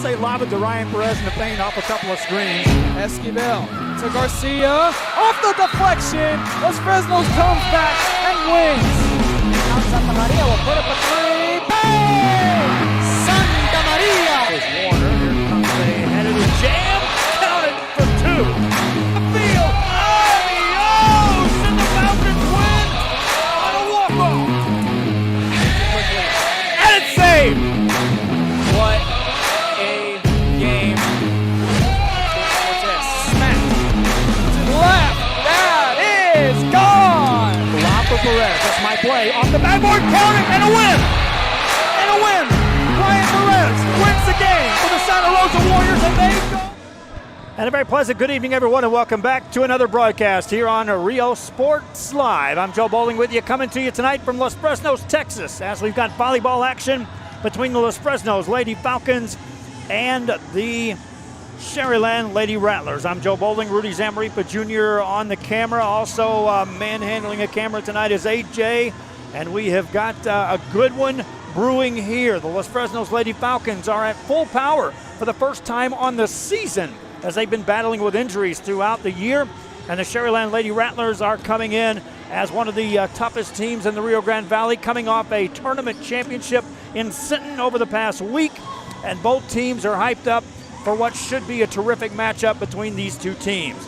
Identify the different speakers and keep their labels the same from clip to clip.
Speaker 1: they lob it to Ryan Perez in the paint off a couple of screens.
Speaker 2: Esquivel to Garcia. Off the deflection. Los Fresnos comes back and wins. Now Santa Maria will put up a three. Bang! Santa Maria!
Speaker 1: There's Warner. Here comes a headed jam. Counted for two. Field. Adios! And the Falcons win on a walk-off. And it's saved. What a game.
Speaker 2: Smack to the left. That is gone.
Speaker 1: Lob for Perez. That's my play. Off the backboard. Counted and a win. And a win. Ryan Perez wins the game for the Santa Rosa Warriors, and they go. And a very pleasant good evening, everyone, and welcome back to another broadcast here on Rio Sports Live. I'm Joe Bowling with you, coming to you tonight from Los Fresnos, Texas, as we've got volleyball action between the Los Fresnos Lady Falcons and the Sharyland Lady Rattlers. I'm Joe Bowling. Rudy Zamaripa Jr. on the camera. Also manhandling a camera tonight is AJ, and we have got a good one brewing here. The Los Fresnos Lady Falcons are at full power for the first time on the season, as they've been battling with injuries throughout the year. And the Sharyland Lady Rattlers are coming in as one of the toughest teams in the Rio Grande Valley, coming off a tournament championship in Sinton over the past week. And both teams are hyped up for what should be a terrific matchup between these two teams.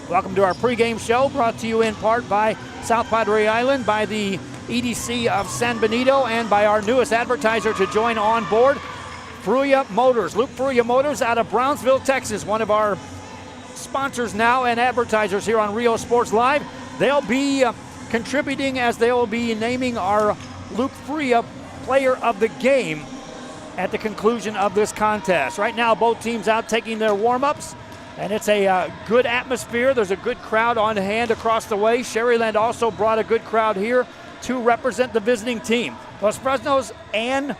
Speaker 1: Welcome to our pregame show, brought to you in part by South Padre Island, by the EDC of San Benito, and by our newest advertiser to join on board, Fruya Motors. Luke Fruya Motors out of Brownsville, Texas, one of our sponsors now and advertisers here on Rio Sports Live. They'll be contributing, as they will be naming our Luke Fruya Player of the Game at the conclusion of this contest. Right now, both teams out taking their warm-ups, and it's a good atmosphere. There's a good crowd on hand across the way. Sharyland also brought a good crowd here to represent the visiting team. Los Fresnos and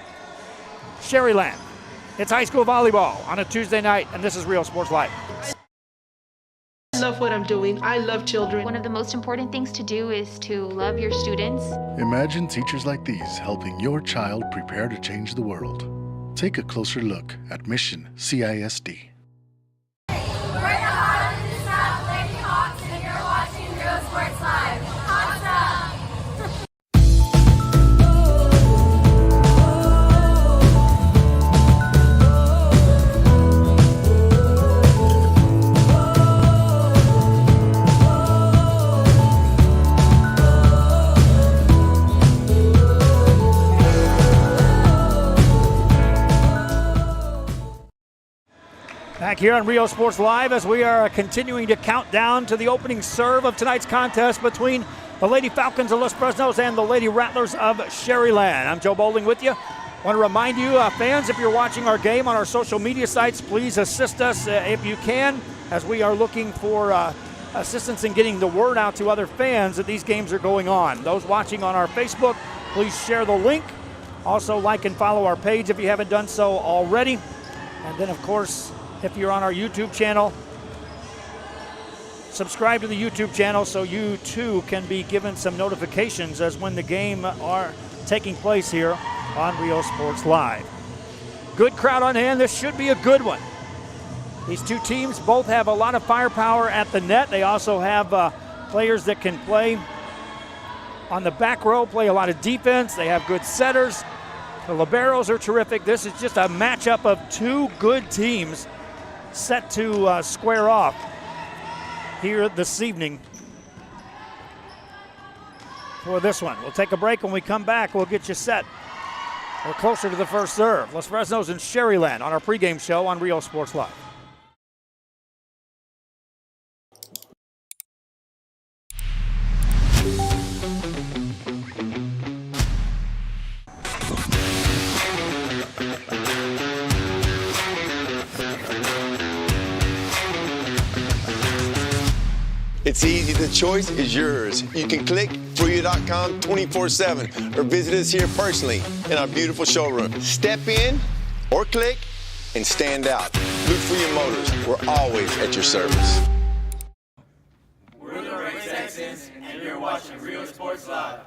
Speaker 1: Sharyland. It's high school volleyball on a Tuesday night, and this is Rio Sports Live.
Speaker 3: I love what I'm doing. I love children.
Speaker 4: One of the most important things to do is to love your students.
Speaker 5: Imagine teachers like these helping your child prepare to change the world. Take a closer look at Mission CISD.
Speaker 6: We're the Hot in the South Lady Hawks, and you're watching Rio Sports Live. Awesome!
Speaker 1: Back here on Rio Sports Live, as we are continuing to count down to the opening serve of tonight's contest between the Lady Falcons of Los Fresnos and the Lady Rattlers of Sharyland. I'm Joe Bowling with you. I want to remind you, fans, if you're watching our game on our social media sites, please assist us if you can, as we are looking for assistance in getting the word out to other fans that these games are going on. Those watching on our Facebook, please share the link. Also, like and follow our page if you haven't done so already. And then, of course, if you're on our YouTube channel, subscribe to the YouTube channel so you too can be given some notifications as when the game are taking place here on Rio Sports Live. Good crowd on hand. This should be a good one. These two teams both have a lot of firepower at the net. They also have players that can play on the back row, play a lot of defense. They have good setters. The liberos are terrific. This is just a matchup of two good teams set to square off here this evening for this one. We'll take a break. When we come back, we'll get you set. We're closer to the first serve. Los Fresnos and Sharyland on our pregame show on Rio Sports Live.
Speaker 7: It's easy, the choice is yours. You can click Fruya.com 24/7 or visit us here personally in our beautiful showroom. Step in or click and stand out. Look for your motors. We're always at your service.
Speaker 8: We're the Ray Texans, and you're watching Rio Sports Live.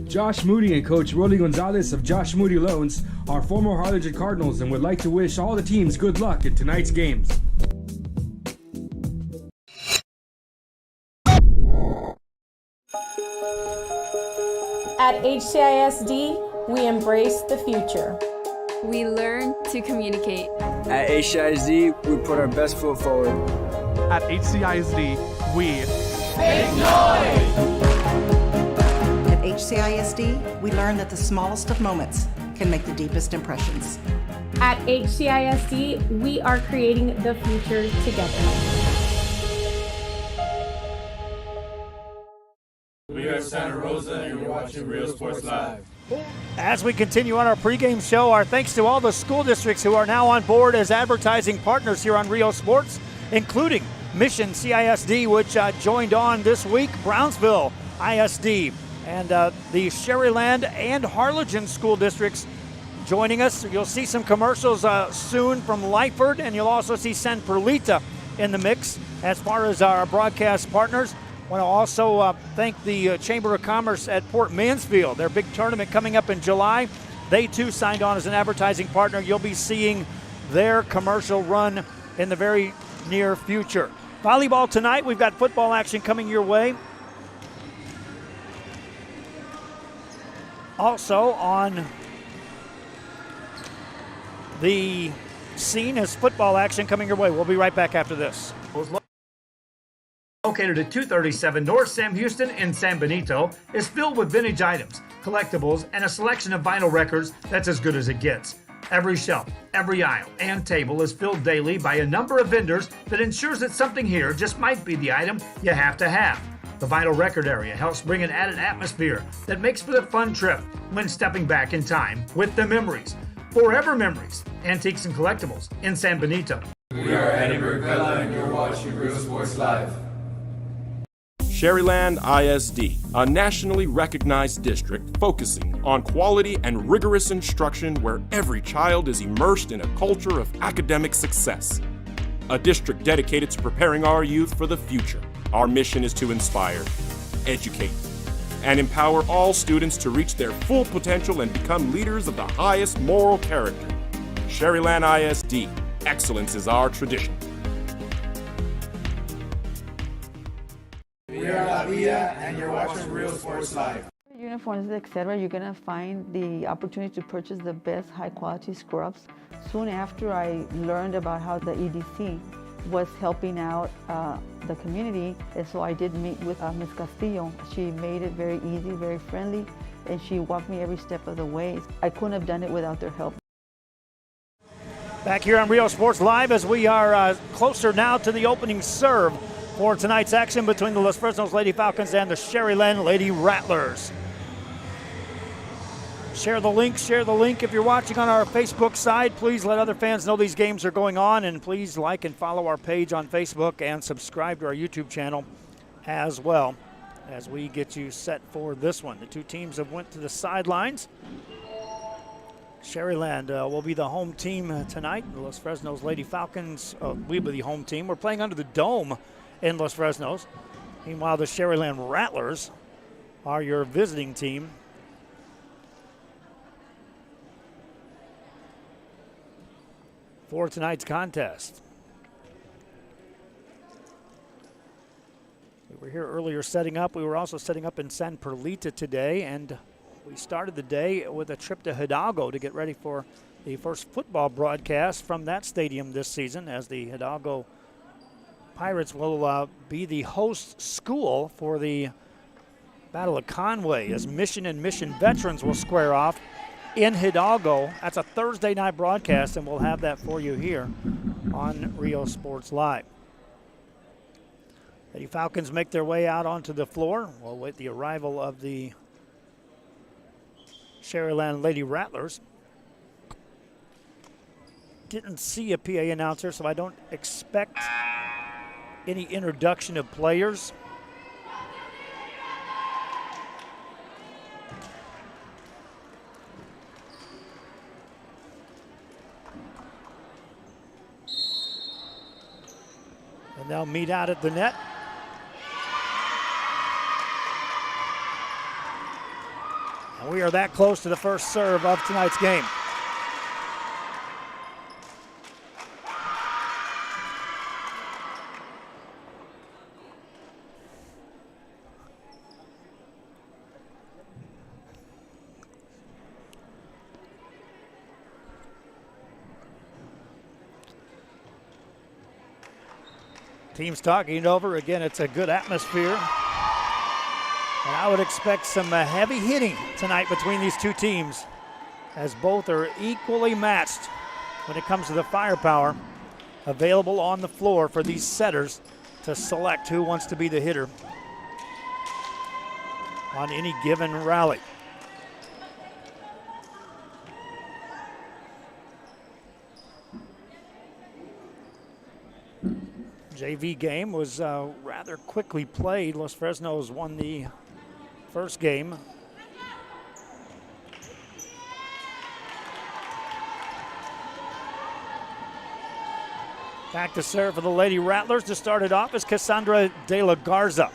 Speaker 8: Josh Moody and Coach Rolly Gonzalez of Josh Moody Loans are former Harlingen Cardinals and would like to wish all the teams good luck in tonight's games.
Speaker 9: At HCISD, we embrace the future.
Speaker 10: We learn to communicate.
Speaker 11: At HCISD, we put our best foot forward.
Speaker 12: At HCISD, we
Speaker 13: make noise! At HCISD, we learn that the smallest of moments can make the deepest impressions.
Speaker 9: At HCISD, we are creating the future together.
Speaker 14: We are Santa Rosa, and you're watching Real Sports Live.
Speaker 1: As we continue on our pregame show, our thanks to all the school districts who are now on board as advertising partners here on Rio Sports, including Mission CISD, which joined on this week, Brownsville ISD, and the Sharyland and Harlingen school districts joining us. You'll see some commercials soon from Lyford, and you'll also see San Perlita in the mix as far as our broadcast partners. I want to also thank the Chamber of Commerce at Port Mansfield. Their big tournament coming up in July. They too signed on as an advertising partner. You'll be seeing their commercial run in the very near future. Volleyball tonight. We've got football action coming your way. Also on the scene is football action coming your way. We'll be right back after this. Located at 237 North Sam Houston in San Benito, is filled with vintage items, collectibles, and a selection of vinyl records that's as good as it gets. Every shelf, every aisle, and table is filled daily by a number of vendors that ensures that something here just might be the item you have to have. The vinyl record area helps bring an added atmosphere that makes for the fun trip when stepping back in time with the memories. Forever Memories, Antiques and Collectibles in San Benito.
Speaker 14: We are Eddie Burkella, and you're watching Real Sports Live.
Speaker 15: Sharyland ISD, a nationally recognized district focusing on quality and rigorous instruction where every child is immersed in a culture of academic success. A district dedicated to preparing our youth for the future. Our mission is to inspire, educate, and empower all students to reach their full potential and become leaders of the highest moral character. Sharyland ISD, excellence is our tradition.
Speaker 14: We are La Villa, and you're watching Real Sports Live.
Speaker 16: Uniforms, etc., you're going to find the opportunity to purchase the best high-quality scrubs. Soon after I learned about how the EDC was helping out the community, and so I did meet with Ms. Castillo. She made it very easy, very friendly, and she walked me every step of the way. I couldn't have done it without their help.
Speaker 1: Back here on Rio Sports Live as we are closer now to the opening serve for tonight's action between the Los Fresnos Lady Falcons and the Sharyland Lady Rattlers. Share the link if you're watching on our Facebook side. Please let other fans know these games are going on, and please like and follow our page on Facebook and subscribe to our YouTube channel as well as we get you set for this one. The two teams have went to the sidelines. Sharyland will be the home team tonight. The Los Fresnos Lady Falcons will be the home team. We're playing under the dome in Los Fresnos. Meanwhile, the Sharyland Rattlers are your visiting team. For tonight's contest. We were here earlier setting up. We were also setting up in San Perlita today, and we started the day with a trip to Hidalgo to get ready for the first football broadcast from that stadium this season, as the Hidalgo Pirates will be the host school for the Battle of Conway, as Mission and Mission veterans will square off in Hidalgo. That's a Thursday night broadcast, and we'll have that for you here on Rio Sports Live. The Falcons make their way out onto the floor. We'll wait the arrival of the Sharyland Lady Rattlers. Didn't see a PA announcer, so I don't expect any introduction of players. And they'll meet out at the net. We are that close to the first serve of tonight's game. Teams talking it over. Again, it's a good atmosphere. And I would expect some heavy hitting tonight between these two teams, as both are equally matched when it comes to the firepower available on the floor for these setters to select who wants to be the hitter on any given rally. JV game was rather quickly played. Los Fresnos won the first game. Back to serve for the Lady Rattlers to start it off is Cassandra De La Garza.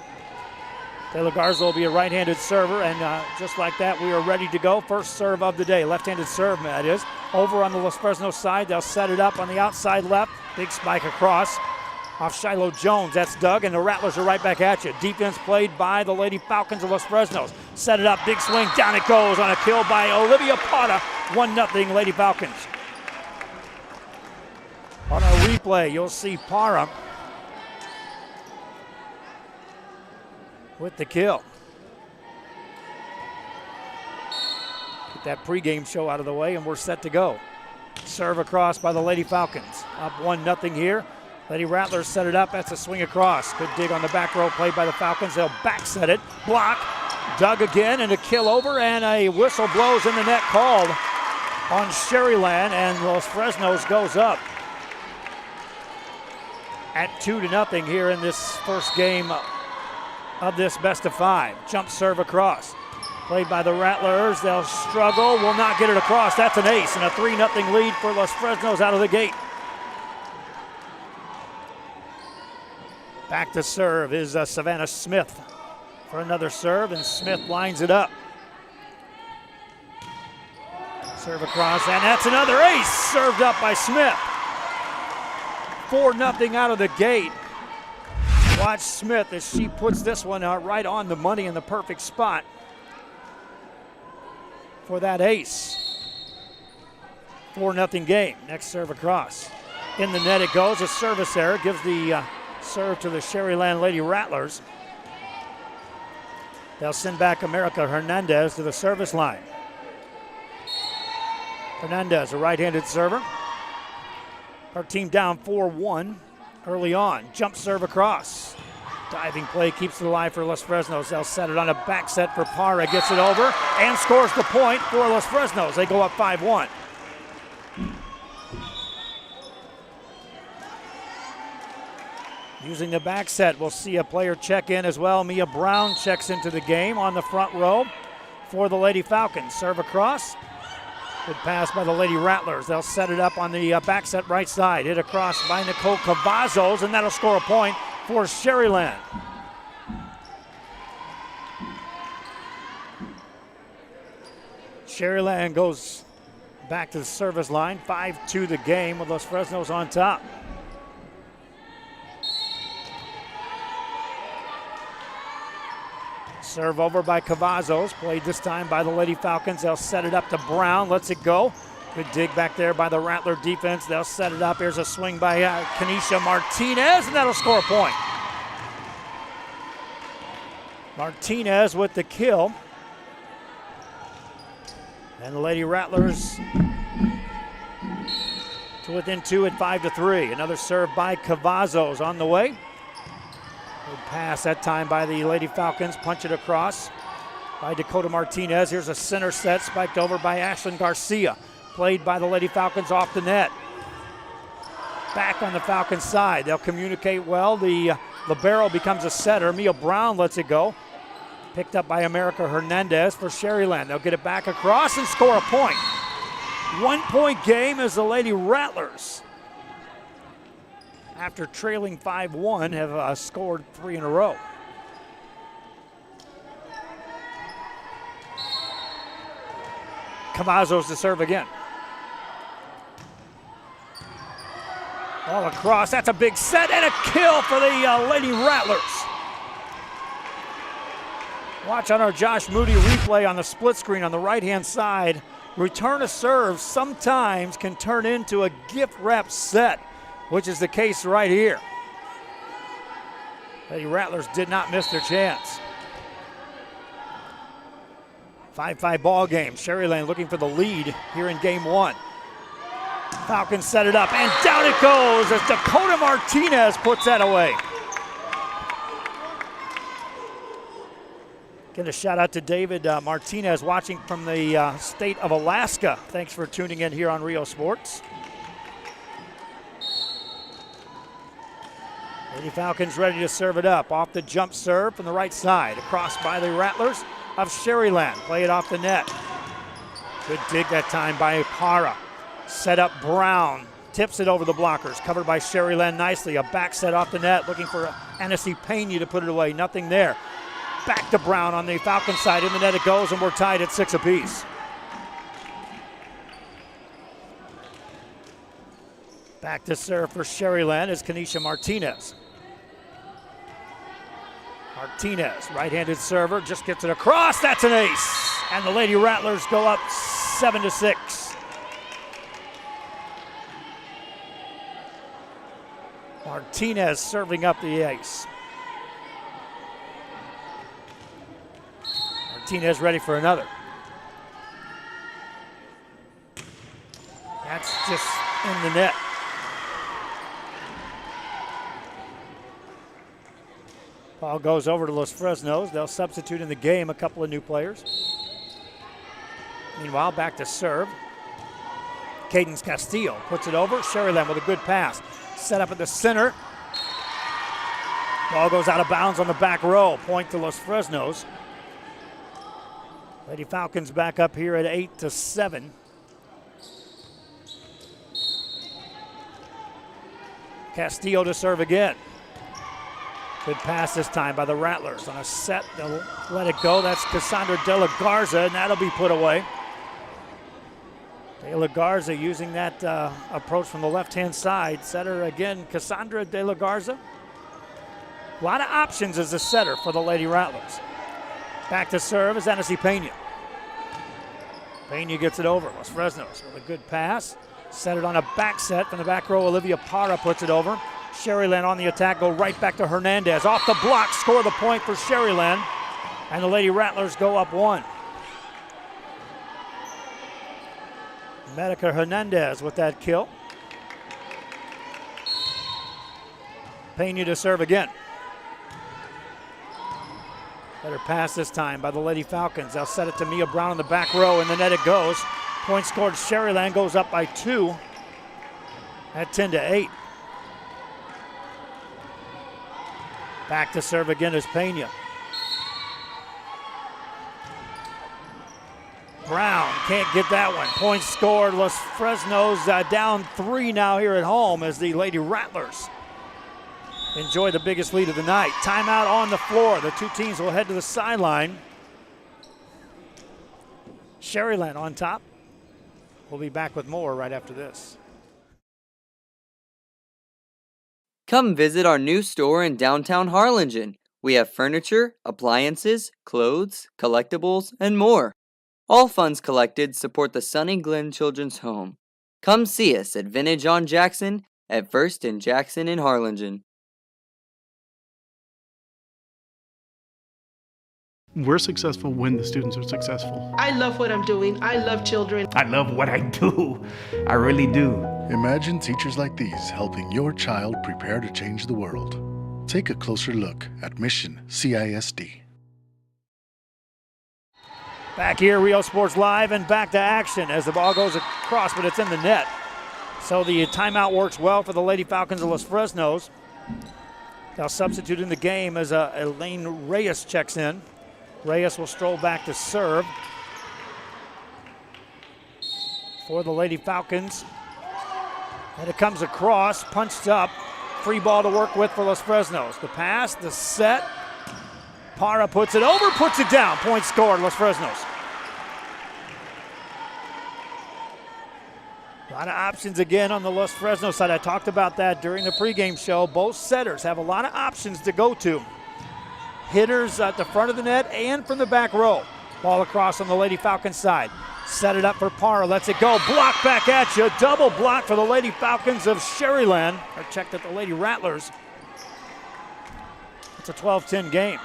Speaker 1: De La Garza will be a right-handed server, and just like that, we are ready to go. First serve of the day, left-handed serve, that is. Over on the Los Fresnos side, they'll set it up on the outside left. Big spike across. Off Shiloh Jones, that's Doug, and the Rattlers are right back at you. Defense played by the Lady Falcons of Los Fresnos. Set it up, big swing, down it goes on a kill by Olivia Pata. 1-0 Lady Falcons. On our replay, you'll see Para with the kill. Get that pregame show out of the way, and we're set to go. Serve across by the Lady Falcons. Up 1-0 here. Lady Rattlers set it up. That's a swing across. Good dig on the back row played by the Falcons. They'll back set it. Block. Dug again, and a kill over, and a whistle blows in the net called on Sharyland, and Los Fresnos goes up at 2-0 here in this first game of this best of 5. Jump serve across. Played by the Rattlers. They'll struggle. Will not get it across. That's an ace, and a 3-0 lead for Los Fresnos out of the gate. Back to serve is Savannah Smith for another serve, and Smith lines it up. Serve across, and that's another ace served up by Smith. 4-0 out of the gate. Watch Smith as she puts this one out right on the money in the perfect spot for that ace. 4-0 game. Next serve across. In the net it goes. A service error gives the serve to the Sharyland Lady Rattlers. They'll send back America Hernandez to the service line. Hernandez, a right-handed server. Her team down 4-1 early on. Jump serve across. Diving play keeps it alive for Los Fresnos. They'll set it on a back set for Para. Gets it over and scores the point for Los Fresnos. They go up 5-1. Using the back set, we'll see a player check in as well. Mia Brown checks into the game on the front row for the Lady Falcons. Serve across. Good pass by the Lady Rattlers. They'll set it up on the back set right side. Hit across by Nicole Cavazos, and that'll score a point for Sharyland. Sharyland goes back to the service line. 5-2 the game with Los Fresnos on top. Serve over by Cavazos, played this time by the Lady Falcons. They'll set it up to Brown, lets it go. Good dig back there by the Rattler defense. They'll set it up. Here's a swing by Kanisha Martinez, and that'll score a point. Martinez with the kill. And the Lady Rattlers to within 2 at 5-3. Another serve by Cavazos on the way. Good pass that time by the Lady Falcons. Punch it across by Dakota Martinez. Here's a center set spiked over by Ashlyn Garcia. Played by the Lady Falcons off the net. Back on the Falcons side. They'll communicate well. The libero becomes a setter. Mia Brown lets it go. Picked up by America Hernandez for Sharyland. They'll get it back across and score a point. 1 point game as the Lady Rattlers, after trailing 5-1, have scored 3 in a row. Cavazos to serve again. Ball across, that's a big set and a kill for the Lady Rattlers. Watch on our Josh Moody replay on the split screen on the right-hand side. Return a serve sometimes can turn into a gift-wrap set, which is the case right here. Lady Rattlers did not miss their chance. 5-5 ball game. Sharyland looking for the lead here in game one. Falcons set it up, and down it goes as Dakota Martinez puts that away. Get a shout out to David Martinez watching from the state of Alaska. Thanks for tuning in here on Rio Sports. Lady Falcons ready to serve it up. Off the jump serve from the right side. Across by the Rattlers of Sharyland. Play it off the net. Good dig that time by Para. Set up Brown. Tips it over the blockers. Covered by Sharyland nicely. A back set off the net. Looking for Annecy Pena to put it away. Nothing there. Back to Brown on the Falcon side. In the net it goes, and we're tied at 6 apiece. Back to serve for Sharyland is Kanisha Martinez. Martinez, right-handed server, just gets it across. That's an ace. And the Lady Rattlers go up 7-6. Martinez serving up the ace. Martinez ready for another. That's just in the net. Ball goes over to Los Fresnos. They'll substitute in the game a couple of new players. Meanwhile, back to serve. Cadence Castillo puts it over. Sharyland with a good pass. Set up at the center. Ball goes out of bounds on the back row. Point to Los Fresnos. Lady Falcons back up here at 8-7. Castillo to serve again. Good pass this time by the Rattlers on a set. They'll let it go. That's Cassandra De La Garza, and that'll be put away. De La Garza using that approach from the left-hand side. Setter again, Cassandra De La Garza. A lot of options as a setter for the Lady Rattlers. Back to serve is Annecy Pena. Pena gets it over. Los Fresnos with a good pass. Set it on a back set from the back row. Olivia Para puts it over. Sharyland on the attack, go right back to Hernandez. Off the block, score the point for Sharyland. And the Lady Rattlers go up 1. Medica Hernandez with that kill. Pena to serve again. Better pass this time by the Lady Falcons. They'll set it to Mia Brown in the back row, and the net it goes. Point scored, Sharyland goes up by 2 at 10-8. Back to serve again is Pena. Brown can't get that one. Point scored, Los Fresnos down 3 now here at home as the Lady Rattlers enjoy the biggest lead of the night. Timeout on the floor. The two teams will head to the sideline. Sharyland on top. We'll be back with more right after this.
Speaker 17: Come visit our new store in downtown Harlingen. We have furniture, appliances, clothes, collectibles, and more. All funds collected support the Sunny Glen Children's Home. Come see us at Vintage on Jackson at First and Jackson in Harlingen.
Speaker 18: We're successful when the students are successful.
Speaker 3: I love what I'm doing. I love children.
Speaker 19: I love what I do. I really do.
Speaker 5: Imagine teachers like these helping your child prepare to change the world. Take a closer look at Mission CISD.
Speaker 1: Back here, Rio Sports Live, and back to action as the ball goes across, but it's in the net. So the timeout works well for the Lady Falcons of Los Fresnos. They'll substitute in the game as Elaine Reyes checks in. Reyes will stroll back to serve for the Lady Falcons. And it comes across, punched up. Free ball to work with for Los Fresnos. The pass, the set. Para puts it over, puts it down. Point scored, Los Fresnos. A lot of options again on the Los Fresnos side. I talked about that during the pregame show. Both setters have a lot of options to go to. Hitters at the front of the net and from the back row. Ball across on the Lady Falcons side. Set it up for Parra, lets it go. Block back at you. Double block for the Lady Falcons of Sharyland. Or checked at the Lady Rattlers. It's a 12-10 game.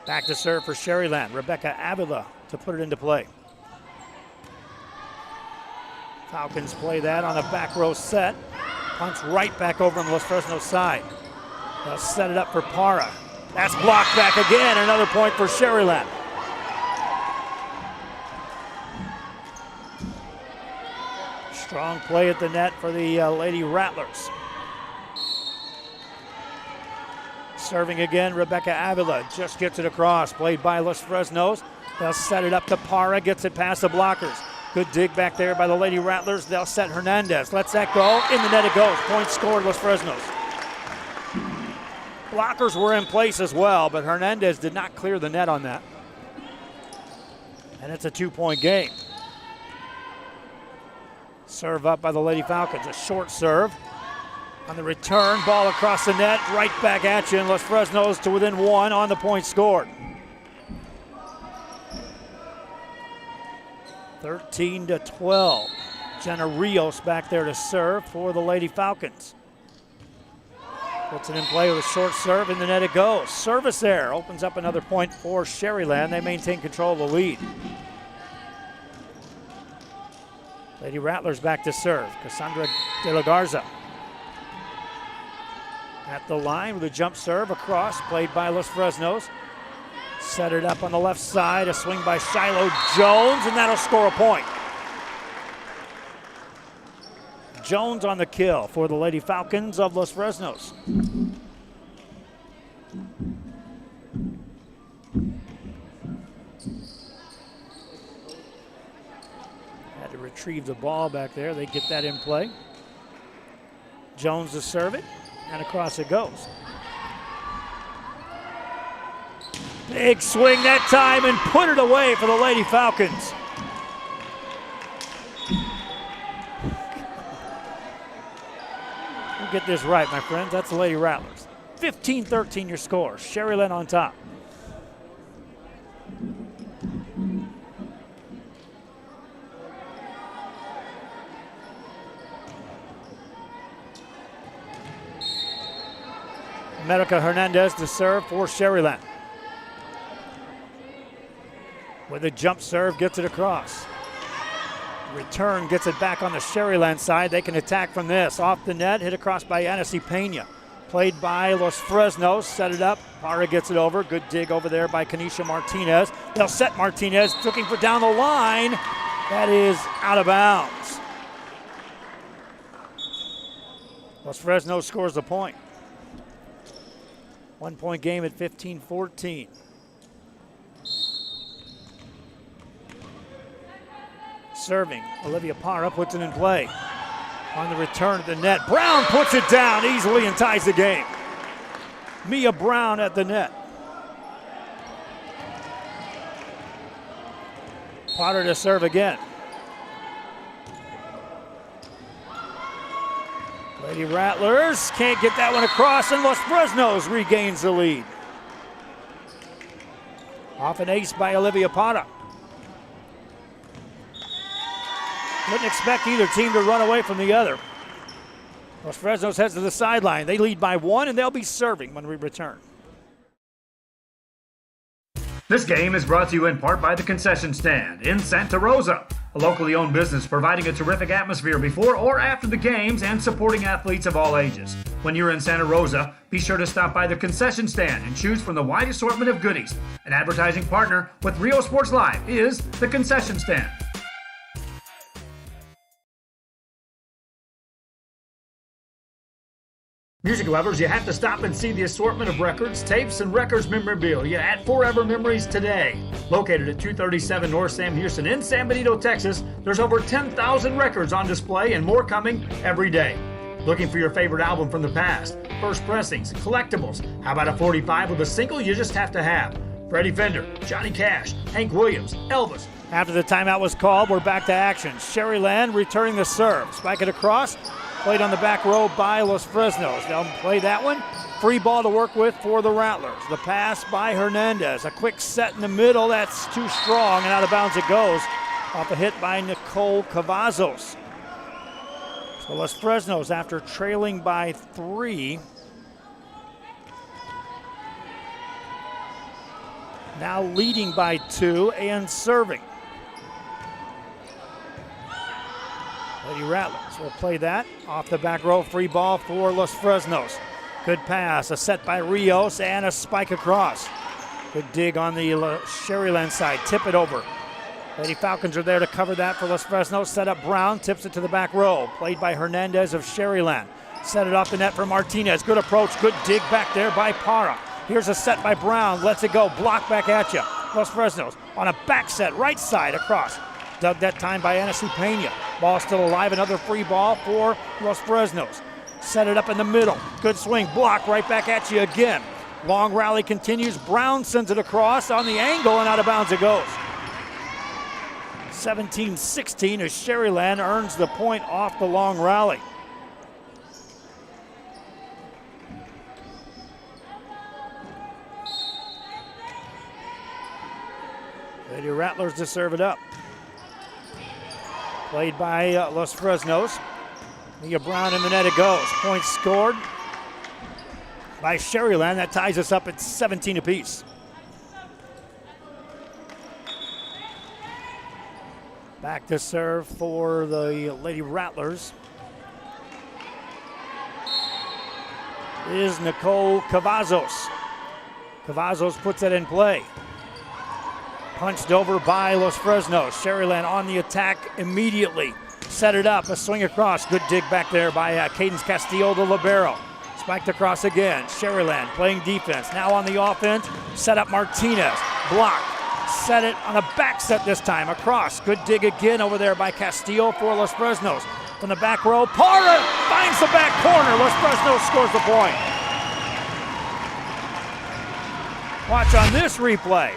Speaker 1: Back to serve for Sharyland. Rebecca Avila to put it into play. Falcons play that on a back row set. Punch right back over on the Los Fresnos side. They'll set it up for Parra. That's blocked back again. Another point for Sharyland. Strong play at the net for the Lady Rattlers. Serving again, Rebecca Avila just gets it across. Played by Los Fresnos. They'll set it up to Parra. Gets it past the blockers. Good dig back there by the Lady Rattlers. They'll set Hernandez. Lets that go. In the net it goes. Point scored, Los Fresnos. Blockers were in place as well, but Hernandez did not clear the net on that. And it's a 2-point game. Serve up by the Lady Falcons. A short serve. On the return, ball across the net. Right back at you, and Los Fresnos to within one on the point scored. 13-12. Jenna Rios back there to serve for the Lady Falcons. Puts it in play with a short serve, in the net it goes. Service there opens up another point for Sharyland. They maintain control of the lead. Lady Rattlers back to serve. Cassandra De La Garza at the line with a jump serve across, played by Los Fresnos. Set it up on the left side, a swing by Shiloh Jones, and that'll score a point. Jones on the kill for the Lady Falcons of Los Fresnos. Had to retrieve the ball back there. They get that in play. Jones to serve it, and across it goes. Big swing that time and put it away for the Lady Falcons. We'll get this right, my friends. That's the Lady Rattlers. 15-13 your score. Sharyland on top. America Hernandez to serve for Sharyland. With a jump serve, gets it across. Return gets it back on the Sharyland side. They can attack from this. Off the net, hit across by Anasi Pena. Played by Los Fresnos, set it up. Parra gets it over. Good dig over there by Kanisha Martinez. They'll set Martinez, looking for down the line. That is out of bounds. Los Fresnos scores the point. 1 point game at 15-14. Serving, Olivia Parra puts it in play. On the return at the net, Brown puts it down easily and ties the game. Mia Brown at the net. Potter to serve again. Lady Rattlers can't get that one across, and Los Fresnos regains the lead. Off an ace by Olivia Parra. Wouldn't expect either team to run away from the other. Los Fresnos heads to the sideline. They lead by one, and they'll be serving when we return.
Speaker 20: This game is brought to you in part by the Concession Stand in Santa Rosa, a locally owned business providing a terrific atmosphere before or after the games and supporting athletes of all ages. When you're in Santa Rosa, be sure to stop by the Concession Stand and choose from the wide assortment of goodies. An advertising partner with Rio Sports Live is the Concession Stand. Music lovers, you have to stop and see the assortment of records, tapes, and records memorabilia at Forever Memories today. Located at 237 North Sam Houston in San Benito, Texas, there's over 10,000 records on display and more coming every day. Looking for your favorite album from the past, first pressings, collectibles? How about a 45 with a single you just have to have? Freddie Fender, Johnny Cash, Hank Williams, Elvis,
Speaker 1: After the timeout was called, we're back to action. Sharyland returning the serve. Spike it across. Played on the back row by Los Fresnos. They'll play that one. Free ball to work with for the Rattlers. The pass by Hernandez. A quick set in the middle. That's too strong, and out of bounds it goes. Off a hit by Nicole Cavazos. So Los Fresnos, after trailing by 3, now leading by 2 and serving. Lady Rattlers will play that. Off the back row, free ball for Los Fresnos. Good pass, a set by Rios, and a spike across. Good dig on the Sharyland side, tip it over. Lady Falcons are there to cover that for Los Fresnos. Set up Brown, tips it to the back row. Played by Hernandez of Sharyland. Set it off the net for Martinez. Good approach, good dig back there by Para. Here's a set by Brown, lets it go, block back at you. Los Fresnos on a back set, right side across. Dug that time by Anasi Pena. Ball still alive, another free ball for Los Fresnos. Set it up in the middle. Good swing, block right back at you again. Long rally continues. Brown sends it across on the angle and out of bounds it goes. 17-16 as Sharyland earns the point off the long rally. Lady Rattlers to serve it up. Played by Los Fresnos. Mia Brown in the net it goes. Point scored by Sharyland. That ties us up at 17 apiece. Back to serve for the Lady Rattlers is Nicole Cavazos. Cavazos puts it in play. Punched over by Los Fresnos. Sharyland on the attack immediately. Set it up, a swing across. Good dig back there by Cadence Castillo, the libero. Spiked across again. Sharyland playing defense. Now on the offense. Set up Martinez. Blocked. Set it on a back set this time. Across. Good dig again over there by Castillo for Los Fresnos. From the back row, Parra finds the back corner. Los Fresnos scores the point. Watch on this replay.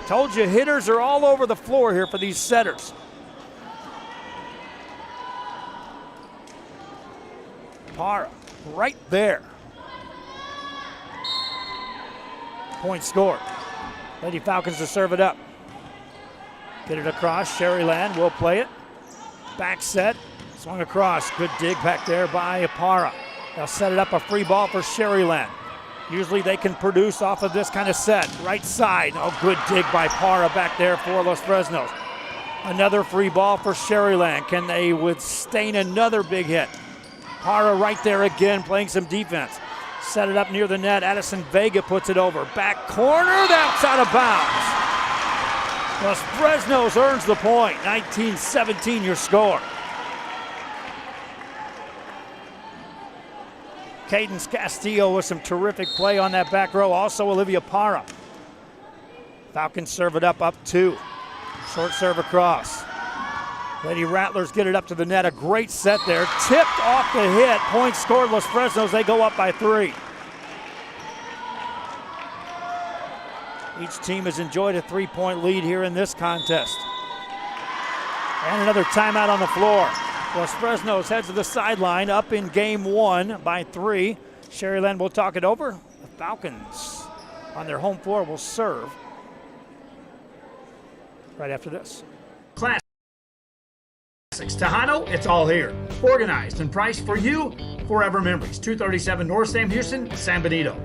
Speaker 1: Told you hitters are all over the floor here for these setters. Parra right there. Point scored. Lady Falcons to serve it up. Get it across. Sharyland will play it. Back set. Swung across. Good dig back there by Parra. They'll set it up, a free ball for Sharyland. Usually they can produce off of this kind of set. Right side. Oh, good dig by Parra back there for Los Fresnos. Another free ball for Sharyland. Can they withstand another big hit? Parra right there again, playing some defense. Set it up near the net. Addison Vega puts it over. Back corner. That's out of bounds. Los Fresnos earns the point. 19-17 your score. Cadence Castillo with some terrific play on that back row. Also Olivia Parra. Falcons serve it up 2. Short serve across. Lady Rattlers get it up to the net. A great set there. Tipped off the hit. Point scored. Los Fresnos, they go up by 3. Each team has enjoyed a 3-point lead here in this contest. And another timeout on the floor. Los Fresnos heads to the sideline, up in game 1 by 3. Sharyland will talk it over. The Falcons on their home floor will serve right after this.
Speaker 20: Classics Tejano, it's all here. Organized and priced for you. Forever Memories. 237 North Sam Houston, San Benito.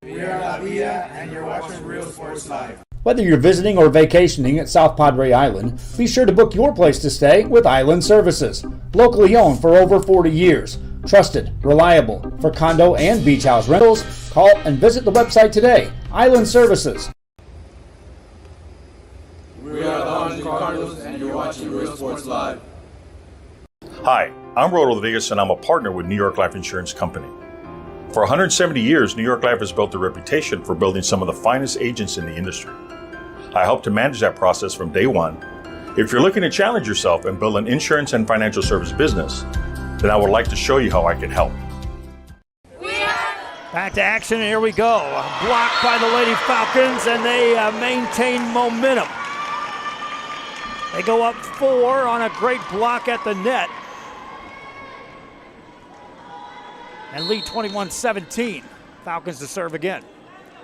Speaker 14: We are La Vida, and you're watching Real Sports Live.
Speaker 21: Whether you're visiting or vacationing at South Padre Island, be sure to book your place to stay with Island Services. Locally owned for over 40 years. Trusted, reliable for condo and beach house rentals. Call and visit the website today. Island Services.
Speaker 14: We are the Harlingen Cardinals, and you're watching Real Sports Live.
Speaker 22: Hi, I'm Rodo Rodriguez, and I'm a partner with New York Life Insurance Company. For 170 years, New York Life has built a reputation for building some of the finest agents in the industry. I help to manage that process from day one. If you're looking to challenge yourself and build an insurance and financial service business, then I would like to show you how I can help.
Speaker 1: Back to action, and here we go. Blocked by the Lady Falcons, and they maintain momentum. They go up 4 on a great block at the net. And lead 21-17. Falcons to serve again.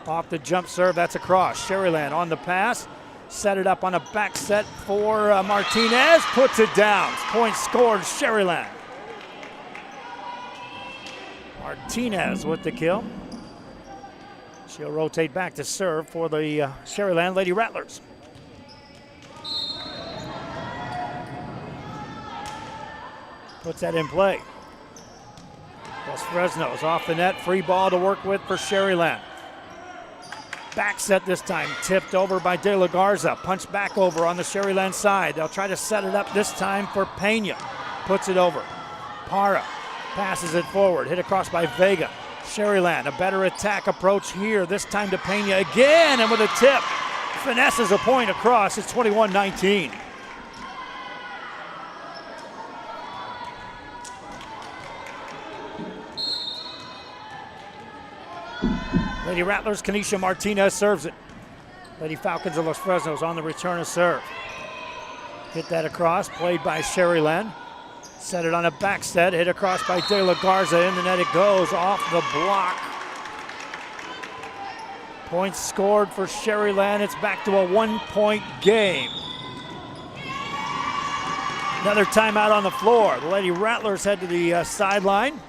Speaker 1: Off the jump serve, that's across. Sharyland on the pass. Set it up on a back set for Martinez. Puts it down. Point scored, Sharyland. Martinez with the kill. She'll rotate back to serve for the Sharyland Lady Rattlers. Puts that in play. Los Fresnos off the net. Free ball to work with for Sharyland. Back set this time. Tipped over by De La Garza. Punched back over on the Sharyland side. They'll try to set it up this time for Pena. Puts it over. Parra passes it forward. Hit across by Vega. Sharyland, a better attack approach here. This time to Pena again, and with a tip. Finesses a point across. It's 21-19. Lady Rattlers, Kanisha Martinez serves it. Lady Falcons of Los Fresnos on the return of serve. Hit that across, played by Sharyland. Set it on a back set, hit across by De La Garza. In the net it goes, off the block. Points scored for Sharyland. It's back to a 1-point game. Another timeout on the floor. The Lady Rattlers head to the sideline.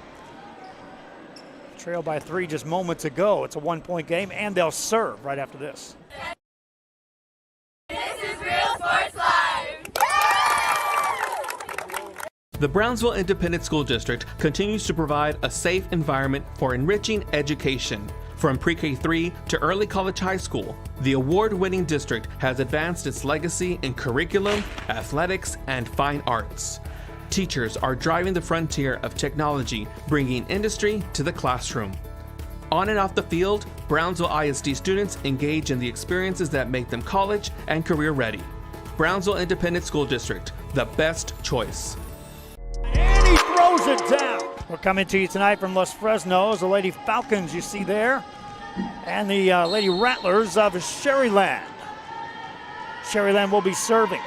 Speaker 1: Trailed by 3 just moments ago. It's a 1-point game, and they'll serve right after this.
Speaker 6: This is Real Sports Live.
Speaker 12: The Brownsville Independent School District continues to provide a safe environment for enriching education. From pre-K-3 to early college high school, the award-winning district has advanced its legacy in curriculum, athletics, and fine arts. Teachers are driving the frontier of technology, bringing industry to the classroom. On and off the field, Brownsville ISD students engage in the experiences that make them college and career ready. Brownsville Independent School District, the best choice.
Speaker 1: And he throws it down. We're coming to you tonight from Los Fresnos, the Lady Falcons you see there, and the Lady Rattlers of Sharyland. Sharyland will be serving.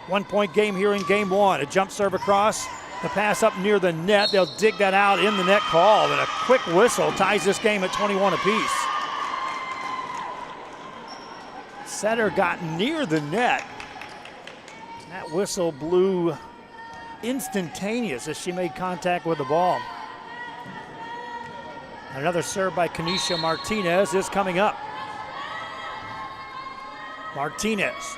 Speaker 1: 1-point game here in game 1. A jump serve across, the pass up near the net. They'll dig that out in the net call, and a quick whistle ties this game at 21 apiece. Setter got near the net. That whistle blew instantaneous as she made contact with the ball. Another serve by Kanisha Martinez is coming up. Martinez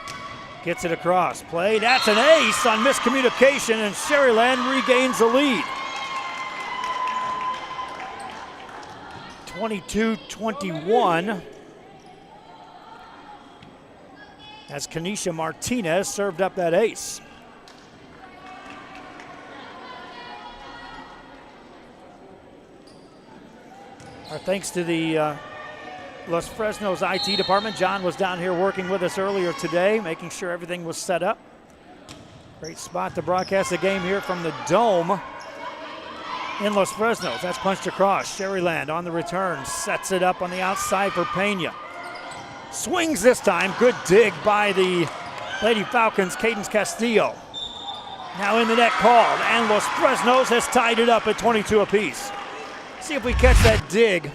Speaker 1: gets it across. Play. That's an ace on miscommunication, and Sharyland regains the lead. 22-21. As Kanisha Martinez served up that ace. Our thanks to the Los Fresnos IT department. John was down here working with us earlier today, making sure everything was set up. Great spot to broadcast the game here from the Dome in Los Fresnos. That's punched across. Sharyland on the return, sets it up on the outside for Pena. Swings this time. Good dig by the Lady Falcons, Cadence Castillo. Now in the net called, and Los Fresnos has tied it up at 22 apiece. See if we catch that dig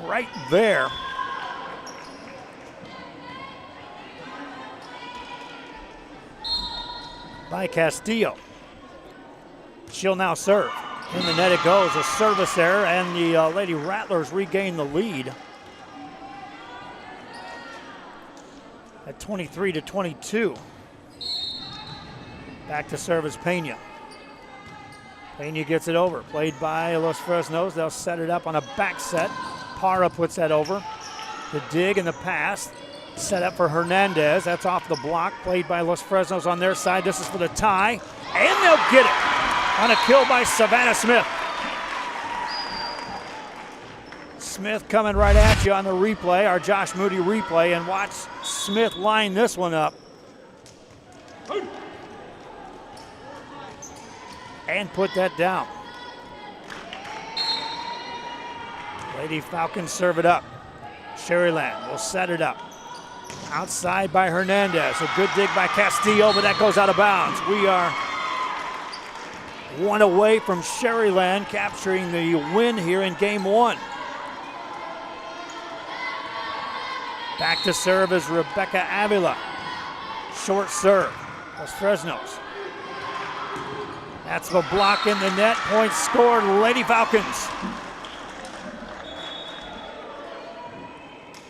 Speaker 1: right there. By Castillo. She'll now serve. In the net it goes, a service error, and the Lady Rattlers regain the lead at 23-22. Back to service Pena. Pena gets it over, played by Los Fresnos. They'll set it up on a back set. Parra puts that over. The dig and the pass set up for Hernandez. That's off the block, played by Los Fresnos on their side. This is for the tie, and they'll get it on a kill by Savannah Smith. Smith coming right at you on the replay, our Josh Moody replay, and watch Smith line this one up. And put that down. Lady Falcons serve it up. Sharyland will set it up. Outside by Hernandez. A good dig by Castillo, but that goes out of bounds. We are one away from Sharyland capturing the win here in game one. Back to serve is Rebecca Avila. Short serve. That's Fresnos. That's the block in the net. Points scored, Lady Falcons.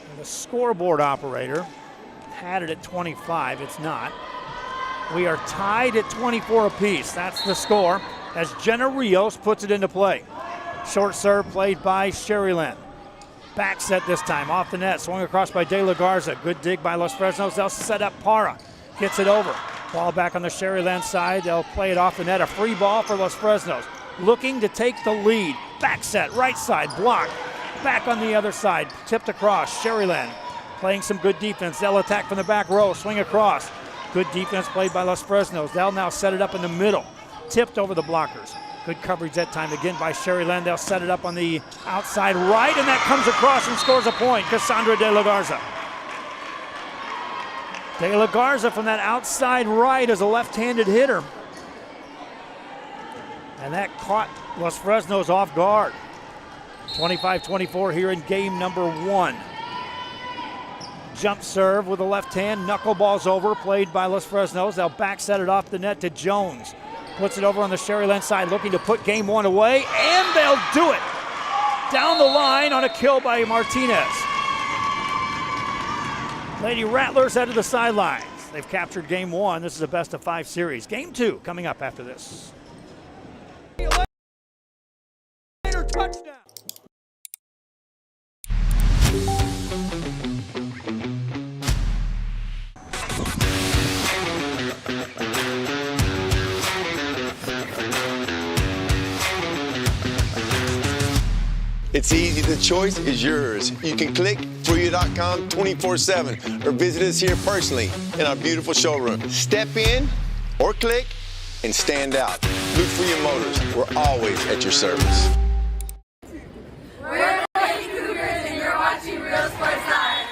Speaker 1: And the scoreboard operator had it at 25. It's not. We are tied at 24 apiece. That's the score as Jenna Rios puts it into play. Short serve played by Sharyland. Back set this time, off the net, swung across by De La Garza. Good dig by Los Fresnos. They'll set up Para. Gets it over. Ball back on the Sharyland side. They'll play it off the net. A free ball for Los Fresnos. Looking to take the lead. Back set, right side, block. Back on the other side, tipped across. Sharyland playing some good defense. They'll attack from the back row, swing across. Good defense played by Los Fresnos. They'll now set it up in the middle. Tipped over the blockers. Good coverage that time again by Sharyland. They'll set it up on the outside right, and that comes across and scores a point. Cassandra De La Garza. De La Garza from that outside right is a left-handed hitter. And that caught Los Fresnos off guard. 25-24 here in game number one. Jump serve with the left hand, knuckleball's over, played by Los Fresnos. They'll back set it off the net to Jones. Puts it over on the Sharyland side, looking to put game one away, and they'll do it. Down the line on a kill by Martinez. Lady Rattlers head to the sidelines. They've captured game one. This is a best of 5 series. Game two coming up after this. Touchdown.
Speaker 7: It's easy, the choice is yours. You can click Fruya.com 24/7 or visit us here personally in our beautiful showroom. Step in or click and stand out. Luke Fruya Motors, we're always at your service.
Speaker 6: We're the Lady Cougars and you're watching Real Sports Live.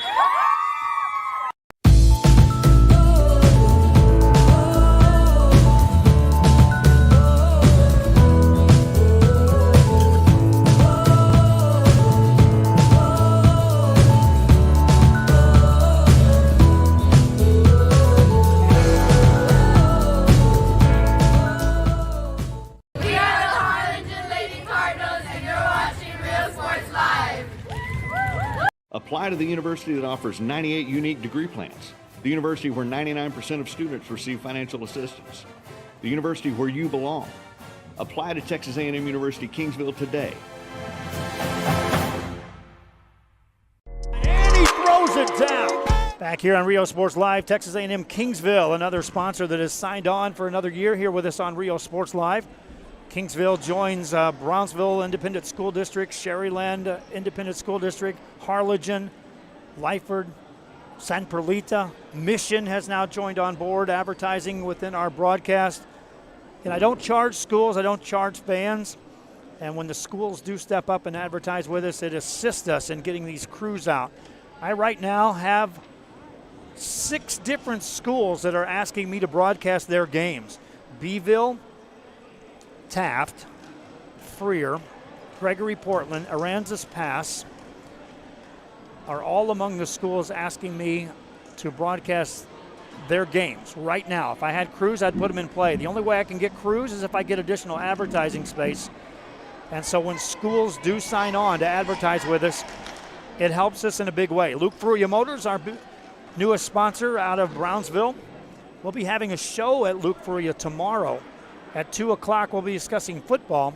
Speaker 2: Apply to the university that offers 98 unique degree plans. The university where 99% of students receive financial assistance. The university where you belong. Apply to Texas A&M University Kingsville today.
Speaker 1: And he throws it down. Back here on Rio Sports Live, Texas A&M Kingsville, another sponsor that has signed on for another year here with us on Rio Sports Live. Kingsville joins Brownsville Independent School District, Sharyland Independent School District, Harlingen, Lyford, San Perlita. Mission has now joined on board advertising within our broadcast. And I don't charge schools, I don't charge fans. And when the schools do step up and advertise with us, it assists us in getting these crews out. I right now have 6 different schools that are asking me to broadcast their games. Beeville, Taft, Freer, Gregory Portland, Aransas Pass are all among the schools asking me to broadcast their games right now. If I had crews, I'd put them in play. The only way I can get crews is if I get additional advertising space. And so when schools do sign on to advertise with us, it helps us in a big way. Luke Fruya Motors, our newest sponsor out of Brownsville. We'll be having a show at Luke Fruya tomorrow. At 2 o'clock, we'll be discussing football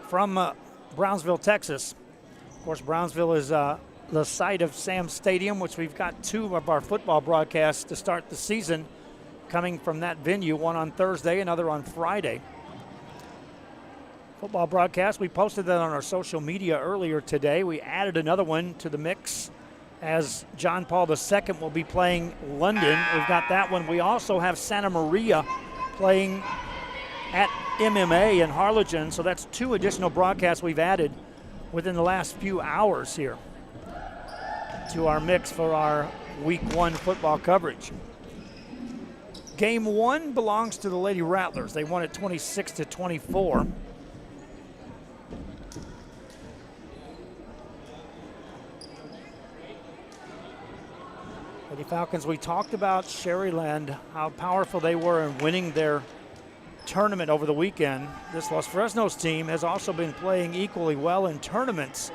Speaker 1: from Brownsville, Texas. Of course, Brownsville is the site of Sam's Stadium, which we've got 2 of our football broadcasts to start the season coming from that venue, one on Thursday, another on Friday. Football broadcast, we posted that on our social media earlier today. We added another one to the mix as John Paul II will be playing London. We've got that one. We also have Santa Maria playing at MMA in Harlingen, so that's 2 additional broadcasts we've added within the last few hours here. to our mix for our Week 1 football coverage. Game 1 belongs to the Lady Rattlers. They won it 26-24. Lady Falcons, we talked about Sharyland, how powerful they were in winning their tournament over the weekend. This Los Fresnos team has also been playing equally well in tournaments,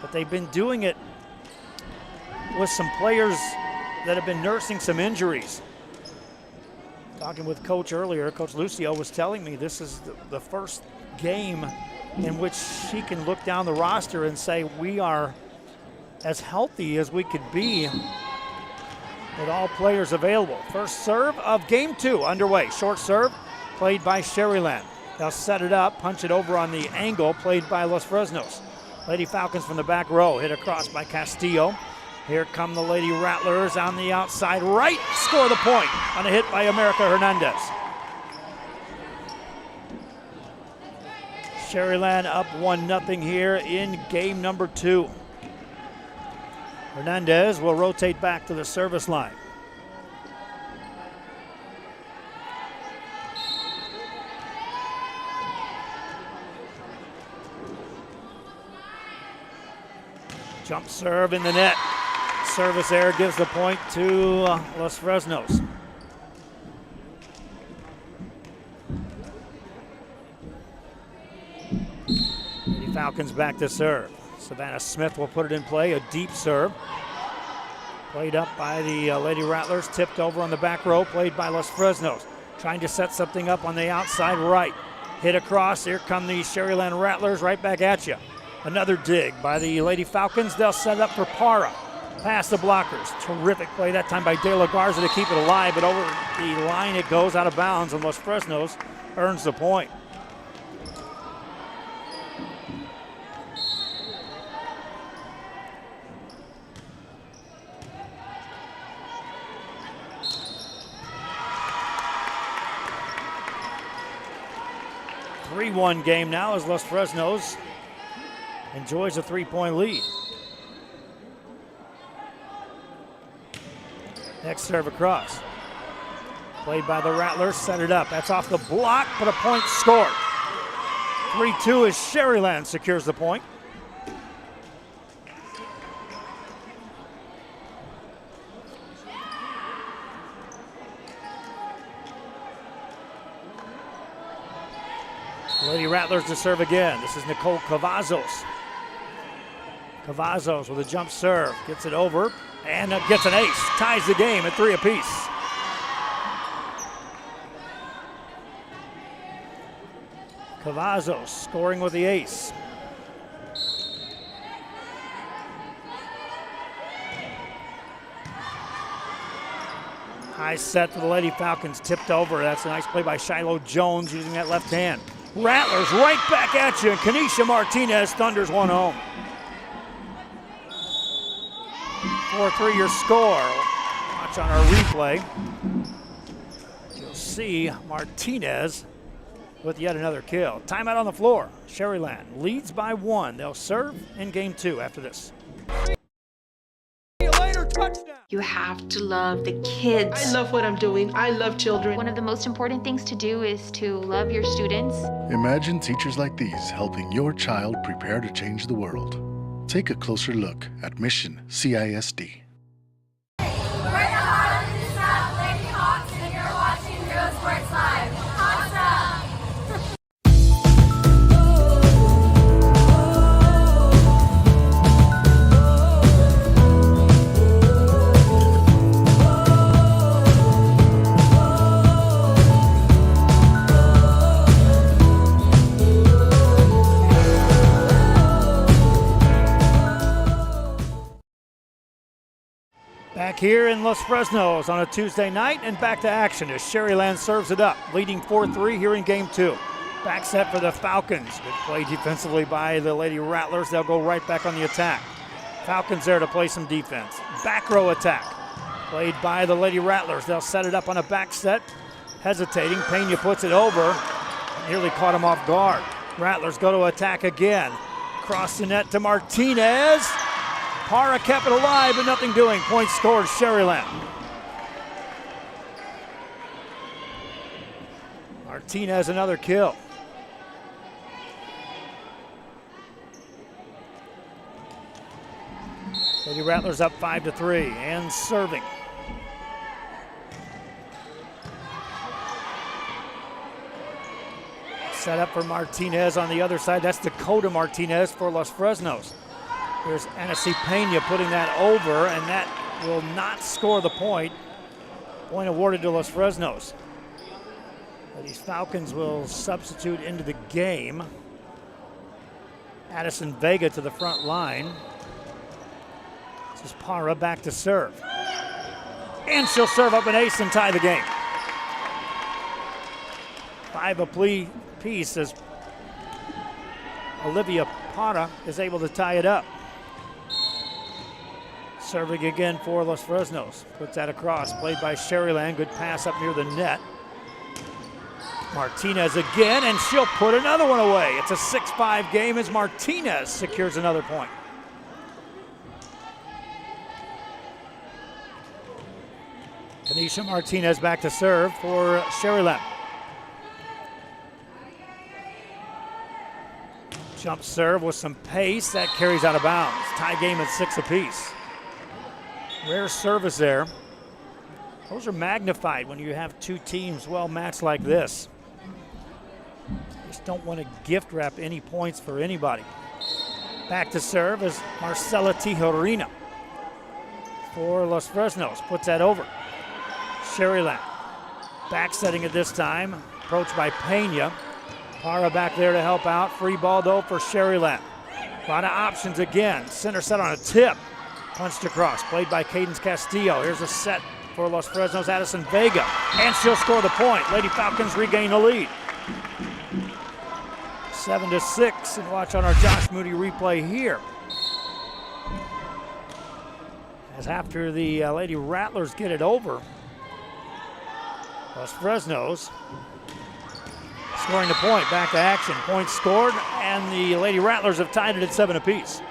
Speaker 1: but they've been doing it with some players that have been nursing some injuries. Talking with Coach earlier, Coach Lucio was telling me this is the first game in which she can look down the roster and say we are as healthy as we could be with all players available. First serve of game 2 underway. Short serve played by Sharyland. They'll set it up, punch it over on the angle, played by Los Fresnos. Lady Falcons from the back row, hit across by Castillo. Here come the Lady Rattlers on the outside right, score the point on a hit by America Hernandez. Sharyland up 1-0 here in game number 2. Hernandez will rotate back to the service line. Jump serve in the net. Service error gives the point to Los Fresnos. Lady Falcons back to serve. Savannah Smith will put it in play, a deep serve. Played up by the Lady Rattlers, tipped over on the back row, played by Los Fresnos. Trying to set something up on the outside right. Hit across, here come the Sharyland Rattlers right back at you. Another dig by the Lady Falcons. They'll set it up for Para. Past the blockers. Terrific play that time by De La Garza to keep it alive, but over the line it goes out of bounds, and Los Fresnos earns the point. A 3-1 game now as Los Fresnos enjoys a 3-point lead. Next serve across. Played by the Rattlers, set it up. That's off the block, but a point scored. 3-2 as Sharyland secures the point. Lady Rattlers to serve again. This is Nicole Cavazos. Cavazos with a jump serve, gets it over and gets an ace. Ties the game at 3 apiece. Cavazos scoring with the ace. High set for the Lady Falcons, tipped over. That's a nice play by Shiloh Jones using that left hand. Rattlers right back at you, and Kanisha Martinez thunders one home. 4-3 your score. Watch on our replay. You'll see Martinez with yet another kill. Timeout on the floor. Sharyland leads by 1. They'll serve in game 2 after this.
Speaker 3: You have to love the kids. I love what I'm doing. I love children.
Speaker 10: One of the most important things to do is to love your students.
Speaker 5: Imagine teachers like these helping your child prepare to change the world. Take a closer look at Mission CISD.
Speaker 6: We're the Highland and South Lady Hawks, and you're watching Real Sports Live. Hawks up!
Speaker 1: Back here in Los Fresnos on a Tuesday night and back to action as Sharyland serves it up, leading 4-3 here in game 2. Back set for the Falcons. Good play defensively by the Lady Rattlers. They'll go right back on the attack. Falcons there to play some defense. Back row attack. Played by the Lady Rattlers. They'll set it up on a back set. Hesitating. Pena puts it over. Nearly caught him off guard. Rattlers go to attack again. Cross the net to Martinez. Parra kept it alive, but nothing doing. Point scored, Sharyland. Martinez another kill. Lady Rattlers up 5-3 and serving. Set up for Martinez on the other side. That's Dakota Martinez for Los Fresnos. There's Anasi Pena putting that over, and that will not score the point. Point awarded to Los Fresnos. These Falcons will substitute into the game. Addison Vega to the front line. This is Parra back to serve. And she'll serve up an ace and tie the game. 5 apiece as Olivia Parra is able to tie it up. Serving again for Los Fresnos. Puts that across, played by Sharyland. Good pass up near the net. Martinez again, and she'll put another one away. It's a 6-5 game as Martinez secures another point. Tanisha Martinez back to serve for Sharyland. Jump serve with some pace. That carries out of bounds. Tie game at 6 apiece. Rare service there. Those are magnified when you have two teams well matched like this. Just don't want to gift wrap any points for anybody. Back to serve is Marcela Tijerina for Los Fresnos. Puts that over. Sharyland back setting it this time. Approached by Pena. Parra back there to help out. Free ball though for Sharyland. A lot of options again. Center set on a tip. Punched across. Played by Cadence Castillo. Here's a set for Los Fresnos, Addison Vega. And she'll score the point. Lady Falcons regain the lead. 7-6. And watch on our Josh Moody replay here. As after the Lady Rattlers get it over, Los Fresnos scoring the point. Back to action. Point scored, and the Lady Rattlers have tied it at 7 apiece.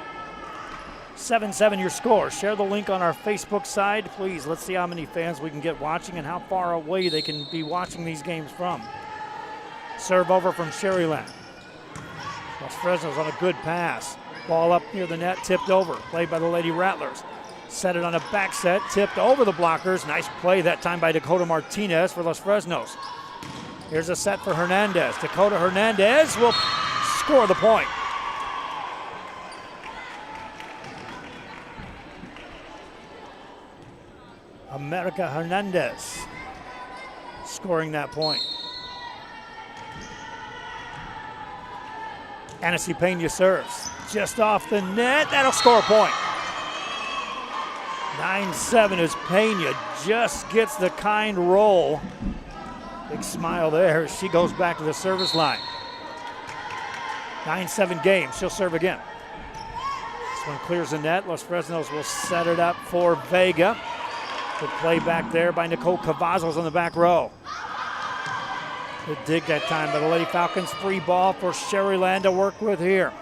Speaker 1: 7-7 your score. Share the link on our Facebook side. Please, let's see how many fans we can get watching and how far away they can be watching these games from. Serve over from Sharyland. Los Fresnos on a good pass. Ball up near the net, tipped over. Played by the Lady Rattlers. Set it on a back set, tipped over the blockers. Nice play that time by Dakota Martinez for Los Fresnos. Here's a set for Hernandez. Dakota Hernandez will score the point. America Hernandez scoring that point. Anasi Pena serves. Just off the net. That'll score a point. 9-7 as Pena just gets the kind roll. Big smile there. She goes back to the service line. 9-7 game. She'll serve again. This one clears the net. Los Fresnos will set it up for Vega. Good play back there by Nicole Cavazos on the back row. Good dig that time by the Lady Falcons. Free ball for Sharyland to work with here.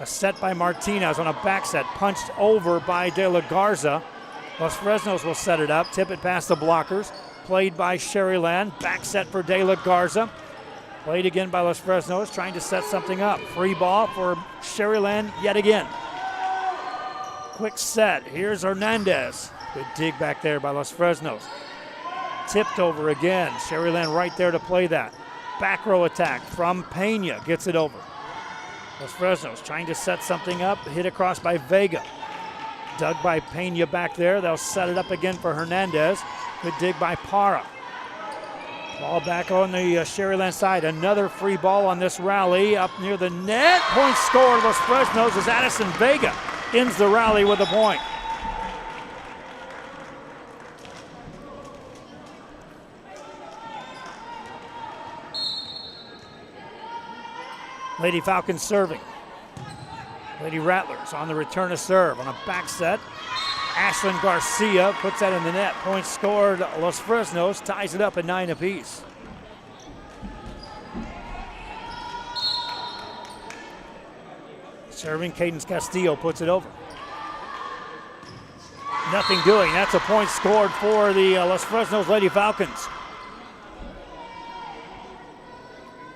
Speaker 1: A set by Martinez on a back set. Punched over by De La Garza. Los Fresnos will set it up. Tip it past the blockers. Played by Sharyland. Back set for De La Garza. Played again by Los Fresnos. Trying to set something up. Free ball for Sharyland yet again. Quick set. Here's Hernandez. Good dig back there by Los Fresnos. Tipped over again. Sharyland right there to play that. Back row attack from Pena. Gets it over. Los Fresnos trying to set something up. Hit across by Vega. Dug by Pena back there. They'll set it up again for Hernandez. Good dig by Parra. Ball back on the Sharyland side. Another free ball on this rally up near the net. Point scored. Los Fresnos as Addison Vega ends the rally with a point. Lady Falcons serving. Lady Rattlers on the return of serve on a back set. Ashlyn Garcia puts that in the net. Point scored. Los Fresnos ties it up at 9 apiece. Serving Cadence Castillo puts it over. Nothing doing. That's a point scored for the Los Fresnos Lady Falcons.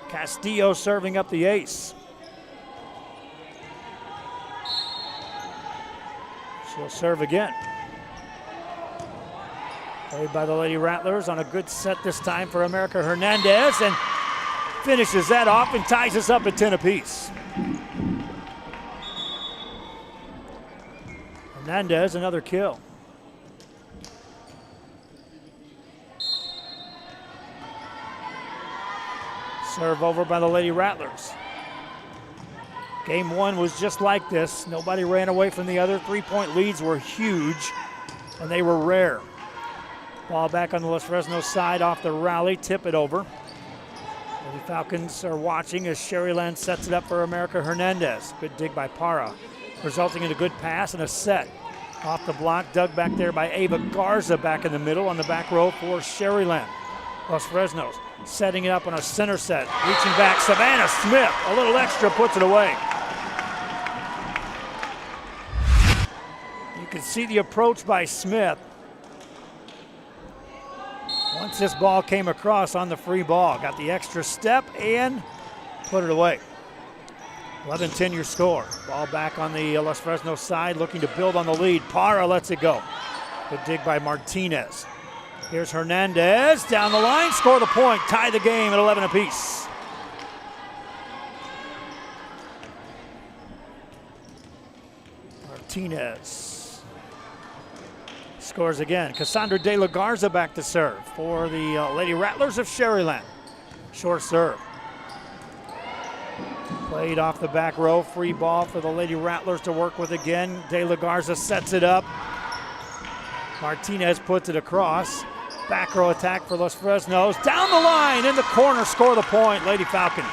Speaker 1: Castillo serving up the ace. She'll serve again. Played by the Lady Rattlers on a good set this time for America Hernandez, and finishes that off and ties us up at 10 apiece. Hernandez, another kill. Serve over by the Lady Rattlers. Game one was just like this. Nobody ran away from the other. 3-point leads were huge, and they were rare. Ball back on the Los Fresnos side off the rally, tip it over. The Falcons are watching as Sharyland sets it up for America Hernandez. Good dig by Para, resulting in a good pass and a set. Off the block, dug back there by Ava Garza back in the middle on the back row for Sharyland. Los Fresnos setting it up on a center set. Reaching back, Savannah Smith, a little extra, puts it away. You can see the approach by Smith. Once this ball came across on the free ball, got the extra step and put it away. 11-10 your score. Ball back on the Los Fresnos side, looking to build on the lead. Para lets it go. Good dig by Martinez. Here's Hernandez down the line, score the point, tie the game at 11 apiece. Martinez scores again. Cassandra De La Garza back to serve for the Lady Rattlers of Sharyland. Short serve. Played off the back row, free ball for the Lady Rattlers to work with again. De La Garza sets it up. Martinez puts it across. Back row attack for Los Fresnos. Down the line, in the corner, score the point, Lady Falcons.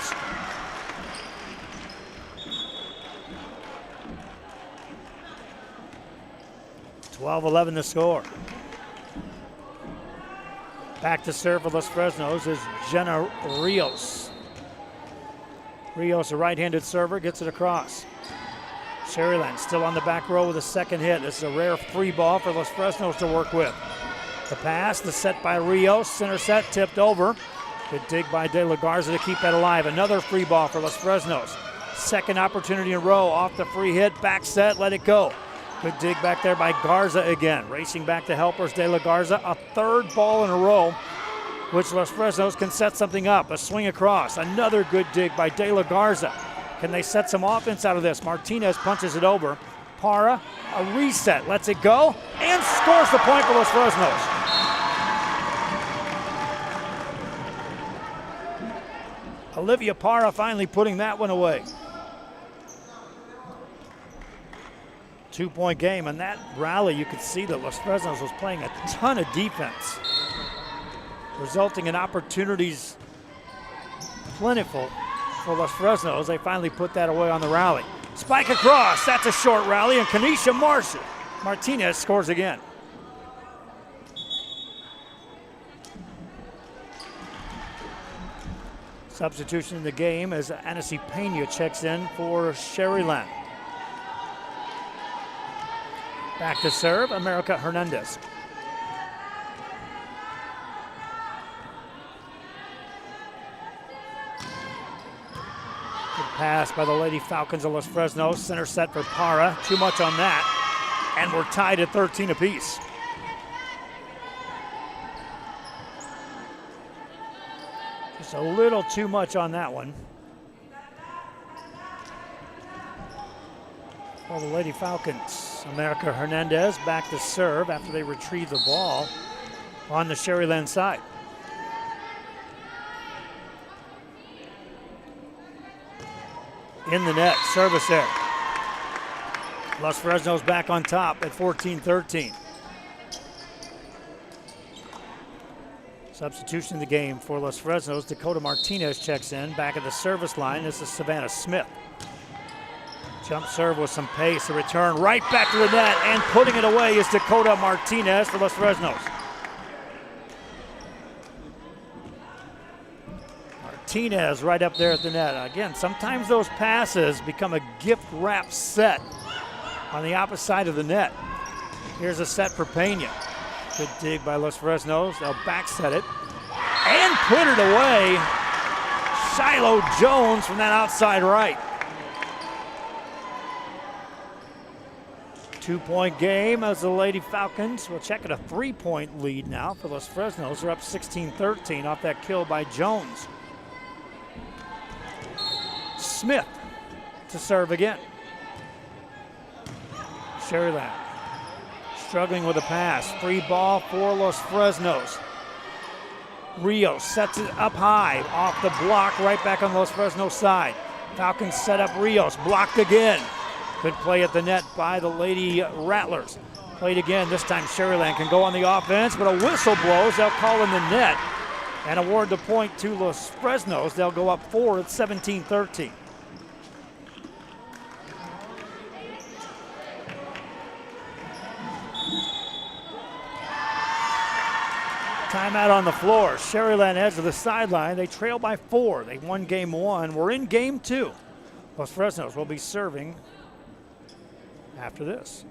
Speaker 1: (12-11) the score. Back to serve for Los Fresnos is Jenna Rios. Rios, a right-handed server, gets it across. Sharyland still on the back row with a second hit. This is a rare free ball for Los Fresnos to work with. The pass, the set by Rios, center set tipped over. Good dig by De La Garza to keep that alive. Another free ball for Los Fresnos. Second opportunity in a row, off the free hit, back set, let it go. Good dig back there by Garza again. Racing back to helpers, De La Garza. A third ball in a row, which Los Fresnos can set something up. A swing across. Another good dig by De La Garza. Can they set some offense out of this? Martinez punches it over. Para, a reset, lets it go, and scores the point for Los Fresnos. Olivia Para finally putting that one away. 2-point game, and that rally you could see that Los Fresnos was playing a ton of defense, resulting in opportunities plentiful for Los Fresnos. They finally put that away on the rally. Spike across, that's a short rally, and Kanisha Martinez scores again. Substitution in the game as Anasi Pena checks in for Sharyland. Back to serve, America Hernandez. Good pass by the Lady Falcons of Los Fresnos. Center set for Para. Too much on that. And we're tied at 13 apiece. Just a little too much on that one. For the Lady Falcons, America Hernandez back to serve after they retrieve the ball on the Sharyland side. In the net, service there. Los Fresnos back on top at 14-13. Substitution in the game for Los Fresnos. Dakota Martinez checks in. Back at the service line, this is Savannah Smith. Jump serve with some pace. A return right back to the net, and putting it away is Dakota Martinez for Los Fresnos. Martinez right up there at the net. Again, sometimes those passes become a gift-wrap set on the opposite side of the net. Here's a set for Pena. Good dig by Los Fresnos. They'll back set it and put it away. Shiloh Jones from that outside right. 2-point game as the Lady Falcons will check at a 3-point lead now for Los Fresnos. They're up 16-13 off that kill by Jones. Smith to serve again. Sharyland struggling with a pass. Free ball for Los Fresnos. Rios sets it up high off the block, right back on Los Fresnos side. Falcons set up Rios, blocked again. Good play at the net by the Lady Rattlers. Played again, this time Sharyland can go on the offense, but a whistle blows. They'll call in the net and award the point to Los Fresnos. They'll go up 4 at 17-13. Timeout on the floor. Sharyland heads to the sideline. They trail by 4. They won game 1. We're in game 2. Los Fresnos will be serving after this.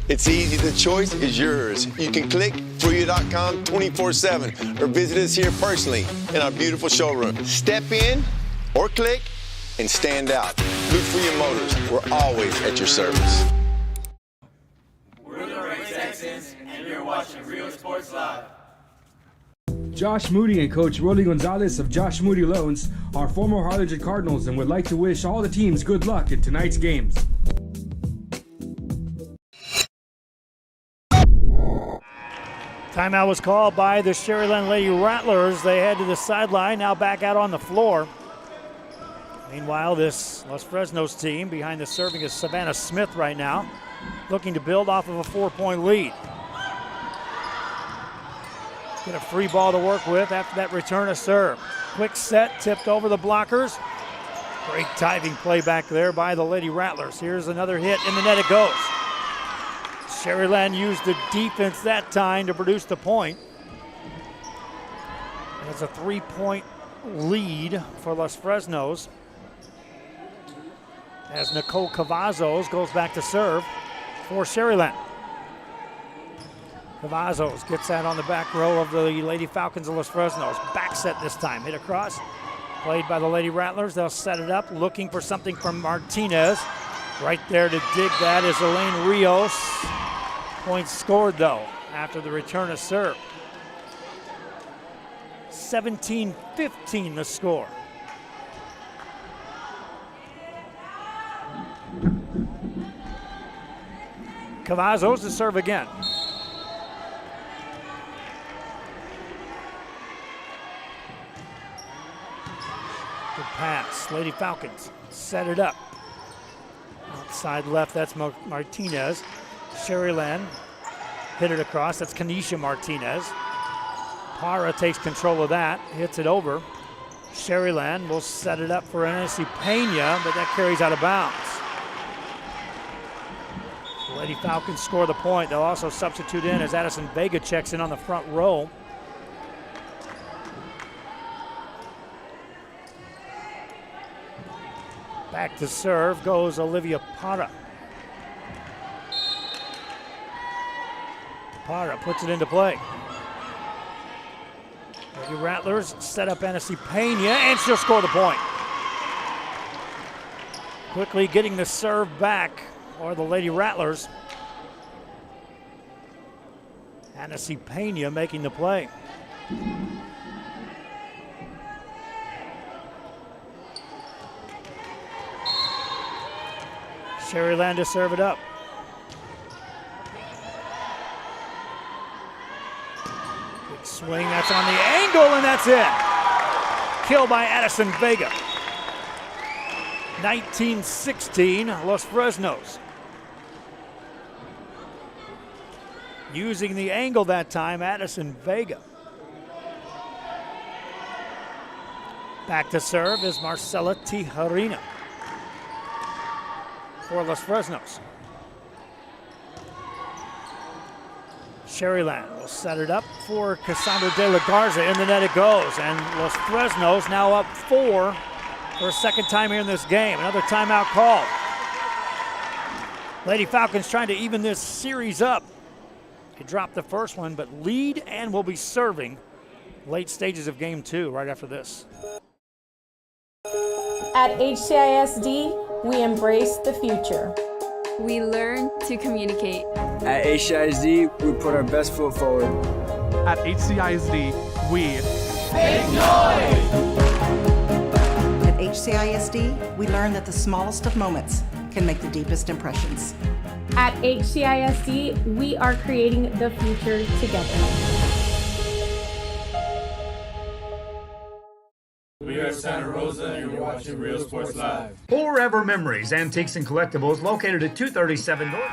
Speaker 7: It's easy, the choice is yours. You can click fruya.com 24/7 or visit us here personally in our beautiful showroom. Step in or click and stand out. Look Fruya Motors, we're always at your service.
Speaker 14: We're the Ray Texans, and you're watching Real Sports Live.
Speaker 4: Josh Moody and Coach Rolly Gonzalez of Josh Moody Loans are former Harlingen Cardinals and would like to wish all the teams good luck in tonight's games.
Speaker 1: Timeout was called by the Sharyland Lady Rattlers. They head to the sideline, now back out on the floor. Meanwhile, this Los Fresnos team behind the serving is Savannah Smith right now, looking to build off of a 4-point lead. Get a free ball to work with after that return of serve. Quick set, tipped over the blockers. Great diving play back there by the Lady Rattlers. Here's another hit, in the net it goes. Sharyland used the defense that time to produce the point. And it's a 3-point lead for Los Fresnos as Nicole Cavazos goes back to serve for Sharyland. Cavazos gets that on the back row of the Lady Falcons of Los Fresnos. Back set this time, hit across. Played by the Lady Rattlers. They'll set it up, looking for something from Martinez. Right there to dig that is Elaine Rios. Points scored though after the return of serve. 17-15 the score. Cavazos to serve again. Good pass. Lady Falcons set it up. Outside left, that's Martinez. Sharyland hit it across. That's Kanisha Martinez. Para takes control of that, hits it over. Sharyland will set it up for Annecy Pena, but that carries out of bounds. Lady Falcons score the point. They'll also substitute in as Addison Vega checks in on the front row. Back to serve goes Olivia Para. Para puts it into play. Lady Rattlers set up Annecy Pena, and she'll score the point. Quickly getting the serve back, or the Lady Rattlers. Annecy Pena making the play. Sharyland to serve it up. Big swing, that's on the angle, and that's it. Kill by Addison Vega. 19-16, Los Fresnos. Using the angle that time, Addison Vega. Back to serve is Marcela Tijerina for Los Fresnos. Sharyland will set it up for Cassandra De La Garza. In the net it goes. And Los Fresnos now up 4 for a second time here in this game. Another timeout called. Lady Falcons trying to even this series up. They dropped the first one, but lead and will be serving late stages of game 2 right after this.
Speaker 9: At HCISD, we embrace the future.
Speaker 8: We learn to communicate.
Speaker 11: At HCISD, we put our best foot forward.
Speaker 23: At HCISD, we
Speaker 6: make noise!
Speaker 13: At HCISD, we learn that the smallest of moments can make the deepest impressions.
Speaker 9: At HCISD, we are creating the future together.
Speaker 14: We are Santa Rosa and you're watching Real Sports Live.
Speaker 20: Forever Memories, Antiques and Collectibles, located at 237 North.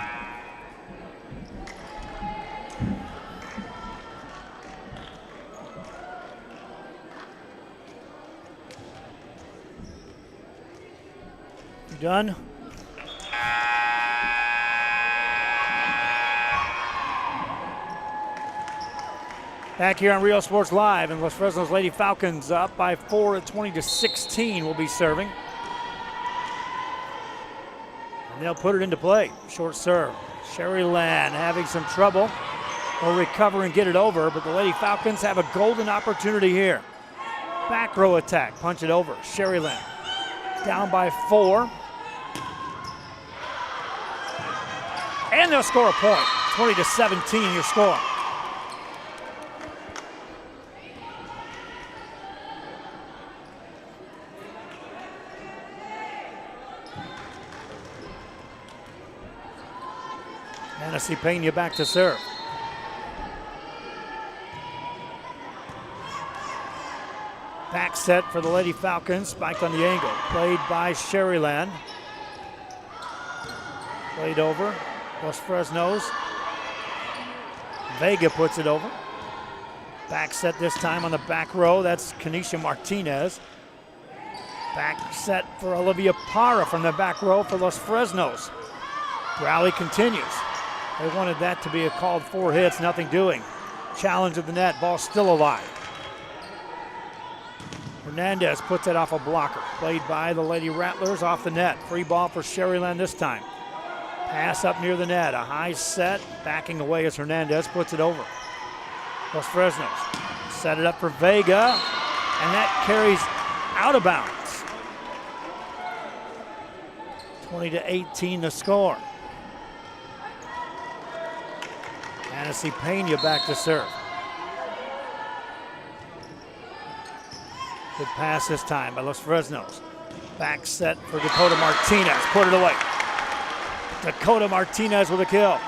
Speaker 1: You done? Back here on Real Sports Live, and Los Fresnos Lady Falcons up by 4 at 20-16 will be serving. And they'll put it into play. Short serve. Sharyland having some trouble. Will recover and get it over, but the Lady Falcons have a golden opportunity here. Back row attack. Punch it over. Sharyland down by 4. And they'll score a point. 20-17 your score. Hennessy Pena back to serve. Back set for the Lady Falcons, spiked on the angle. Played by Sharyland. Played over. Los Fresnos. Vega puts it over. Back set this time on the back row. That's Kanisha Martinez. Back set for Olivia Parra from the back row for Los Fresnos. Rally continues. They wanted that to be a called 4 hits, nothing doing. Challenge of the net, ball still alive. Hernandez puts it off a blocker. Played by the Lady Rattlers off the net. Free ball for Sharyland this time. Pass up near the net, a high set. Backing away as Hernandez puts it over. Los Fresnos set it up for Vega, and that carries out of bounds. 20-18 the score. Hennessy Pena back to serve. Good pass this time by Los Fresnos. Back set for Dakota Martinez. Put it away. Dakota Martinez with a kill.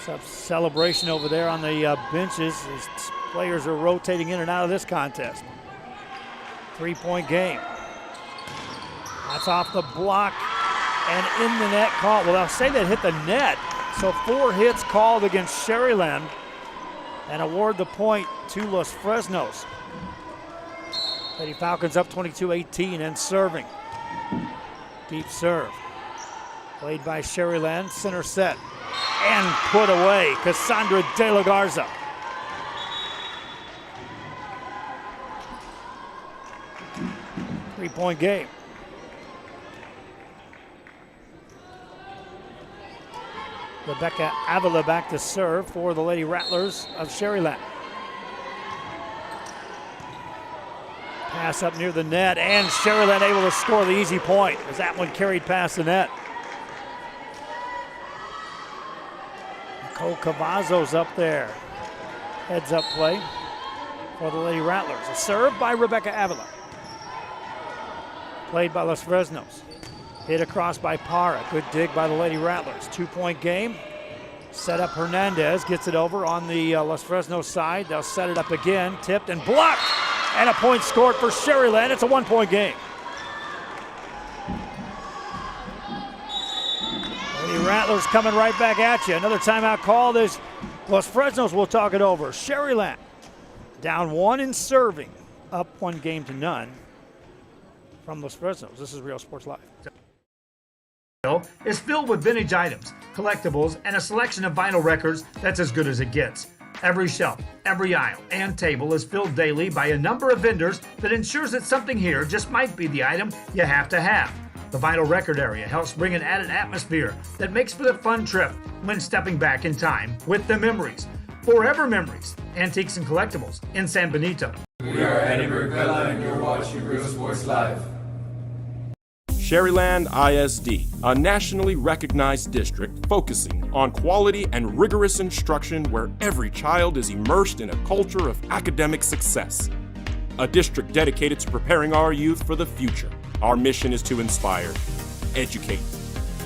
Speaker 1: Some celebration over there on the benches as players are rotating in and out of this contest. 3-point game. That's off the block and in the net call. Well, they'll say that hit the net. So 4 hits called against Sharyland and award the point to Los Fresnos. Lady Falcons up 22-18 and serving. Deep serve. Played by Sharyland, center set. And put away, Cassandra De La Garza. Three-point game. Rebecca Avila back to serve for the Lady Rattlers of Sharyland. Pass up near the net, and Sharyland able to score the easy point as that one carried past the net. Nicole Cavazzo's up there. Heads up play for the Lady Rattlers. A serve by Rebecca Avila. Played by Los Fresnos. Hit across by Parra. Good dig by the Lady Rattlers. 2-point game. Set up Hernandez. Gets it over on the Los Fresnos side. They'll set it up again. Tipped and blocked. And a point scored for Sharyland. It's a 1-point game. Lady Rattlers coming right back at you. Another timeout called as Los Fresnos will talk it over. Sharyland down 1 in serving. Up 1 game to none from Los Fresnos. This is Real Sports Live.
Speaker 20: is filled with vintage items, collectibles, and a selection of vinyl records that's as good as it gets. Every shelf, every aisle, and table is filled daily by a number of vendors that ensures that something here just might be the item you have to have. The vinyl record area helps bring an added atmosphere that makes for a fun trip when stepping back in time with the memories. Forever Memories, Antiques and Collectibles in San Benito.
Speaker 14: We are Edinburgh Villa and you're watching Real Sports Live.
Speaker 15: Sharyland ISD, a nationally recognized district focusing on quality and rigorous instruction where every child is immersed in a culture of academic success. A district dedicated to preparing our youth for the future. Our mission is to inspire, educate,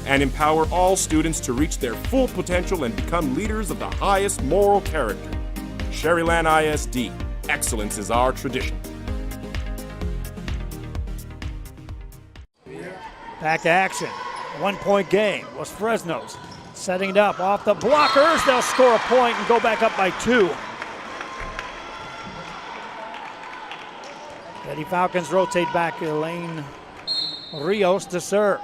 Speaker 15: and empower all students to reach their full potential and become leaders of the highest moral character. Sharyland ISD, excellence is our tradition.
Speaker 1: Back to action. 1-point game. Was Fresnos setting it up off the blockers. They'll score a point and go back up by 2. Lady Falcons rotate back. Elaine Rios to serve.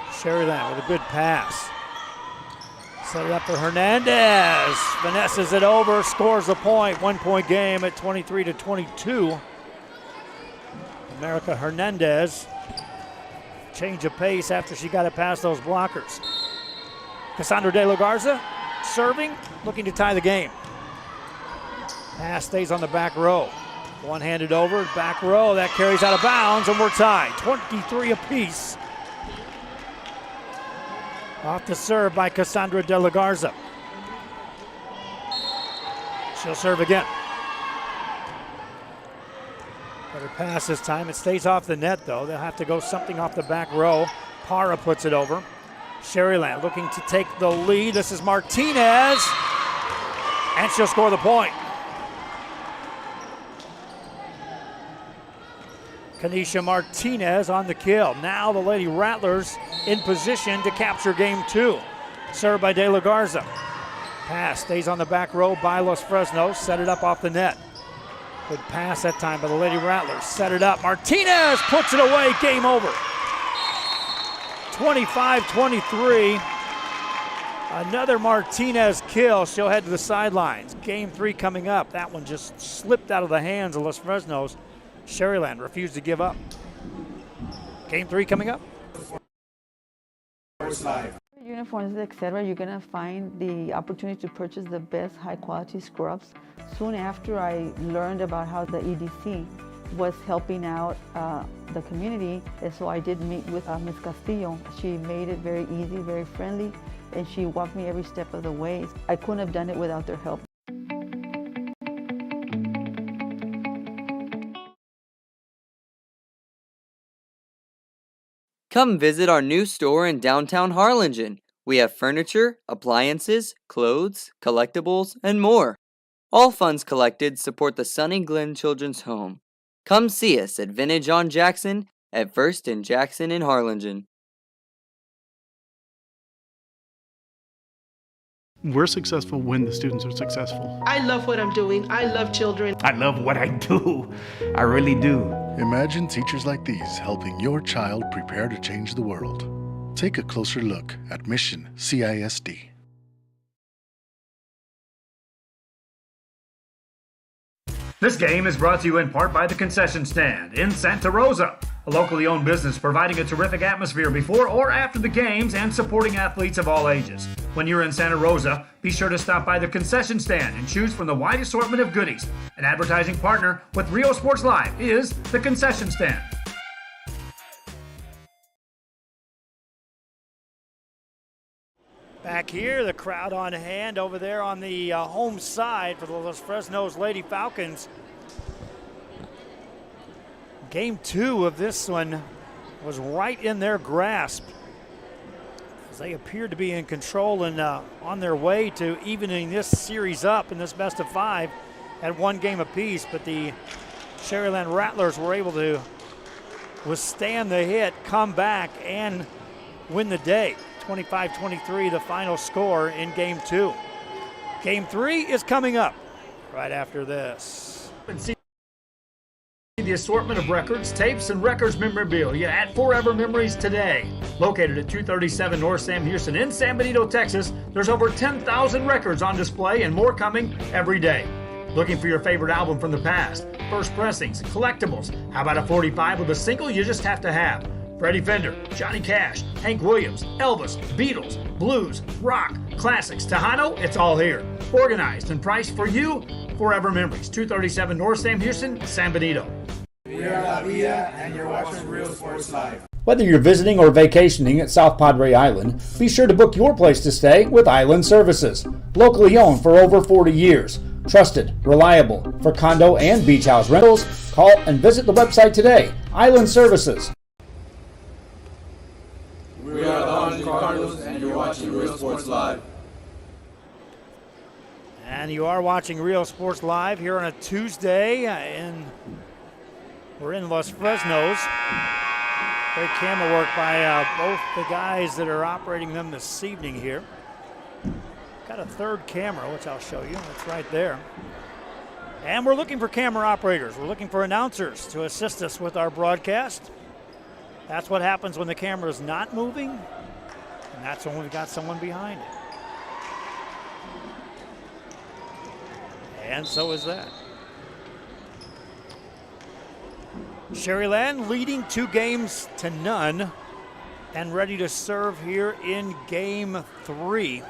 Speaker 1: Sharyland with a good pass. Set it up for Hernandez. Finesses it over, scores a point. 1-point game at 23-22. America Hernandez, change of pace after she got it past those blockers. Cassandra De La Garza serving, looking to tie the game. Pass stays on the back row. One-handed over, back row, that carries out of bounds, and we're tied. 23 apiece. Off the serve by Cassandra De La Garza. She'll serve again. Better pass this time. It stays off the net, though. They'll have to go something off the back row. Parra puts it over. Sharyland looking to take the lead. This is Martinez. And she'll score the point. Kanisha Martinez on the kill. Now the Lady Rattlers in position to capture game 2. Served by De La Garza. Pass stays on the back row by Los Fresnos. Set it up off the net. Good pass that time by the Lady Rattlers. Set it up. Martinez puts it away. Game over. 25-23. Another Martinez kill. She'll head to the sidelines. Game 3 coming up. That one just slipped out of the hands of Los Fresnos. Sharyland refused to give up. Game 3 coming up.
Speaker 16: Uniforms, etc., you're going to find the opportunity to purchase the best high-quality scrubs. Soon after I learned about how the EDC was helping out the community, and so I did meet with Ms. Castillo. She made it very easy, very friendly, and she walked me every step of the way. I couldn't have done it without their help.
Speaker 17: Come visit our new store in downtown Harlingen. We have furniture, appliances, clothes, collectibles, and more. All funds collected support the Sunny Glen Children's Home. Come see us at Vintage on Jackson at First and Jackson in Harlingen.
Speaker 18: We're successful when the students are successful.
Speaker 3: I love what I'm doing. I love children.
Speaker 19: I love what I do. I really do.
Speaker 5: Imagine teachers like these helping your child prepare to change the world. Take a closer look at Mission CISD.
Speaker 20: This game is brought to you in part by the Concession Stand in Santa Rosa, a locally owned business providing a terrific atmosphere before or after the games and supporting athletes of all ages. When you're in Santa Rosa, be sure to stop by the Concession Stand and choose from the wide assortment of goodies. An advertising partner with Rio Sports Live is the Concession Stand.
Speaker 1: Back here, the crowd on hand over there on the home side for the Los Fresnos Lady Falcons. Game 2 of this one was right in their grasp, as they appeared to be in control and on their way to evening this series up in this best of 5 at 1 game apiece. But the Sharyland Rattlers were able to withstand the hit, come back, and win the day. 25-23, the final score in Game 2. Game 3 is coming up right after this.
Speaker 20: The assortment of records, tapes, and records memorabilia at Forever Memories today. Located at 237 North Sam Houston in San Benito, Texas, there's over 10,000 records on display and more coming every day. Looking for your favorite album from the past, first pressings, collectibles? How about a 45 with a single you just have to have? Freddie Fender, Johnny Cash, Hank Williams, Elvis, Beatles, blues, rock, classics, Tejano, it's all here. Organized and priced for you. Forever Memories, 237 North Sam Houston, San Benito.
Speaker 14: We are La Villa, and you're watching Real Sports Live.
Speaker 1: Whether you're visiting or vacationing at South Padre Island, be sure to book your place to stay with Island Services. Locally owned for over 40 years. Trusted, reliable for condo and beach house rentals. Call and visit the website today. Island Services.
Speaker 14: We are the Harlingen Cardinals, and you're watching Real Sports Live.
Speaker 1: And you are watching Real Sports Live here on a Tuesday, we're in Los Fresnos. Great camera work by both the guys that are operating them this evening here. Got a third camera, which I'll show you. It's right there. And we're looking for camera operators. We're looking for announcers to assist us with our broadcast. That's what happens when the camera is not moving, and that's when we've got someone behind it. And so is that. Sharyland leading 2-0 and ready to serve here in game 3.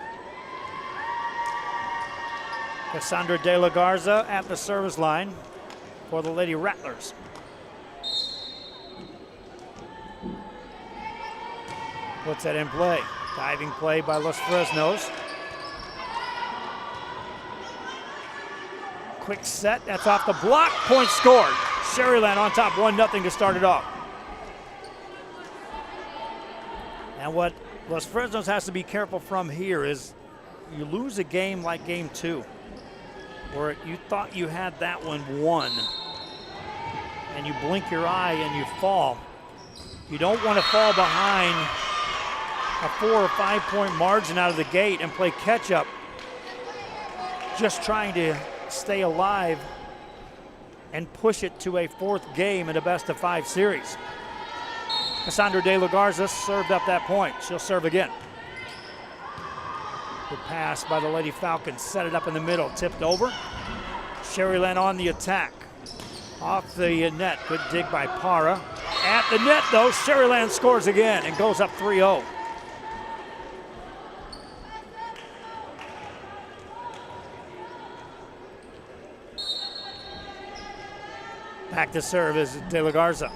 Speaker 1: Cassandra De La Garza at the service line for the Lady Rattlers. Puts that in play. Diving play by Los Fresnos. Quick set, that's off the block, point scored. Sharyland on top, 1-0 to start it off. And what Los Fresnos has to be careful from here is you lose a game like game 2, where you thought you had that one won, and you blink your eye and you fall. You don't want to fall behind a 4 or 5 point margin out of the gate and play catch up, just trying to stay alive and push it to a 4th game in a best-of-5 series. Cassandra De La Garza served up that point. She'll serve again. Good pass by the Lady Falcons. Set it up in the middle. Tipped over. Sharyland on the attack. Off the net. Good dig by Para. At the net, though, Sharyland scores again and goes up 3-0. Back to serve is De La Garza.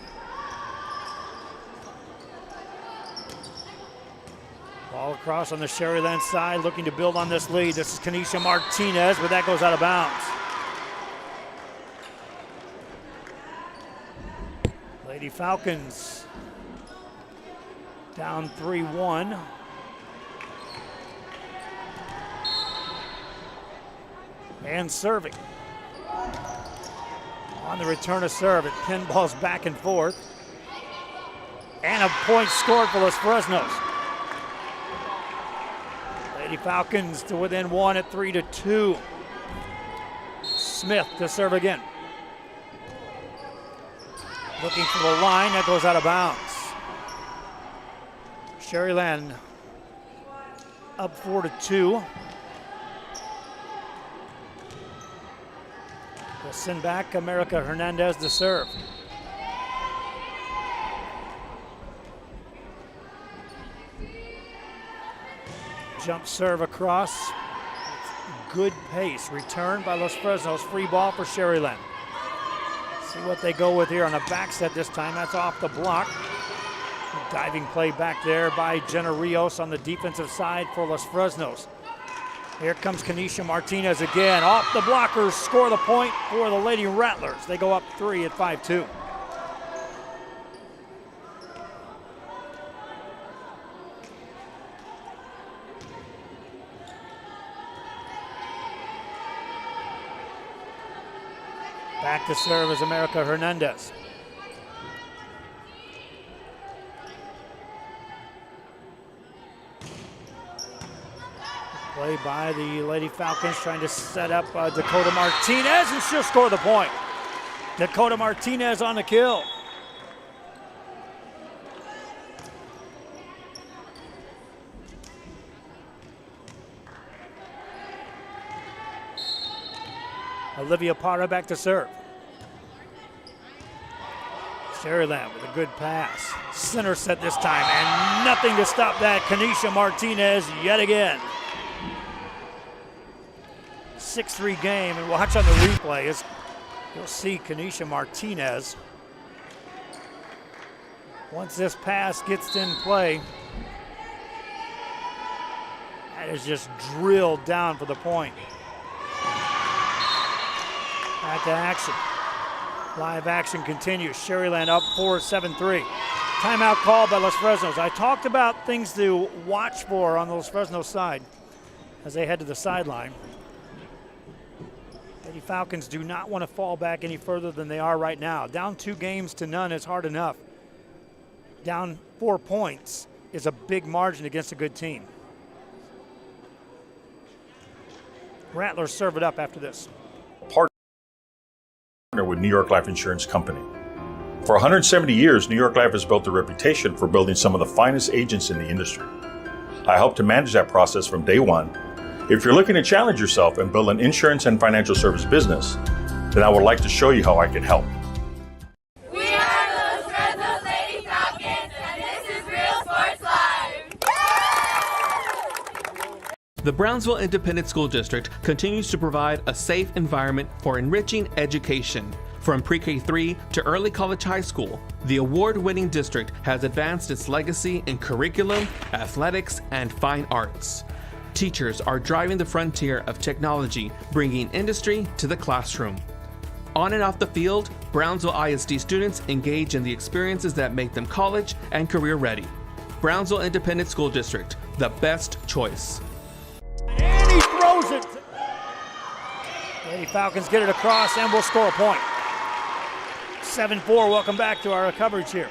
Speaker 1: Ball across on the Sharyland side, looking to build on this lead. This is Kanisha Martinez, but that goes out of bounds. Lady Falcons down 3-1. And serving. On the return of serve, it pinballs back and forth. And a point scored for Los Fresnos. Lady Falcons to within 1 at 3-2. Smith to serve again. Looking for the line, that goes out of bounds. Sharyland up 4-2. We'll send back America Hernandez to serve. Jump serve across. Good pace. Return by Los Fresnos. Free ball for Sharyland. See what they go with here on a back set this time. That's off the block. Diving play back there by Jenna Rios on the defensive side for Los Fresnos. Here comes Kanisha Martinez again. Off the blockers, score the point for the Lady Rattlers. They go up 3 at 5-2. Back to serve is America Hernandez. Play by the Lady Falcons, trying to set up Dakota Martinez, and she'll score the point. Dakota Martinez on the kill. Olivia Parra back to serve. Sharyland with a good pass. Center set this time, and nothing to stop that. Kanisha Martinez yet again. 6-3 game, and watch on the replay as you'll see Kanisha Martinez. Once this pass gets in play, that is just drilled down for the point. Back to action. Live action continues. Sharyland up 4-7-3. Timeout called by Los Fresnos. I talked about things to watch for on the Los Fresnos side as they head to the sideline. Lady Falcons do not want to fall back any further than they are right now. Down 2-0 is hard enough. Down 4 points is a big margin against a good team. Rattlers serve it up after this.
Speaker 12: With New York Life Insurance Company. For 170 years, New York Life has built a reputation for building some of the finest agents in the industry. I help to manage that process from day one. If you're looking to challenge yourself and build an insurance and financial service business, then I would like to show you how I can help.
Speaker 6: We are the Los Fresnos Lady Falcons, and this is Real Sports Live.
Speaker 23: The Brownsville Independent School District continues to provide a safe environment for enriching education. From pre-K-3 to early college high school, the award-winning district has advanced its legacy in curriculum, athletics, and fine arts. Teachers are driving the frontier of technology, bringing industry to the classroom. On and off the field, Brownsville ISD students engage in the experiences that make them college and career ready. Brownsville Independent School District, the best choice.
Speaker 1: And he throws it. Lady Falcons get it across and will score a point. 7-4, welcome back to our coverage here.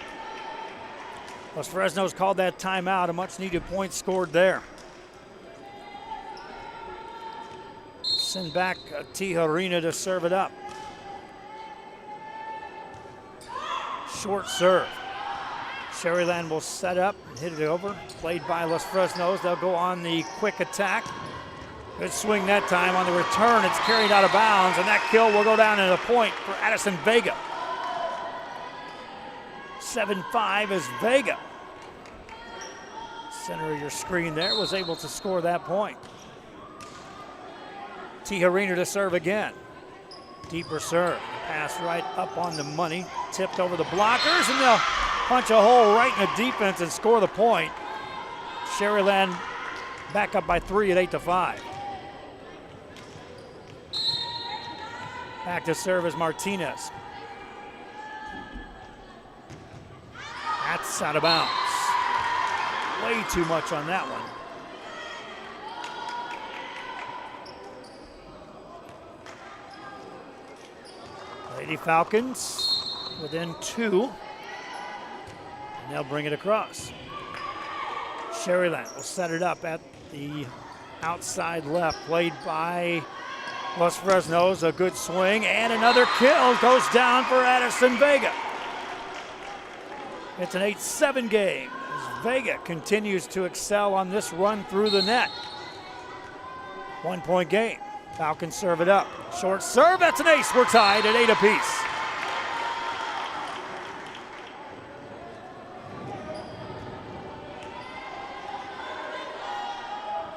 Speaker 1: Los Fresnos called that timeout, a much needed point scored there. Send back Tijarina to serve it up. Short serve. Sharyland will set up and hit it over. Played by Los Fresnos. They'll go on the quick attack. Good swing that time. On the return, it's carried out of bounds, and that kill will go down at a point for Addison Vega. 7-5 is Vega. Center of your screen there was able to score that point. Tijarina to serve again. Deeper serve. Pass right up on the money. Tipped over the blockers, and they'll punch a hole right in the defense and score the point. Sharyland back up by 3 at 8-5. Back to serve is Martinez. That's out of bounds. Way too much on that one. Lady Falcons within 2. And they'll bring it across. Sharyland will set it up at the outside left, played by Los Fresnos. A good swing and another kill goes down for Addison Vega. It's an 8-7 game as Vega continues to excel on this run through the net. 1 point game. Falcons serve it up. Short serve, that's an ace. We're tied at 8 apiece.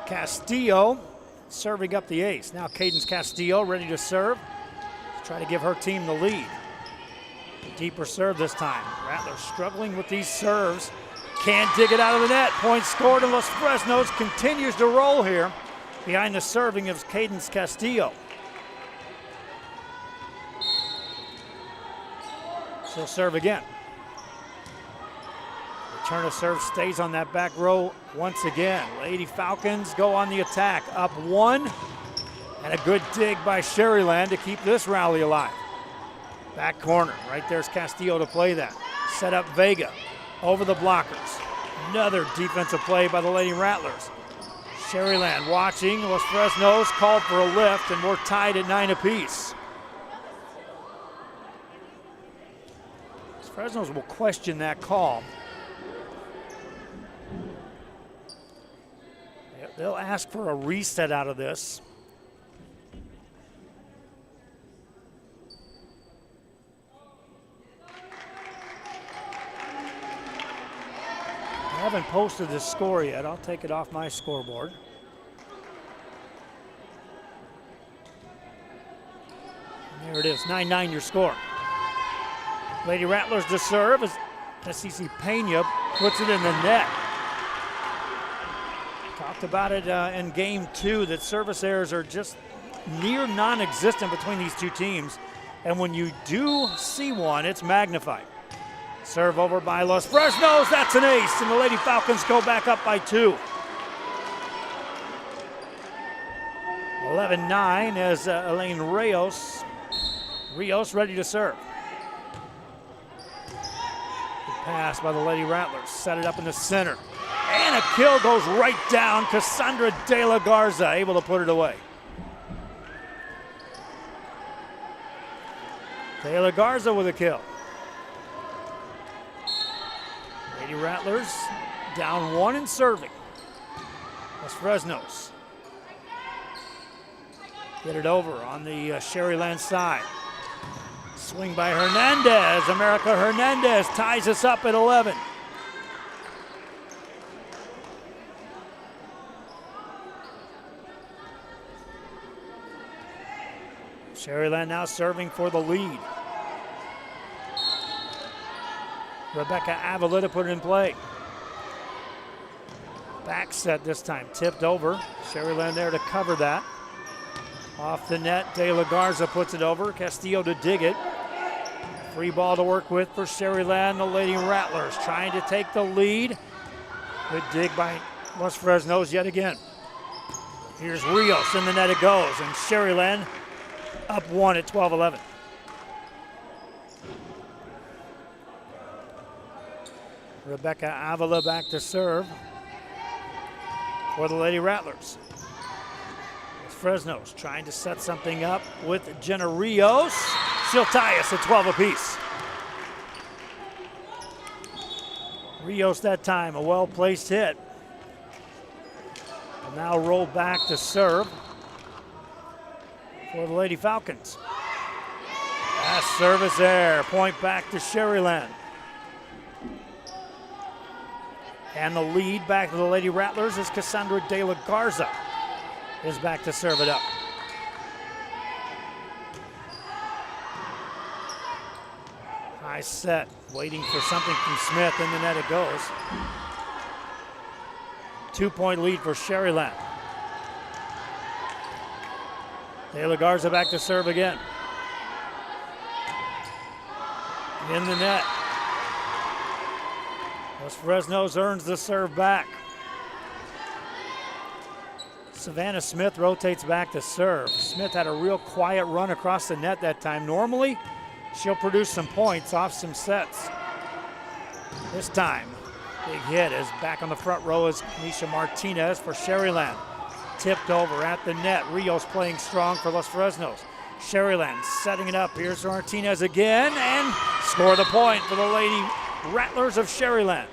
Speaker 1: Castillo serving up the ace. Now Cadence Castillo ready to serve. Try to give her team the lead. Deeper serve this time. Rattler struggling with these serves. Can't dig it out of the net. Point scored, and Los Fresnos continues to roll here behind the serving of Cadence Castillo. She'll serve again. Return of serve stays on that back row once again. Lady Falcons go on the attack. Up 1, and a good dig by Sharyland to keep this rally alive. Back corner, right there's Castillo to play that. Set up Vega over the blockers. Another defensive play by the Lady Rattlers. Sharyland watching. Los Fresnos called for a lift, and we're tied at 9 apiece. Fresnos will question that call. They'll ask for a reset out of this. I haven't posted the score yet. I'll take it off my scoreboard. And there it is, 9-9 your score. Lady Rattlers to serve as SCC Pena puts it in the net. Talked about it in game 2 that service errors are just near non-existent between these two teams. And when you do see one, it's magnified. Serve over by Los Fresnos, that's an ace, and the Lady Falcons go back up by 2. 11-9 as Elaine Rios ready to serve. Good pass by the Lady Rattlers, set it up in the center. And a kill goes right down. Cassandra De La Garza able to put it away. De La Garza with a kill. Lady Rattlers down 1 and serving. Los Fresnos get it over on the Sharyland side. Swing by Hernandez. America Hernandez ties us up at 11. Sharyland now serving for the lead. Rebecca Avila to put it in play. Back set this time, tipped over. Sharyland there to cover that. Off the net, De La Garza puts it over. Castillo to dig it. Free ball to work with for Sharyland. The Lady Rattlers trying to take the lead. Good dig by Los Fresnos yet again. Here's Rios, in the net it goes, and Sharyland up 1 at 12-11. Rebecca Avila back to serve for the Lady Rattlers. Fresnos trying to set something up with Jenna Rios. She'll tie us at 12 apiece. Rios that time, a well-placed hit. And now roll back to serve for the Lady Falcons. Last service there, point back to Sharyland. And the lead back to the Lady Rattlers is Cassandra De La Garza is back to serve it up. High set, waiting for something from Smith, in the net it goes. 2-point lead for Sharyland. De La Garza back to serve again. In the net. Los Fresnos earns the serve back. Savannah Smith rotates back to serve. Smith had a real quiet run across the net that time. Normally, she'll produce some points off some sets. This time, big hit is back on the front row is Nisha Martinez for Sharyland. Tipped over at the net. Rios playing strong for Los Fresnos. Sharyland setting it up. Here's Martinez again, and score the point for the Lady Rattlers of Sharyland.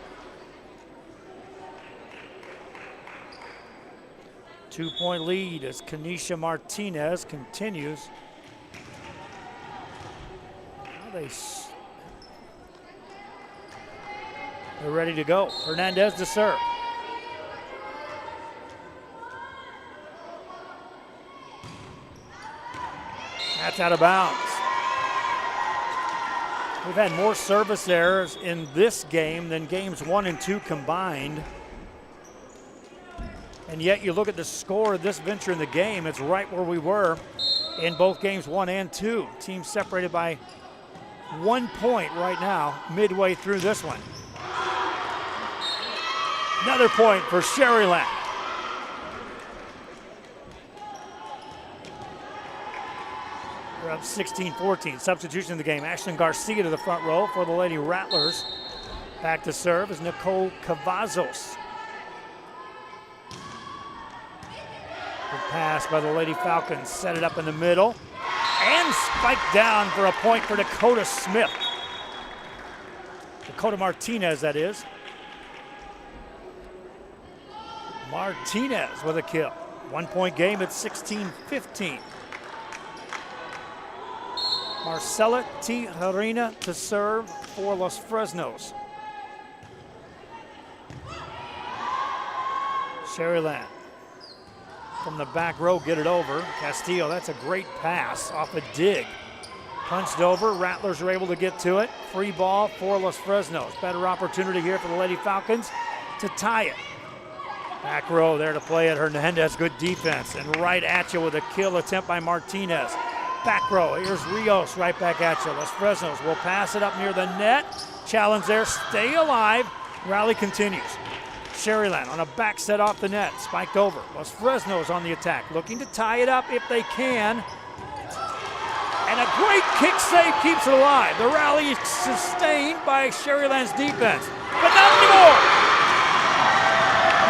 Speaker 1: 2-point lead as Kanisha Martinez continues. Now they're ready to go. Hernandez to serve. That's out of bounds. We've had more service errors in this game than games 1 and 2 combined. And yet you look at the score of this venture in the game, it's right where we were in both games 1 and 2. Teams separated by 1 point right now, midway through this one. Another point for Sharyland. We're up 16-14. Substitution in the game. Ashlyn Garcia to the front row for the Lady Rattlers. Back to serve is Nicole Cavazos. Good pass by the Lady Falcons. Set it up in the middle. And spiked down for a point for Dakota Smith. Dakota Martinez, that is. Martinez with a kill. 1 point game at 16-15. Marcela Tijerina to serve for Los Fresnos. Sharyland from the back row, get it over. Castillo, that's a great pass off a dig. Punched over, Rattlers are able to get to it. Free ball for Los Fresnos. Better opportunity here for the Lady Falcons to tie it. Back row there to play it. Hernandez, good defense. And right at you with a kill attempt by Martinez. Back row, here's Rios right back at you. Los Fresnos will pass it up near the net. Challenge there, stay alive. Rally continues. Sharyland on a back set off the net, spiked over. Los Fresnos on the attack, looking to tie it up if they can. And a great kick save keeps it alive. The rally is sustained by Sharyland's defense, but not anymore.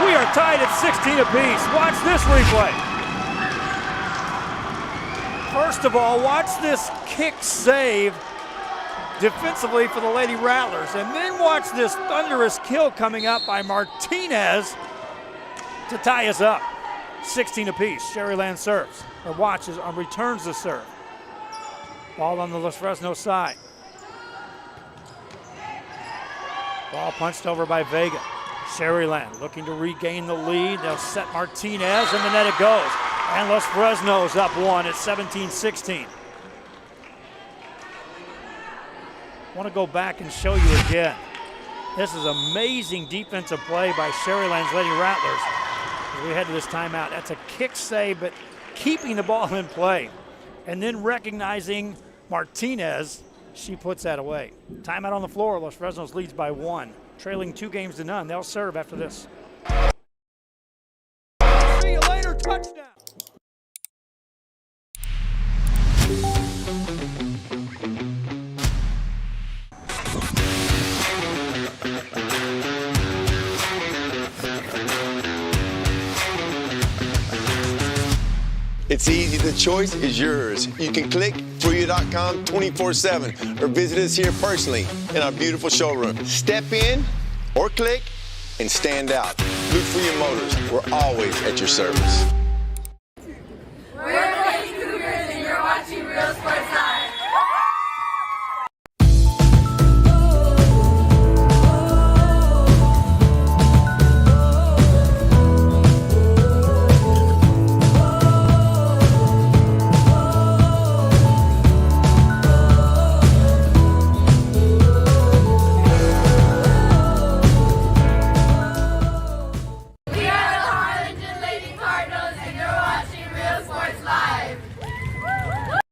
Speaker 1: We are tied at 16 apiece. Watch this replay. First of all, watch this kick save defensively for the Lady Rattlers, and then watch this thunderous kill coming up by Martinez to tie us up. 16 apiece. Sharyland serves, or watches, or returns the serve. Ball on the Los Fresnos side. Ball punched over by Vega. Sharyland looking to regain the lead. They'll set Martinez, and the net it goes. And Los Fresnos up one at 17-16. I want to go back and show you again. This is amazing defensive play by Sharyland's Lady Rattlers as we head to this timeout. That's a kick save, but keeping the ball in play. And then recognizing Martinez, she puts that away. Timeout on the floor. Los Fresnos leads by 1, trailing 2-0. They'll serve after this. See you later, touchdown.
Speaker 7: It's easy, the choice is yours. You can click Fresnos.com 24/7 or visit us here personally in our beautiful showroom. Step in or click and stand out. Look for your motors. We're always at your service.
Speaker 6: We're the Lady Cougars and you're watching Real Sports Live.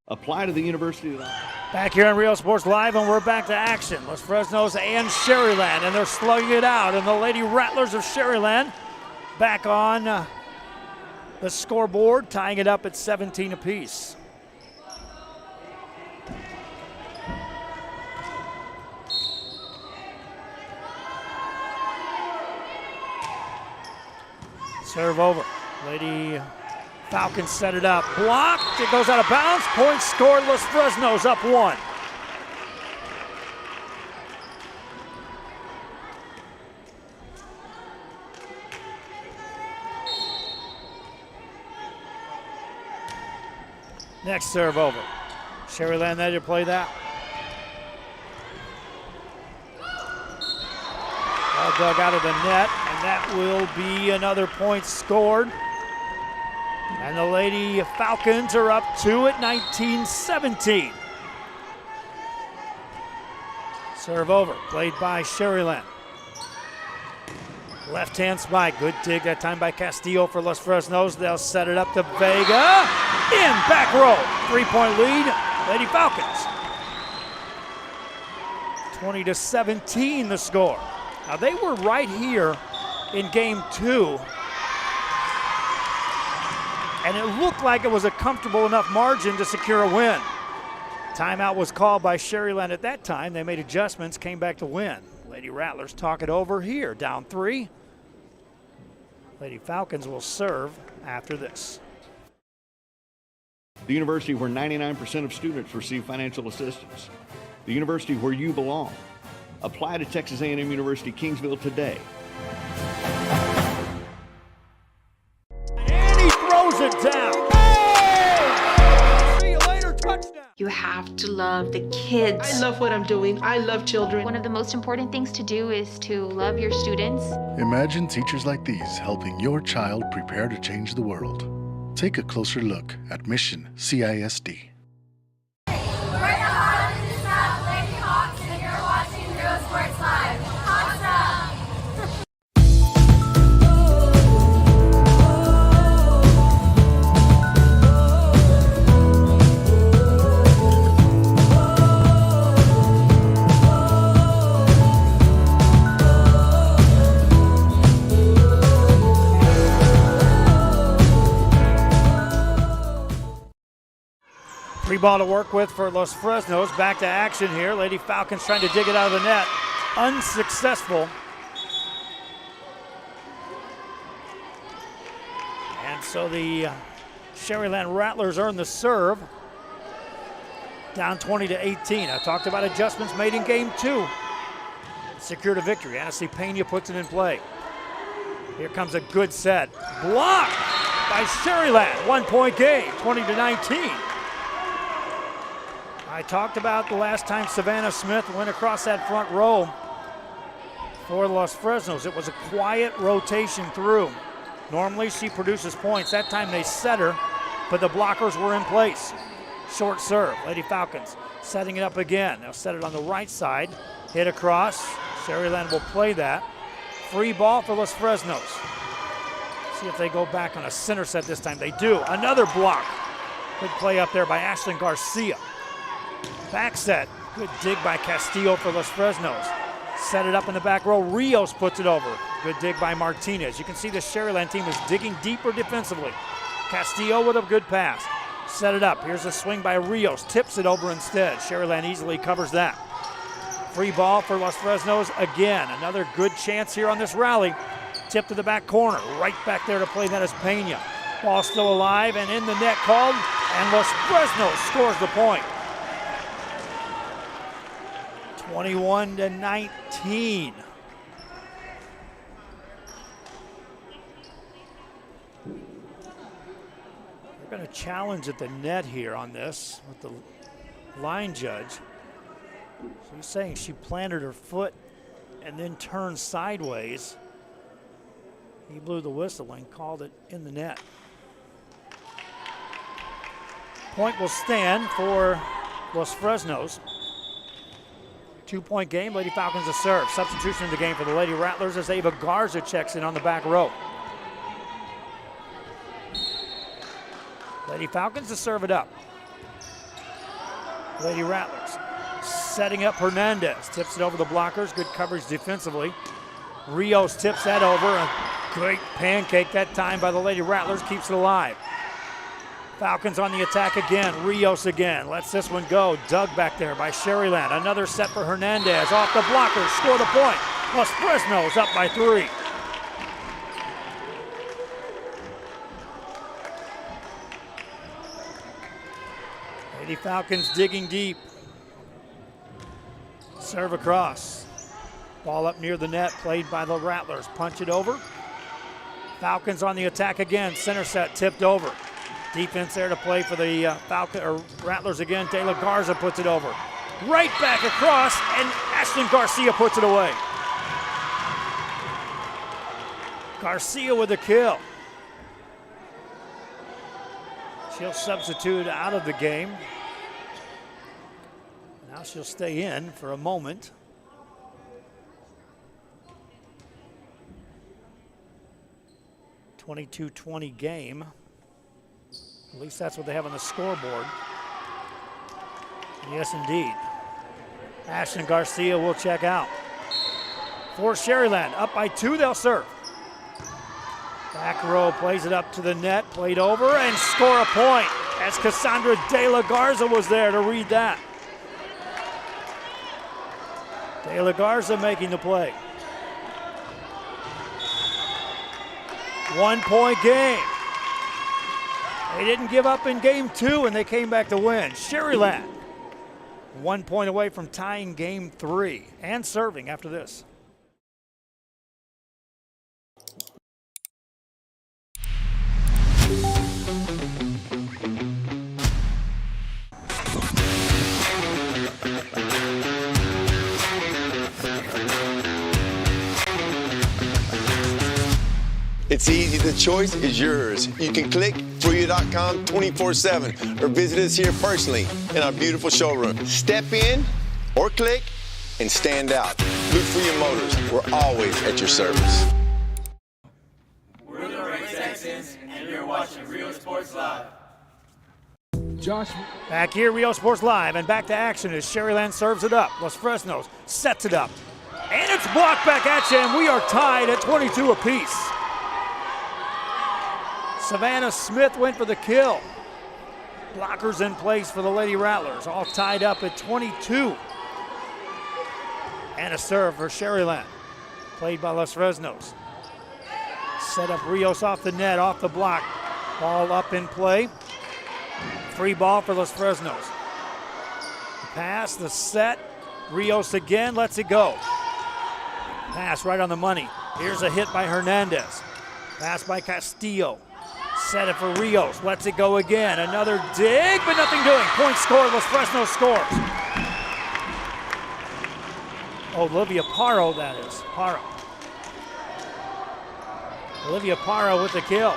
Speaker 2: Apply to the University of
Speaker 1: Back here on Real Sports Live, and we're back to action. Los Fresnos and Sharyland, and they're slugging it out. And the Lady Rattlers of Sharyland back on the scoreboard, tying it up at 17 apiece. Serve over. Lady Falcons set it up. Blocked. It goes out of bounds. Points scored. Los Fresnos up 1. Next serve over. Sharyland there to play that. All dug out of the net, and that will be another point scored. And the Lady Falcons are up 2 at 19-17. Serve over, played by Sharyland. Left-hand spike, good dig that time by Castillo for Los Fresnos. They'll set it up to Vega. In, back row, 3-point lead, Lady Falcons. 20-17 the score. Now they were right here in game 2. And it looked like it was a comfortable enough margin to secure a win. Timeout was called by Sharyland at that time. They made adjustments, came back to win. Lady Rattlers talk it over here, down 3. Lady Falcons will serve after this.
Speaker 2: the university where 99% of students receive financial assistance, the university where you belong. Apply to Texas A&M University Kingsville today.
Speaker 1: And he throws it down. Hey! See you later, touchdown.
Speaker 3: You have to love the kids. I love what I'm doing. I love children.
Speaker 8: One of the most important things to do is to love your students.
Speaker 5: Imagine teachers like these helping your child prepare to change the world. Take a closer look at Mission CISD.
Speaker 6: We're the Harlingen South Lady Hawks, and you're watching Real Sports Live. Hawks up!
Speaker 1: Free ball to work with for Los Fresnos. Back to action here. Lady Falcons trying to dig it out of the net. Unsuccessful. And so the Sharyland Rattlers earn the serve. Down 20-18. I talked about adjustments made in game 2. Secured a victory. Annecy Pena puts it in play. Here comes a good set. Blocked by Sharyland. 1-point game, 20-19. I talked about the last time Savannah Smith went across that front row for Los Fresnos. It was a quiet rotation through. Normally she produces points. That time they set her, but the blockers were in place. Short serve, Lady Falcons setting it up again. They'll set it on the right side, hit across. Sharyland will play that. Free ball for Los Fresnos. See if they go back on a center set this time. They do. Another block. Good play up there by Ashlyn Garcia. Back set. Good dig by Castillo for Los Fresnos. Set it up in the back row. Rios puts it over. Good dig by Martinez. You can see the Sharyland team is digging deeper defensively. Castillo with a good pass. Set it up. Here's a swing by Rios. Tips it over instead. Sharyland easily covers that. Free ball for Los Fresnos again. Another good chance here on this rally. Tip to the back corner. Right back there to play that is Pena. Ball still alive and in the net called. And Los Fresnos scores the point. 21-19. They're going to challenge at the net here on this with the line judge. So he's saying she planted her foot and then turned sideways. He blew the whistle and called it in the net. Point will stand for Los Fresnos. 2-point game, Lady Falcons to serve. Substitution in the game for the Lady Rattlers as Ava Garza checks in on the back row. Lady Falcons to serve it up. Lady Rattlers setting up Hernandez. Tips it over the blockers. Good coverage defensively. Rios tips that over. A great pancake that time by the Lady Rattlers. Keeps it alive. Falcons on the attack again. Rios again. Lets this one go. Dug back there by Sharyland. Another set for Hernandez. Off the blockers. Score the point. Los Fresnos up by 3. Lady Falcons digging deep. Serve across. Ball up near the net. Played by the Rattlers. Punch it over. Falcons on the attack again. Center set tipped over. Defense there to play for the Rattlers again. De La Garza puts it over. Right back across, and Ashlyn Garcia puts it away. Garcia with a kill. She'll substitute out of the game. Now she'll stay in for a moment. .22-20 game. At least that's what they have on the scoreboard. Yes, indeed. Ashlyn Garcia will check out. For Sharyland, up by 2, they'll serve. Back row plays it up to the net, played over, and score a point. As Cassandra De La Garza was there to read that. De La Garza making the play. 1-point game. They didn't give up in game 2, and they came back to win. Sharyland 1 point away from tying game 3 and serving after this.
Speaker 7: It's easy, the choice is yours. You can click Fruya.com 24/7 or visit us here personally in our beautiful showroom. Step in or click and stand out. Look for your motors. We're always at your service.
Speaker 14: We're the Red Texans, and you're watching Rio Sports Live.
Speaker 4: Josh.
Speaker 1: Back here, Rio Sports Live, and back to action as Sharyland serves it up. Los Fresnos sets it up. And it's blocked back at you, and we are tied at 22 apiece. Savannah Smith went for the kill. Blockers in place for the Lady Rattlers, all tied up at 22. And a serve for Sharyland, played by Los Fresnos. Set up Rios off the net, off the block. Ball up in play. Free ball for Los Fresnos. The pass, the set. Rios again, lets it go. Pass right on the money. Here's a hit by Hernandez. Pass by Castillo. Set it for Rios, lets it go again. Another dig, but nothing doing. Point scored, Los Fresnos scores. Olivia Paro, that is. Paro. Olivia Paro with the kill.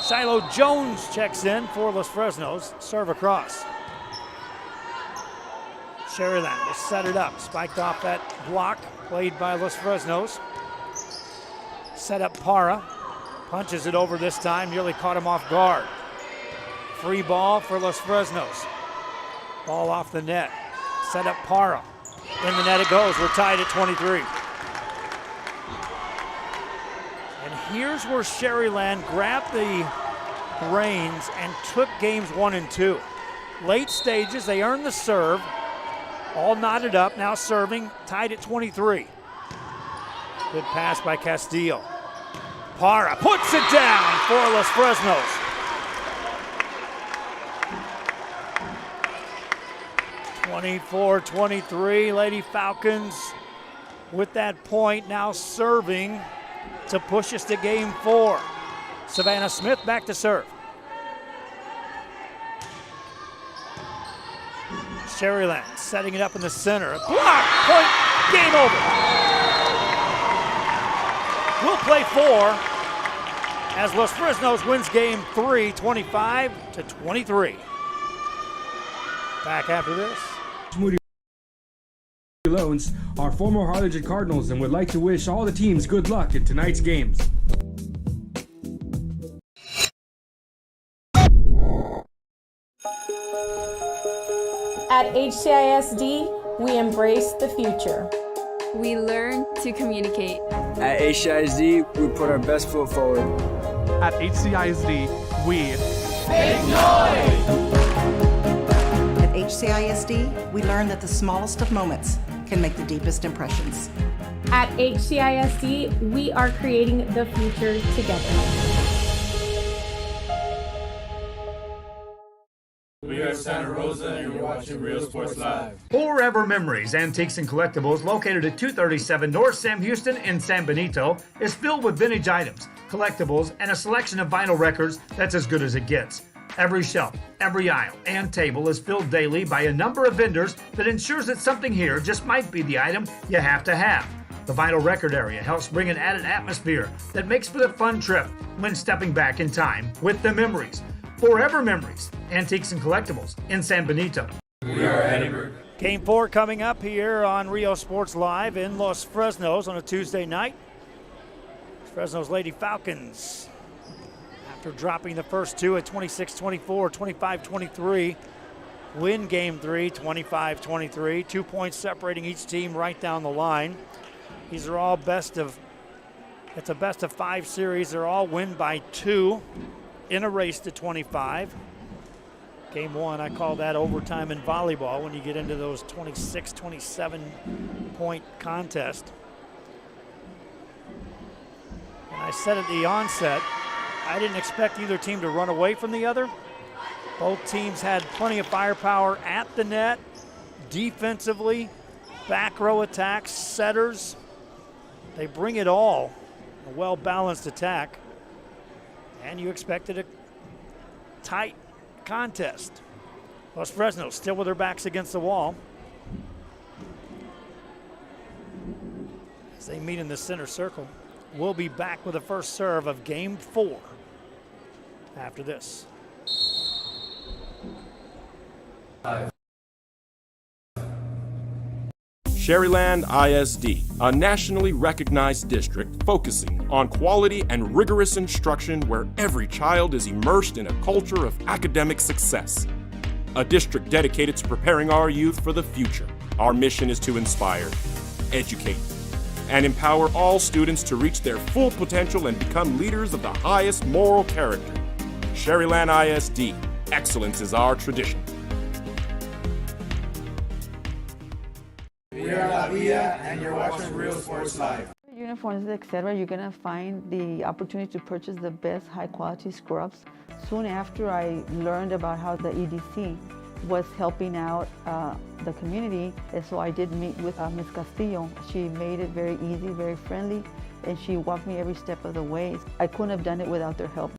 Speaker 1: Shiloh Jones checks in for Los Fresnos. Serve across. Sharyland will set it up. Spiked off that block, played by Los Fresnos. Set up Para. Punches it over this time, nearly caught him off guard. Free ball for Los Fresnos. Ball off the net. Set up Para. In the net it goes. We're tied at 23. And here's where Sharyland grabbed the reins and took games 1 and 2. Late stages, they earned the serve. All knotted up, now serving, tied at 23. Good pass by Castillo. Para puts it down for Los Fresnos. (24-23), Lady Falcons with that point, now serving to push us to game 4. Savannah Smith back to serve. Sharyland setting it up in the center. Block, point, game over. We'll play 4 as Los Fresnos wins game 3, 25-23. Back after this.
Speaker 4: Moody Loans are former Harlingen Cardinals and would like to wish all the teams good luck in tonight's games.
Speaker 9: At HCISD, we embrace the future.
Speaker 10: We learn to communicate.
Speaker 11: At HCISD, we put our best foot forward.
Speaker 23: At HCISD, we
Speaker 6: make noise!
Speaker 13: At HCISD, we learn that the smallest of moments can make the deepest impressions.
Speaker 9: At HCISD, we are creating the future together.
Speaker 14: We are Santa Rosa, and you're watching Real Sports Live.
Speaker 20: Forever Memories, Antiques and Collectibles, located at 237 North Sam Houston in San Benito, is filled with vintage items, collectibles, and a selection of vinyl records that's as good as it gets. Every shelf, every aisle, and table is filled daily by a number of vendors that ensures that something here just might be the item you have to have. The vinyl record area helps bring an added atmosphere that makes for the fun trip when stepping back in time with the memories. Forever Memories, Antiques and Collectibles in San Benito.
Speaker 14: We are Edinburgh.
Speaker 1: Game 4 coming up here on Rio Sports Live in Los Fresnos on a Tuesday night. Fresno's Lady Falcons, after dropping the first 2 at 26-24, 25-23, win game 3, 25-23. 2 points separating each team right down the line. These are all it's a best of 5 series. They're all win by 2. In a race to 25. Game 1, I call that overtime in volleyball when you get into those 26, 27 point contests. And I said at the onset, I didn't expect either team to run away from the other. Both teams had plenty of firepower at the net, defensively, back row attacks, setters. They bring it all. A well-balanced attack. And you expected a tight contest. Los Fresnos still with their backs against the wall. As they meet in the center circle. We'll be back with the first serve of Game 4 after this.
Speaker 15: Sharyland ISD, a nationally recognized district focusing on quality and rigorous instruction where every child is immersed in a culture of academic success. A district dedicated to preparing our youth for the future. Our mission is to inspire, educate, and empower all students to reach their full potential and become leaders of the highest moral character. Sharyland ISD, excellence is our tradition.
Speaker 14: We are La Villa, and you're watching Real Sports Live.
Speaker 16: Uniforms, etc., you're gonna find the opportunity to purchase the best high-quality scrubs. Soon after I learned about how the EDC was helping out the community, and so I did meet with Ms. Castillo. She made it very easy, very friendly, and she walked me every step of the way. I couldn't have done it without their help.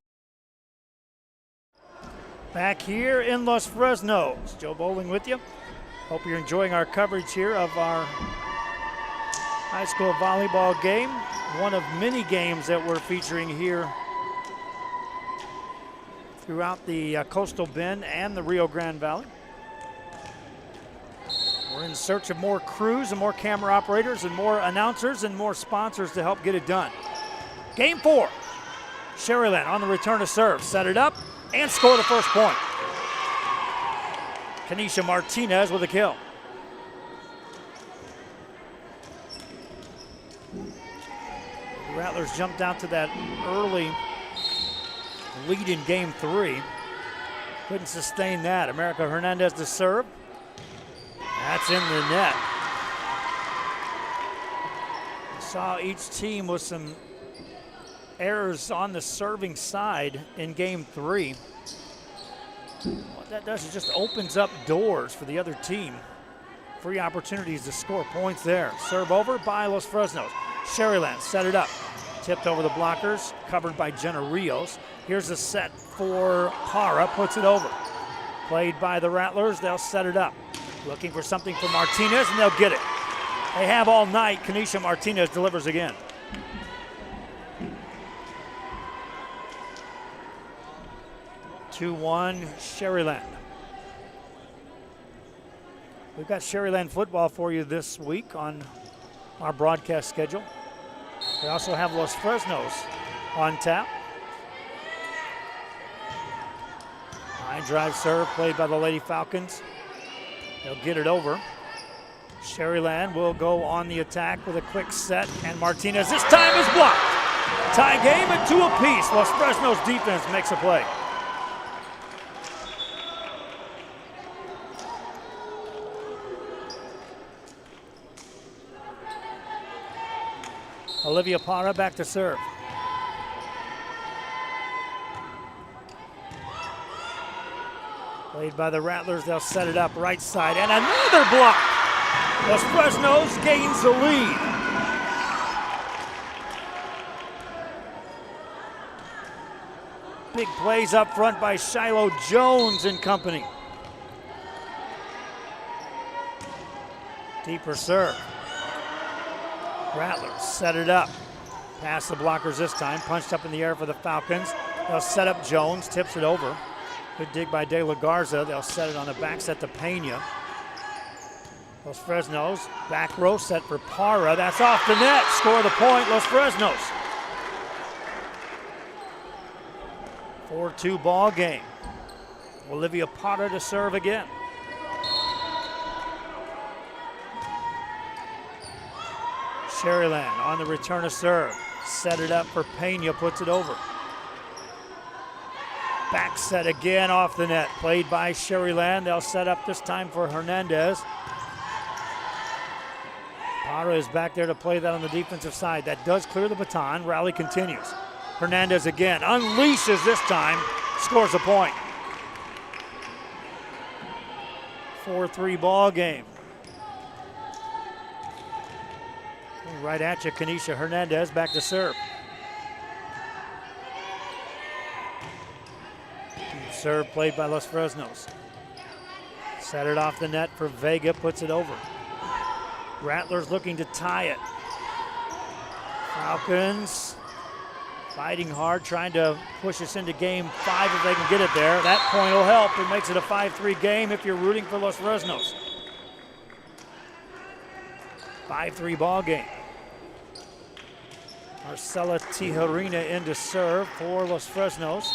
Speaker 1: Back here in Los Fresnos, Joe Bowling with you. Hope you're enjoying our coverage here of our high school volleyball game. One of many games that we're featuring here throughout the Coastal Bend and the Rio Grande Valley. We're in search of more crews and more camera operators and more announcers and more sponsors to help get it done. Game 4. Sharyland on the return to serve. Set it up and score the first point. Kanisha Martinez with a kill. The Rattlers jumped out to that early lead in Game 3. Couldn't sustain that. America Hernandez to serve. That's in the net. Saw each team with some errors on the serving side in Game 3. What that does is just opens up doors for the other team. Free opportunities to score points there. Serve over by Los Fresnos. Sharyland set it up. Tipped over the blockers, covered by Jenna Rios. Here's a set for Para, puts it over. Played by the Rattlers, they'll set it up. Looking for something for Martinez, and they'll get it. They have all night. Kanisha Martinez delivers again. (2-1) Sharyland. We've got Sharyland football for you this week on our broadcast schedule. We also have Los Fresnos on tap. High drive serve played by the Lady Falcons. They'll get it over. Sharyland will go on the attack with a quick set, and Martinez this time is blocked. Tie game at 2 apiece. Los Fresnos defense makes a play. Olivia Para back to serve. Played by the Rattlers, they'll set it up right side, and another block. Los Fresnos gains the lead. Big plays up front by Shiloh Jones and company. Deeper serve. Rattlers set it up. Past the blockers this time. Punched up in the air for the Falcons. They'll set up Jones. Tips it over. Good dig by De La Garza. They'll set it on the back set to Pena. Los Fresnos. Back row set for Para. That's off the net. Score the point. Los Fresnos. 4-2 ball game. Olivia Para to serve again. Sharyland on the return to serve. Set it up for Pena, puts it over. Back set again off the net. Played by Sharyland. They'll set up this time for Hernandez. Para is back there to play that on the defensive side. That does clear the baton. Rally continues. Hernandez again. Unleashes this time. Scores a point. 4-3 ball game. Right at you, Kanisha Hernandez back to serve. Serve played by Los Fresnos. Set it off the net for Vega, puts it over. Rattlers looking to tie it. Falcons fighting hard, trying to push us into game 5 if they can get it there. That point will help. It makes it a 5-3 game if you're rooting for Los Fresnos. 5-3 ball game. Marcela Tijerina in to serve for Los Fresnos.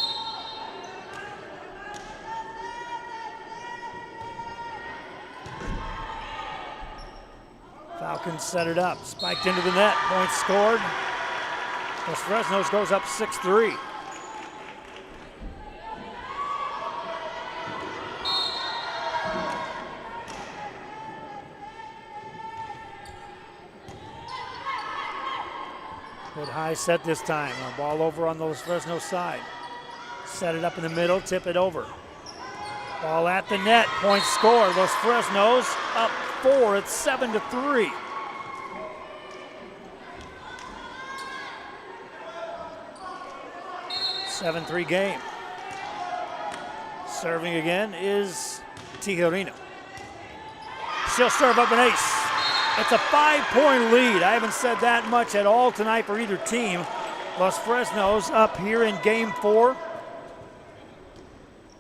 Speaker 1: Falcons set it up, spiked into the net, point scored. Los Fresnos goes up 6-3. Good high set this time. A ball over on the Los Fresnos side. Set it up in the middle, tip it over. Ball at the net, point scored. Los Fresnos up 4, it's 7-3. Seven-3 game. Serving again is Tijerina. She'll serve up an ace. It's a 5-point lead. I haven't said that much at all tonight for either team. Los Fresnos up here in game 4,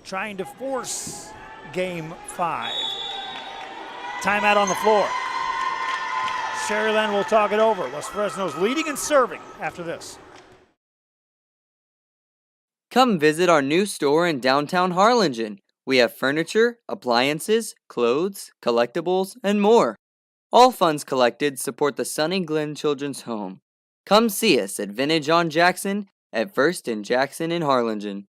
Speaker 1: trying to force game 5. Timeout on the floor. Sharyland will talk it over. Los Fresnos leading and serving after this.
Speaker 17: Come visit our new store in downtown Harlingen. We have furniture, appliances, clothes, collectibles, and more. All funds collected support the Sunny Glen Children's Home. Come see us at Vintage on Jackson at First and Jackson in Harlingen.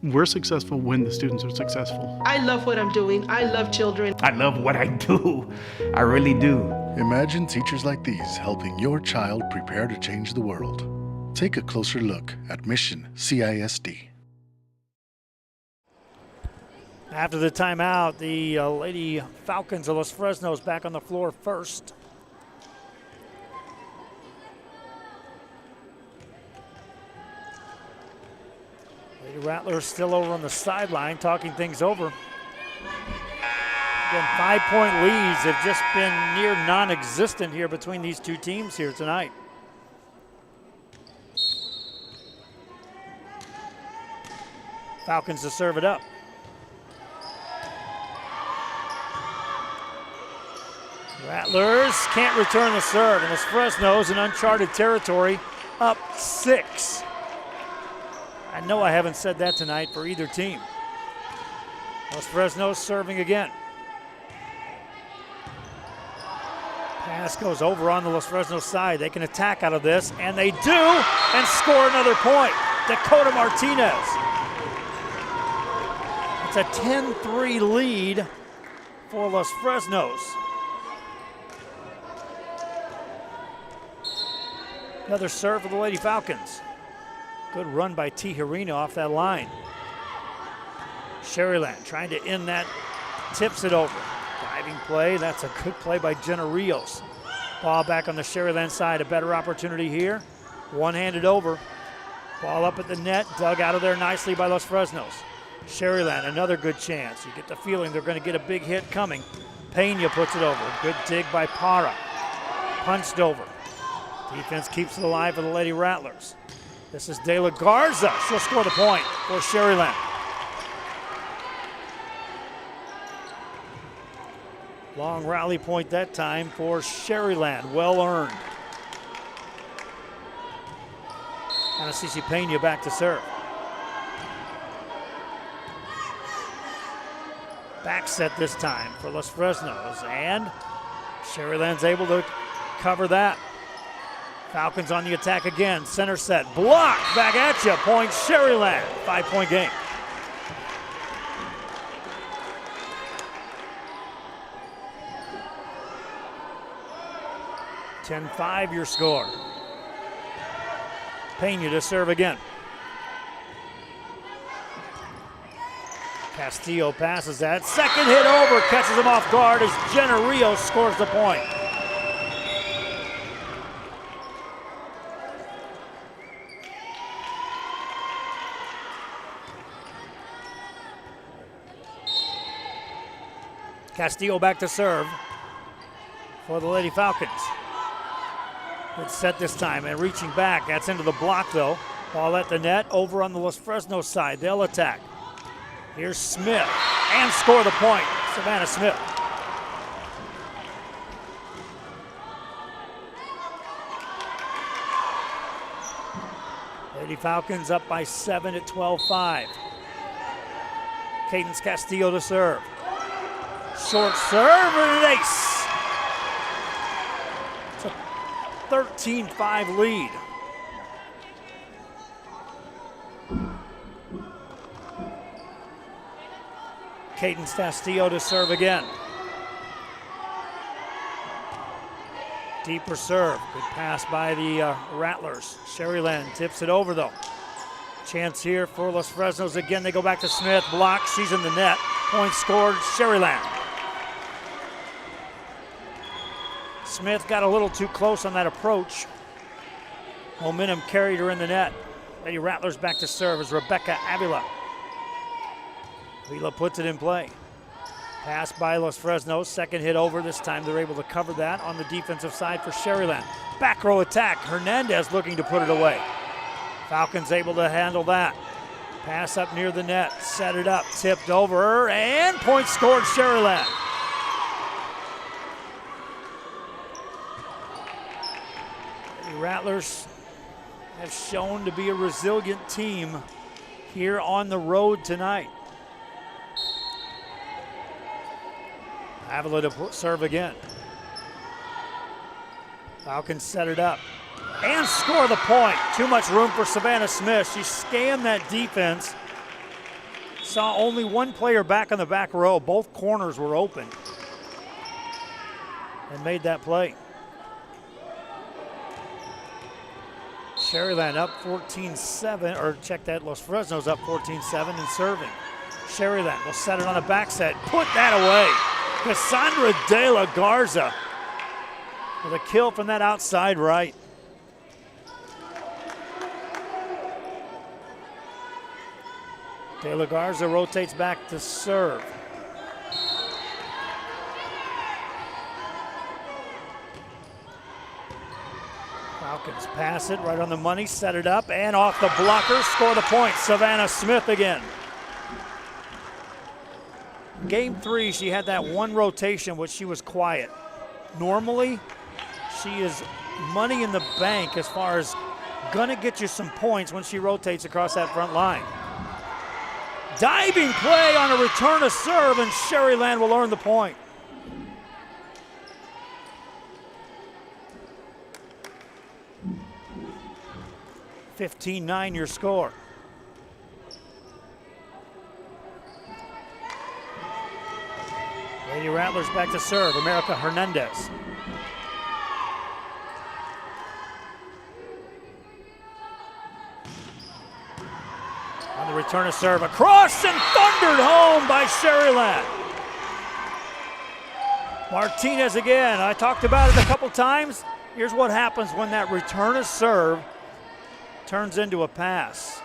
Speaker 18: We're successful when the students are successful.
Speaker 3: I love what I'm doing. I love children.
Speaker 19: I love what I do. I really do.
Speaker 5: Imagine teachers like these helping your child prepare to change the world. Take a closer look at Mission CISD.
Speaker 1: After the timeout, the Lady Falcons of Los Fresnos back on the floor first. Lady Rattlers still over on the sideline talking things over. Again, 5-point leads have just been near non-existent here between these two teams here tonight. Falcons to serve it up. Rattlers can't return the serve, and Los Fresnos in uncharted territory, up 6. I know I haven't said that tonight for either team. Los Fresnos serving again. Pass goes over on the Los Fresnos side. They can attack out of this, and they do, and score another point. Dakota Martinez. It's a 10-3 lead for Los Fresnos. Another serve for the Lady Falcons. Good run by Tijerina off that line. Sharyland trying to end that, tips it over. Diving play, that's a good play by Jenna Rios. Ball back on the Sharyland side, a better opportunity here. One-handed over. Ball up at the net, dug out of there nicely by Los Fresnos. Sharyland, another good chance. You get the feeling they're going to get a big hit coming. Pena puts it over. Good dig by Para. Punched over. Defense keeps it alive for the Lady Rattlers. This is De La Garza. She'll score the point for Sharyland. Long rally point that time for Sharyland. Well earned. Anastasia Pena back to serve. Back set this time for Los Fresnos, and Sharyland's able to cover that. Falcons on the attack again. Center set. Block. Back at you. Point Sharyland. 5-point game. (10-5) your score. Pena to serve again. Castillo passes that. Second hit over, catches him off guard as Jenna Rios scores the point. Castillo back to serve for the Lady Falcons. Good set this time and reaching back. That's into the block though. Ball at the net, over on the Los Fresnos side. They'll attack. Here's Smith and score the point. Savannah Smith. Lady Falcons up by 7 at 12-5. Cadence Castillo to serve. Short serve and an ace. It's a 13-5 lead. Cadence Castillo to serve again. Deeper serve. Good pass by the Rattlers. Sharyland tips it over though. Chance here for Los Fresnos again. They go back to Smith. Block. She's in the net. Point scored. Sharyland. Smith got a little too close on that approach. Momentum carried her in the net. Lady Rattlers back to serve as Rebecca Avila. Avila puts it in play. Pass by Los Fresnos. Second hit over. This time they're able to cover that on the defensive side for Sharyland. Back row attack. Hernandez looking to put it away. Falcons able to handle that. Pass up near the net. Set it up. Tipped over. And point scored Sharyland. The Rattlers have shown to be a resilient team here on the road tonight. Avila to serve again. Falcons set it up and score the point. Too much room for Savannah Smith. She scanned that defense. Saw only one player back on the back row. Both corners were open and made that play. Sharyland up 14-7, or check that, Los Fresnos up 14-7 and serving. Sharyland will set it on the back set. Put that away. Cassandra De La Garza with a kill from that outside right. De La Garza rotates back to serve. Falcons pass it right on the money, set it up, and off the blocker, score the point. Savannah Smith again. Game 3, she had that one rotation, which she was quiet. Normally, she is money in the bank as far as gonna get you some points when she rotates across that front line. Diving play on a return to serve, and Sharyland will earn the point. (15-9) your score. Lady Rattlers back to serve. America Hernandez. On the return to serve, across and thundered home by Sharyland. Martinez again. I talked about it a couple times. Here's what happens when that return to serve turns into a pass.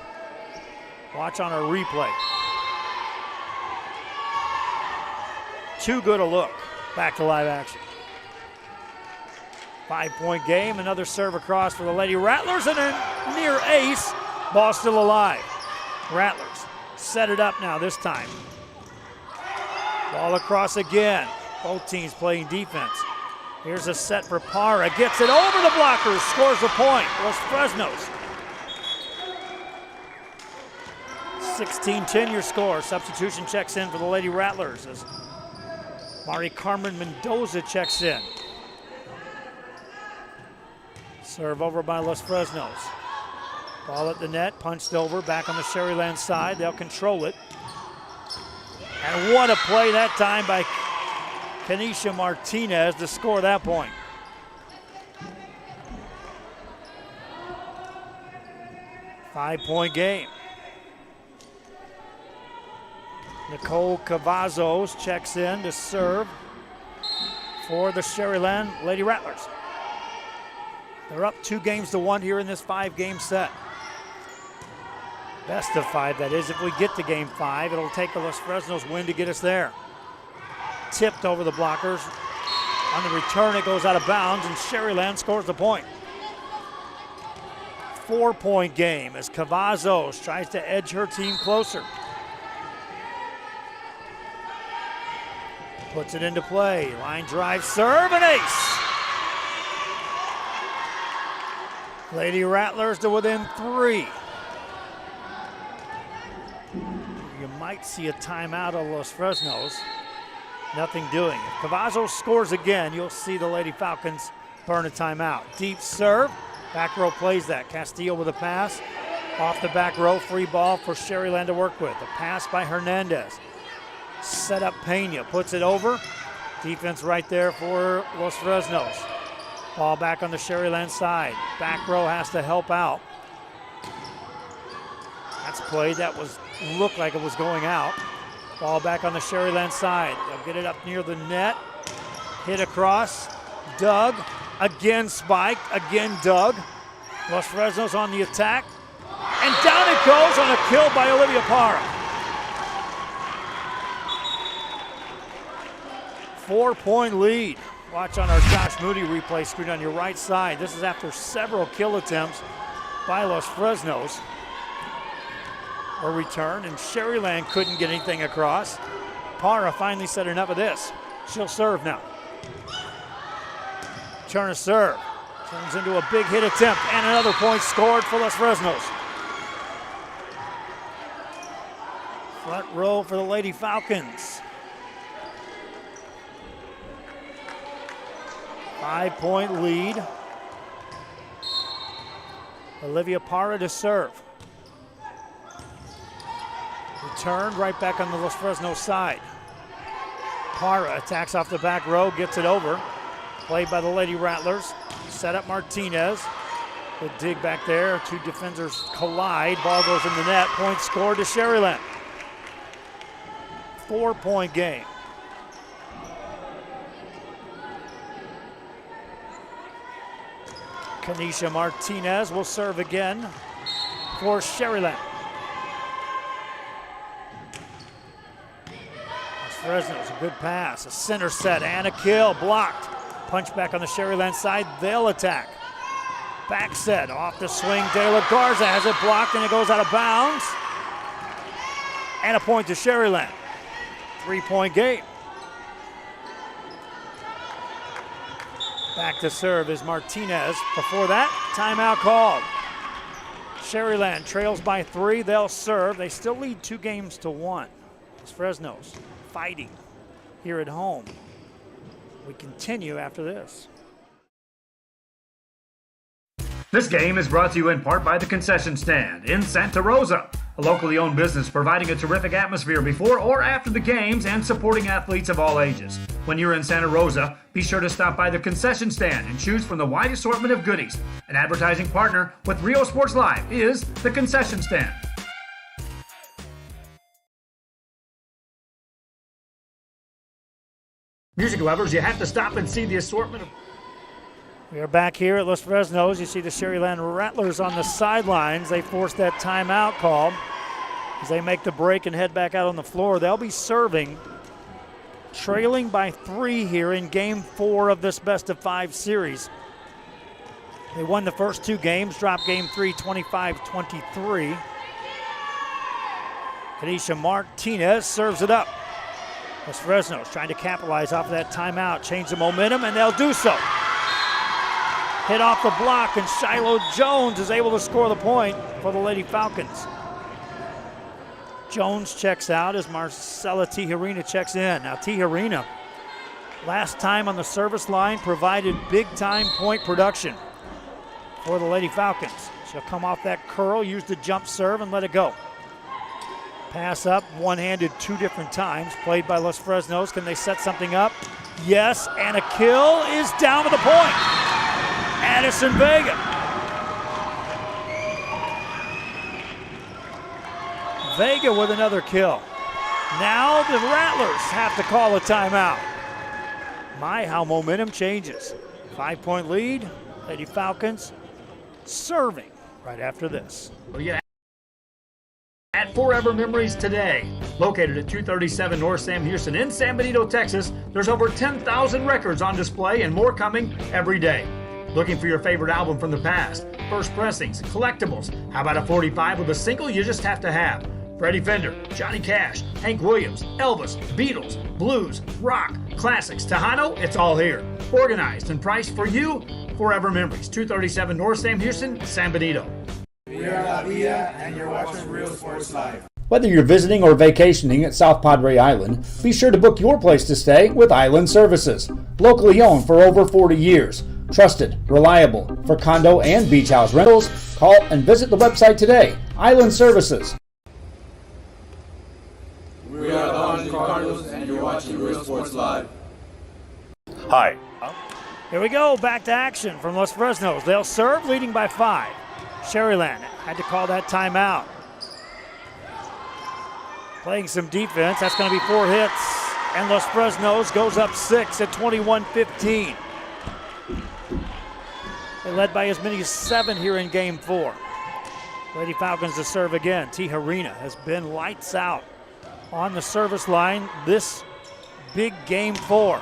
Speaker 1: Watch on our replay. Too good a look. Back to live action. 5-point game. Another serve across for the Lady Rattlers and a near ace. Ball still alive. Rattlers set it up now this time. Ball across again. Both teams playing defense. Here's a set for Parra. Gets it over the blockers. Scores the point. Los Fresnos. 16-10 your score. Substitution checks in for the Lady Rattlers as Mari Carmen Mendoza checks in. Serve over by Los Fresnos. Ball at the net, punched over, back on the Sharyland side. They'll control it. And what a play that time by Kenesha Martinez to score that point. Five-point game. Nicole Cavazos checks in to serve for the Sharyland Lady Rattlers. They're up 2-1 here in this 5-game set. Best of 5, that is. If we get to game 5, it'll take a Los Fresnos win to get us there. Tipped over the blockers. On the return, it goes out of bounds, and Sharyland scores the point. 4-point game as Cavazos tries to edge her team closer. Puts it into play. Line drive, serve, and ace. Lady Rattlers to within 3. You might see a timeout of Los Fresnos. Nothing doing. If Cavazos scores again, you'll see the Lady Falcons burn a timeout. Deep serve. Back row plays that. Castillo with a pass. Off the back row, free ball for Sharyland to work with. A pass by Hernandez. Set up Pena, puts it over. Defense right there for Los Fresnos. Ball back on the Sharyland side. Back row has to help out. That's play that looked like it was going out. Ball back on the Sharyland side. They'll get it up near the net. Hit across. Dug. Again spiked. Again dug. Los Fresnos on the attack. And down it goes on a kill by Olivia Parra. 4-point lead. Watch on our Josh Moody replay screen on your right side. This is after several kill attempts by Los Fresnos. A return, and Sharyland couldn't get anything across. Parra finally said enough of this. She'll serve now. Turner serve. Turns into a big hit attempt, and another point scored for Los Fresnos. Front row for the Lady Falcons. 5-point lead. Olivia Parra to serve. Returned right back on the Los Fresnos side. Parra attacks off the back row, gets it over. Played by the Lady Rattlers. Set up Martinez. Good dig back there. 2 defenders collide. Ball goes in the net. Point scored to Sharyland. 4-point game. Kanisha Martinez will serve again for Sharyland. Fresnos, a good pass, a center set, and a kill, blocked. Punch back on the Sharyland side, they'll attack. Back set, off the swing, De La Garza has it blocked, and it goes out of bounds. And a point to Sharyland. 3-point game. Back to serve is Martinez. Before that, timeout called. Sharyland trails by 3, they'll serve. They still lead 2-1. It's Fresnos fighting here at home. We continue after this.
Speaker 20: This game is brought to you in part by the Concession Stand in Santa Rosa, a locally owned business providing a terrific atmosphere before or after the games and supporting athletes of all ages. When you're in Santa Rosa, be sure to stop by the Concession Stand and choose from the wide assortment of goodies. An advertising partner with Rio Sports Live is the Concession Stand. Music lovers, you have to stop and see the assortment of...
Speaker 1: We are back here at Los Fresnos. You see the Sharyland Rattlers on the sidelines. They forced that timeout call as they make the break and head back out on the floor. They'll be serving, trailing by 3 here in Game 4 of this best-of-5 series. They won the first 2 games, dropped Game 3 25-23. Kanisha Martinez serves it up. Los Fresnos trying to capitalize off of that timeout, change the momentum, and they'll do so. Hit off the block, and Shiloh Jones is able to score the point for the Lady Falcons. Jones checks out as Marcela Tijerina checks in. Now Tijerina, last time on the service line, provided big-time point production for the Lady Falcons. She'll come off that curl, use the jump serve, and let it go. Pass up, one-handed 2 different times, played by Los Fresnos. Can they set something up? Yes, and a kill is down to the point. Addison Vega. Vega with another kill. Now the Rattlers have to call a timeout. My, how momentum changes. 5-point lead. Lady Falcons serving right after this.
Speaker 20: At Forever Memories today, located at 237 North Sam Houston in San Benito, Texas, there's over 10,000 records on display and more coming every day. Looking for your favorite album from the past, first pressings, collectibles. How about a 45 with a single you just have to have? Freddie Fender, Johnny Cash, Hank Williams, Elvis, Beatles, blues, rock, classics, Tejano, it's all here. Organized and priced for you. Forever Memories, 237 North Sam Houston, San Benito.
Speaker 14: We are La Villa, and you're watching Real Sports Live.
Speaker 12: Whether you're visiting or vacationing at South Padre Island, be sure to book your place to stay with Island Services. Locally owned for over 40 years. Trusted, reliable for condo and beach house rentals. Call and visit the website today. Island Services.
Speaker 14: We are the Orange Cardinals, and you're watching Real Sports Live.
Speaker 1: Hi. Here we go, back to action from Los Fresnos. They'll serve, leading by 5. Sharyland had to call that timeout. Playing some defense, that's going to be 4 hits. And Los Fresnos goes up 6 at 21-15. They led by as many as 7 here in game 4. Lady Falcons to serve again. Tijerina has been lights out on the service line this big game 4.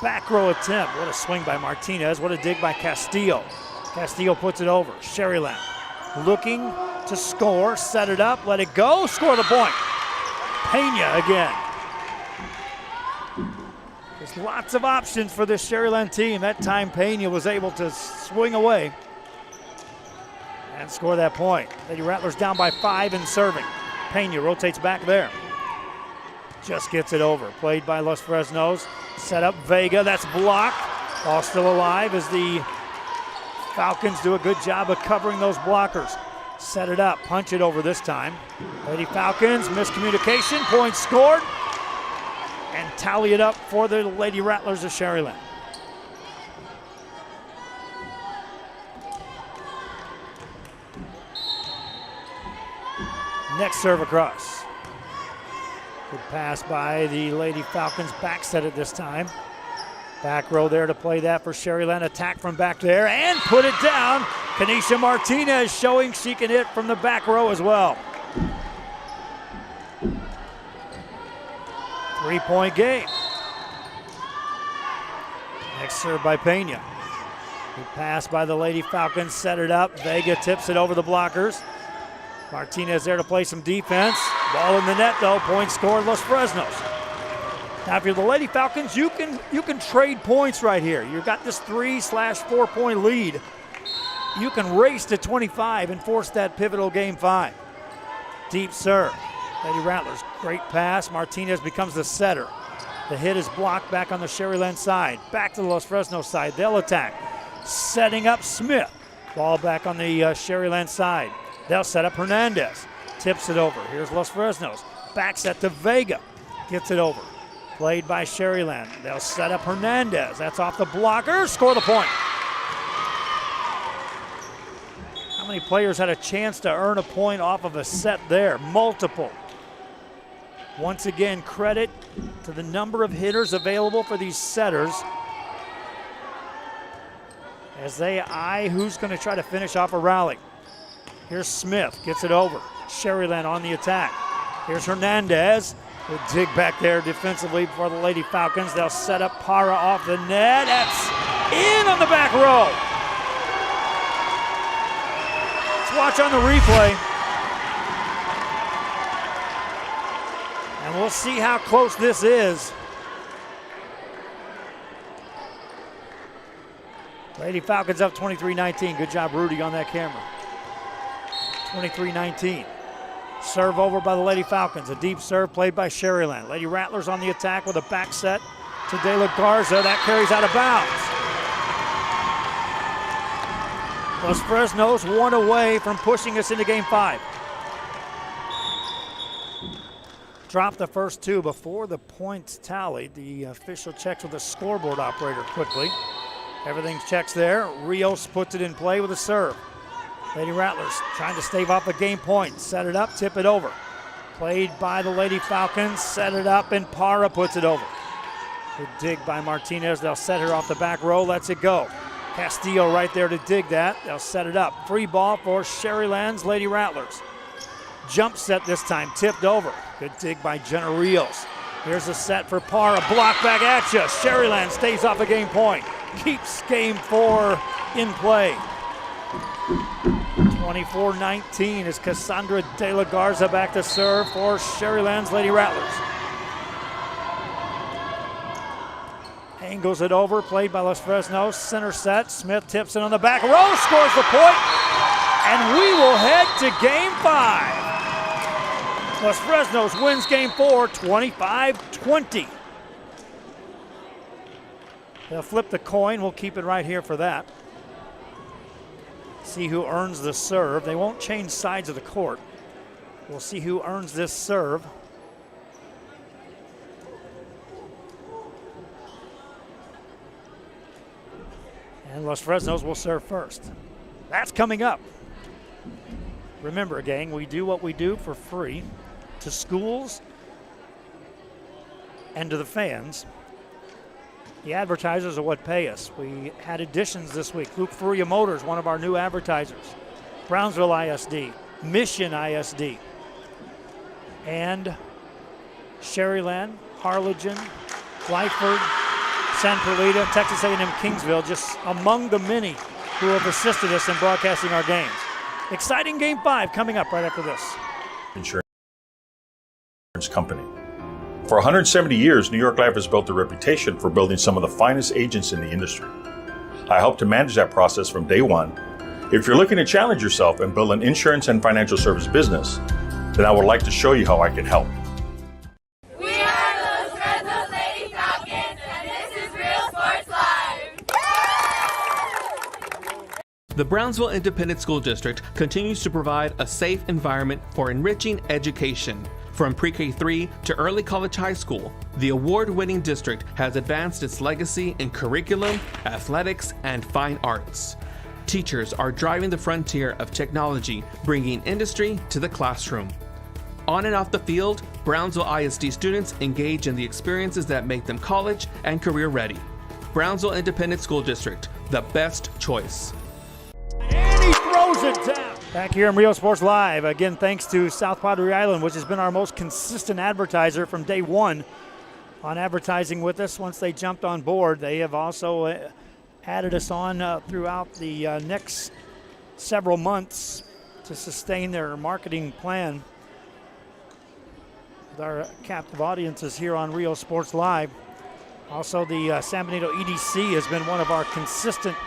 Speaker 1: Back row attempt. What a swing by Martinez. What a dig by Castillo. Castillo puts it over. Sharyland looking to score. Set it up. Let it go. Score the point. Pena again. There's lots of options for this Sharyland team. That time Pena was able to swing away and score that point. Lady Rattlers down by 5 in serving. Pena rotates back there. Just gets it over. Played by Los Fresnos. Set up Vega. That's blocked. All still alive as the Falcons do a good job of covering those blockers. Set it up. Punch it over this time. Lady Falcons, miscommunication. Point scored. And tally it up for the Lady Rattlers of Sharyland. Next serve across. Good pass by the Lady Falcons. Back set it this time. Back row there to play that for Sharyland. Attack from back there and put it down. Kanisha Martinez showing she can hit from the back row as well. 3-point game. Next serve by Pena. Good pass by the Lady Falcons. Set it up. Vega tips it over the blockers. Martinez there to play some defense. Ball in the net though. Point scored Los Fresnos. Now if you're the Lady Falcons, you can trade points right here. You've got this 3/4 point lead. You can race to 25 and force that pivotal game 5. Deep serve. Lady Rattlers, great pass. Martinez becomes the setter. The hit is blocked back on the Sharyland side. Back to the Los Fresnos side. They'll attack. Setting up Smith. Ball back on the Sharyland side. They'll set up Hernandez. Tips it over. Here's Los Fresnos. Back set to Vega. Gets it over. Played by Sharyland. They'll set up Hernandez. That's off the blocker. Score the point. How many players had a chance to earn a point off of a set there? Multiple. Once again, credit to the number of hitters available for these setters as they eye who's going to try to finish off a rally. Here's Smith, gets it over. Sharyland on the attack. Here's Hernandez. Good dig back there defensively for the Lady Falcons. They'll set up Para off the net. That's in on the back row. Let's watch on the replay. And we'll see how close this is. Lady Falcons up 23-19. Good job, Rudy, on that camera. 23-19. Serve over by the Lady Falcons. A deep serve played by Sharyland. Lady Rattlers on the attack with a back set to De La Garza. That carries out of bounds. Los Fresnos 1 away from pushing us into game 5. Dropped the first 2 before the points tallied. The official checks with the scoreboard operator quickly. Everything checks there. Rios puts it in play with a serve. Lady Rattlers trying to stave off a game point. Set it up, tip it over. Played by the Lady Falcons, set it up, and Para puts it over. Good dig by Martinez. They'll set her off the back row, lets it go. Castillo right there to dig that. They'll set it up. Free ball for Sharyland's Lady Rattlers. Jump set this time, tipped over. Good dig by Jenna Rios. Here's a set for Para, block back at you. Sharyland stays off a game point. Keeps game 4 in play. 24-19 is Cassandra De La Garza back to serve for Sharyland's Lady Rattlers. Angles it over, played by Los Fresnos. Center set, Smith tips it on the back row, scores the point, and we will head to game 5. Los Fresnos wins game 4, 25-20. They'll flip the coin, we'll keep it right here for that. See who earns the serve. They won't change sides of the court. We'll see who earns this serve. And Los Fresnos will serve first. That's coming up. Remember, gang, we do what we do for free to schools and to the fans. The advertisers are what pay us. We had additions this week. Luke Furia Motors, one of our new advertisers. Brownsville ISD, Mission ISD, and Sharyland, Harlingen, Lyford, San Perlita, Texas A&M Kingsville, just among the many who have assisted us in broadcasting our games. Exciting game 5 coming up right after this.
Speaker 2: Insurance company. For 170 years, New York Life has built a reputation for building some of the finest agents in the industry. I helped to manage that process from day one. If you're looking to challenge yourself and build an insurance and financial service business, then I would like to show you how I can help.
Speaker 6: We are the Los Fresnos Lady Falcons, and this is Real Sports Live.
Speaker 23: The Brownsville Independent School District continues to provide a safe environment for enriching education. From pre-K 3 to early college high school, the award-winning district has advanced its legacy in curriculum, athletics, and fine arts. Teachers are driving the frontier of technology, bringing industry to the classroom. On and off the field, Brownsville ISD students engage in the experiences that make them college and career ready. Brownsville Independent School District, the best choice.
Speaker 1: And he throws it down. Back here in Real Sports Live, again, thanks to South Padre Island, which has been our most consistent advertiser from day one on advertising with us. Once they jumped on board, they have also added us on throughout the next several months to sustain their marketing plan with our captive audiences here on Real Sports Live. Also, the San Benito EDC has been one of our consistent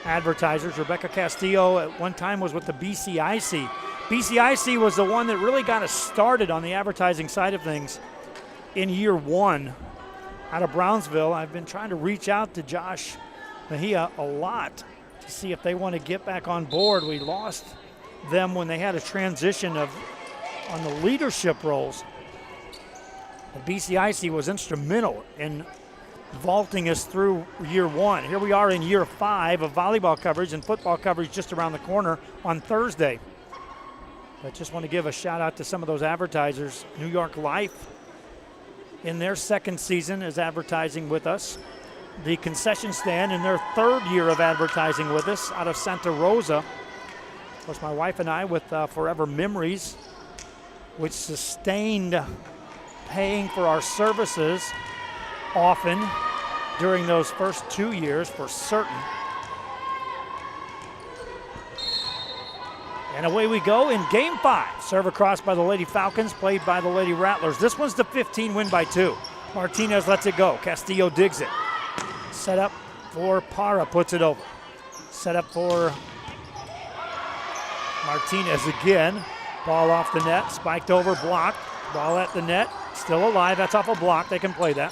Speaker 1: advertisers. Rebecca Castillo at one time was with the BCIC. BCIC was the one that really got us started on the advertising side of things in year 1 out of Brownsville. I've been trying to reach out to Josh Mejia a lot to see if they want to get back on board. We lost them when they had a transition on the leadership roles. The BCIC was instrumental in vaulting us through year 1. Here we are in year 5 of volleyball coverage and football coverage just around the corner on Thursday. I just want to give a shout out to some of those advertisers. New York Life in their 2nd season is advertising with us. The Concession Stand in their 3rd year of advertising with us out of Santa Rosa. Of course, my wife and I with Forever Memories, which sustained paying for our services often during those first 2 years for certain. And away we go in game 5. Serve across by the Lady Falcons, played by the Lady Rattlers. This one's the 15 win by 2. Martinez lets it go. Castillo digs it. Set up for Para, puts it over. Set up for Martinez again. Ball off the net, spiked over, blocked. Ball at the net, still alive. That's off a block. They can play that.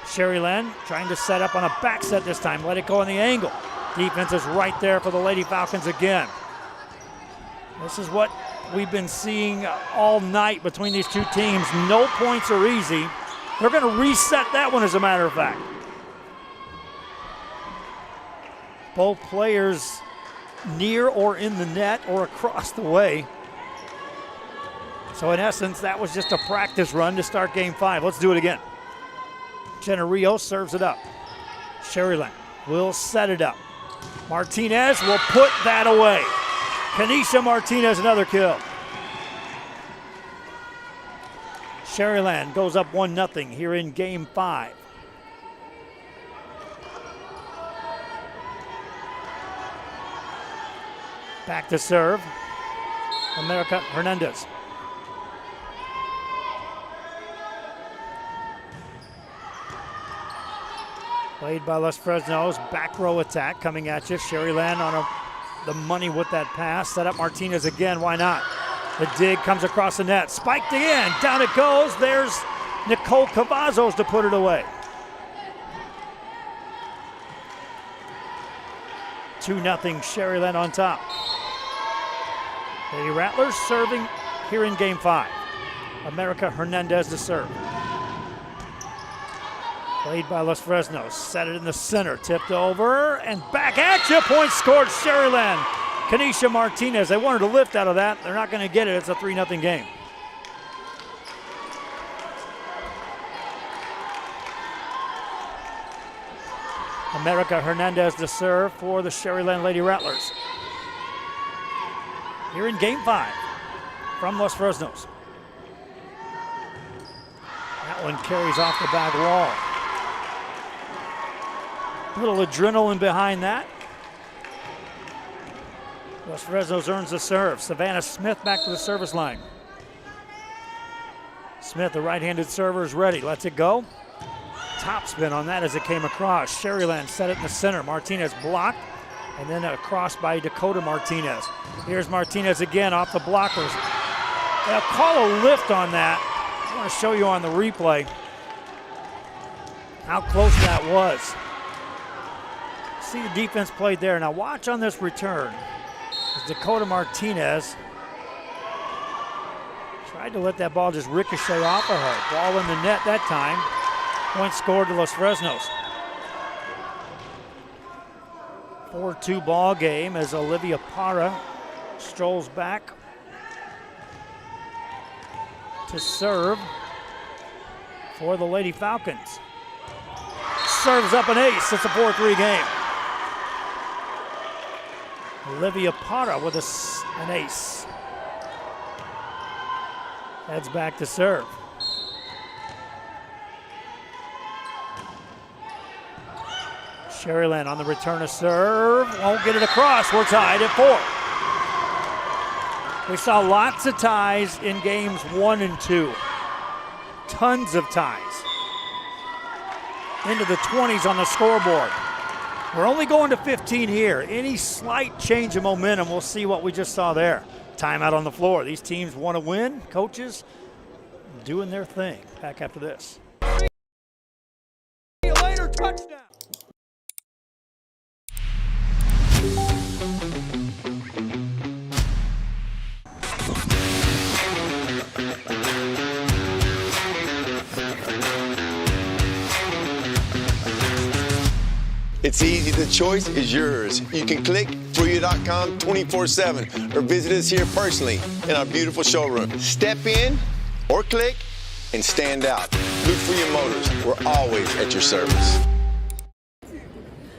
Speaker 1: Sharyland trying to set up on a back set this time. Let it go on the angle. Defense is right there for the Lady Falcons again. This is what we've been seeing all night between these two teams. No points are easy. They're going to reset that one, as a matter of fact. Both players near or in the net or across the way. So in essence, that was just a practice run to start game 5. Let's do it again. Jenna Rios serves it up. Sharyland will set it up. Martinez will put that away. Kanisha Martinez, another kill. Sharyland goes up 1-0 here in game 5. Back to serve. America Hernandez. Played by Los Fresnos. Back row attack coming at you. Sharyland on the money with that pass. Set up Martinez again. Why not? The dig comes across the net. Spiked again. Down it goes. There's Nicole Cavazos to put it away. 2-0 Sharyland on top. The Rattlers serving here in game 5. America Hernandez to serve. Played by Los Fresnos. Set it in the center. Tipped over and back at you. Point scored Sharyland. Kanisha Martinez. They wanted to lift out of that. They're not going to get it. It's a 3-0 game. America Hernandez to serve for the Sharyland Lady Rattlers. Here in game 5 from Los Fresnos. That one carries off the back wall. A little adrenaline behind that. Los Fresnos earns the serve. Savannah Smith back to the service line. Smith, the right-handed server, is ready. Lets it go. Top spin on that as it came across. Sharyland set it in the center. Martinez blocked. And then a cross by Dakota Martinez. Here's Martinez again off the blockers. They'll call a lift on that. I want to show you on the replay how close that was. See the defense played there. Now watch on this return. As Dakota Martinez tried to let that ball just ricochet off of her. Ball in the net that time. Point scored to Los Fresnos. 4-2 ball game as Olivia Parra strolls back to serve for the Lady Falcons. Serves up an ace. It's a 4-3 game. Olivia Parra with an ace. Heads back to serve. Sharyland on the return to serve. Won't get it across. We're tied at 4. We saw lots of ties in games 1 and 2. Tons of ties. Into the 20s on the scoreboard. We're only going to 15 here. Any slight change of momentum, we'll see what we just saw there. Timeout on the floor. These teams want to win. Coaches doing their thing. Back after this. See you later, touchdown.
Speaker 7: It's easy. The choice is yours. You can click FruYou.com 24/7 or visit us here personally in our beautiful showroom. Step in or click and stand out. Look for your motors. We're always at your service.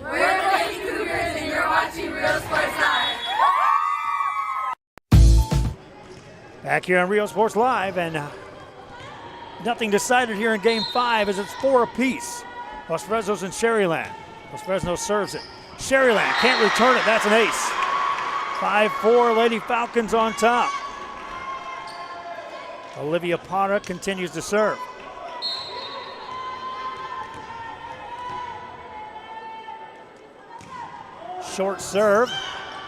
Speaker 6: We're the Lady Cougars and you're watching Real Sports Live.
Speaker 1: Back here on Real Sports Live, and nothing decided here in game 5 as it's 4 apiece. Los Fresnos and Sharyland. Los Fresnos serves it. Sharyland can't return it. That's an ace. 5-4 Lady Falcons on top. Olivia Parra continues to serve. Short serve.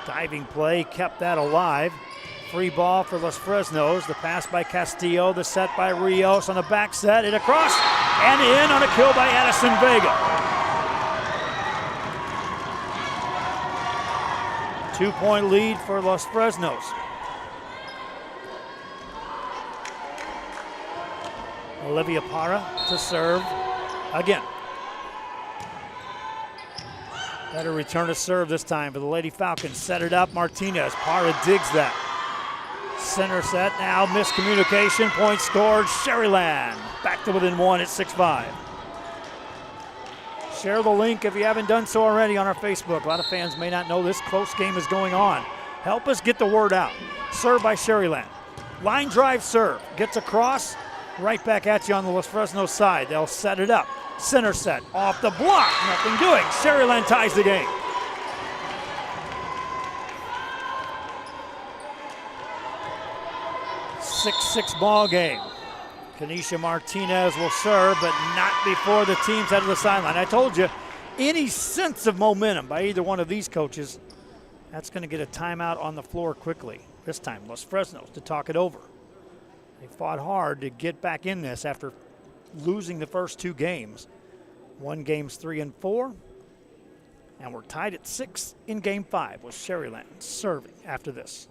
Speaker 1: Diving play kept that alive. Free ball for Los Fresnos. The pass by Castillo. The set by Rios on the back set. It across and in on a kill by Addison Vega. 2-point lead for Los Fresnos. Olivia Parra to serve again. Better return to serve this time for the Lady Falcons. Set it up, Martinez. Parra digs that. Center set now, miscommunication, point scored, Sharyland. Back to within one at 6-5. Share the link if you haven't done so already on our Facebook. A lot of fans may not know this close game is going on. Help us get the word out. Serve by Sharyland. Line drive serve, gets across, right back at you on the Los Fresnos side. They'll set it up. Center set, off the block, nothing doing. Sharyland ties the game. Six ball game. Kanisha Martinez will serve, but not before the team's head of the sideline. I told you, any sense of momentum by either one of these coaches, that's going to get a timeout on the floor quickly. This time, Los Fresnos to talk it over. They fought hard to get back in this after losing the first two games. Won games 3 and 4, and we're tied at 6 in game 5 with Sharyland serving after this.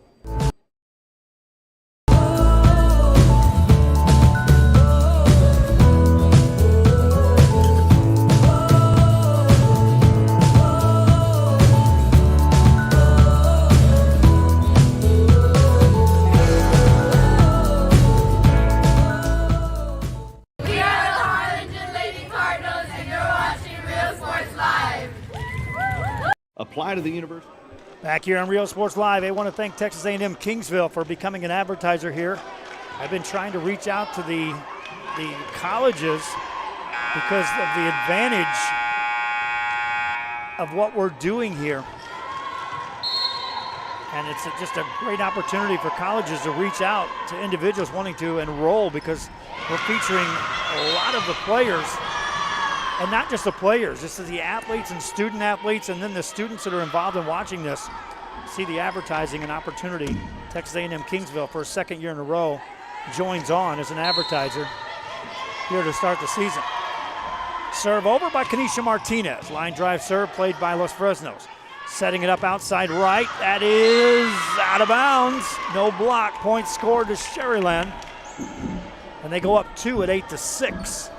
Speaker 8: Apply to the university.
Speaker 1: Back here on Real Sports Live, I want to thank Texas A&M Kingsville for becoming an advertiser here. I've been trying to reach out to the colleges because of the advantage of what we're doing here. And it's just a great opportunity for colleges to reach out to individuals wanting to enroll, because we're featuring a lot of the players. And not just the players, this is the athletes and student athletes, and then the students that are involved in watching this see the advertising and opportunity. Texas A&M Kingsville, for a second year in a row, joins on as an advertiser here to start the season. Serve over by Kanisha Martinez. Line drive serve played by Los Fresnos. Setting it up outside right. That is out of bounds. No block. Point scored to Sharyland. And they go up 2 at 8-6.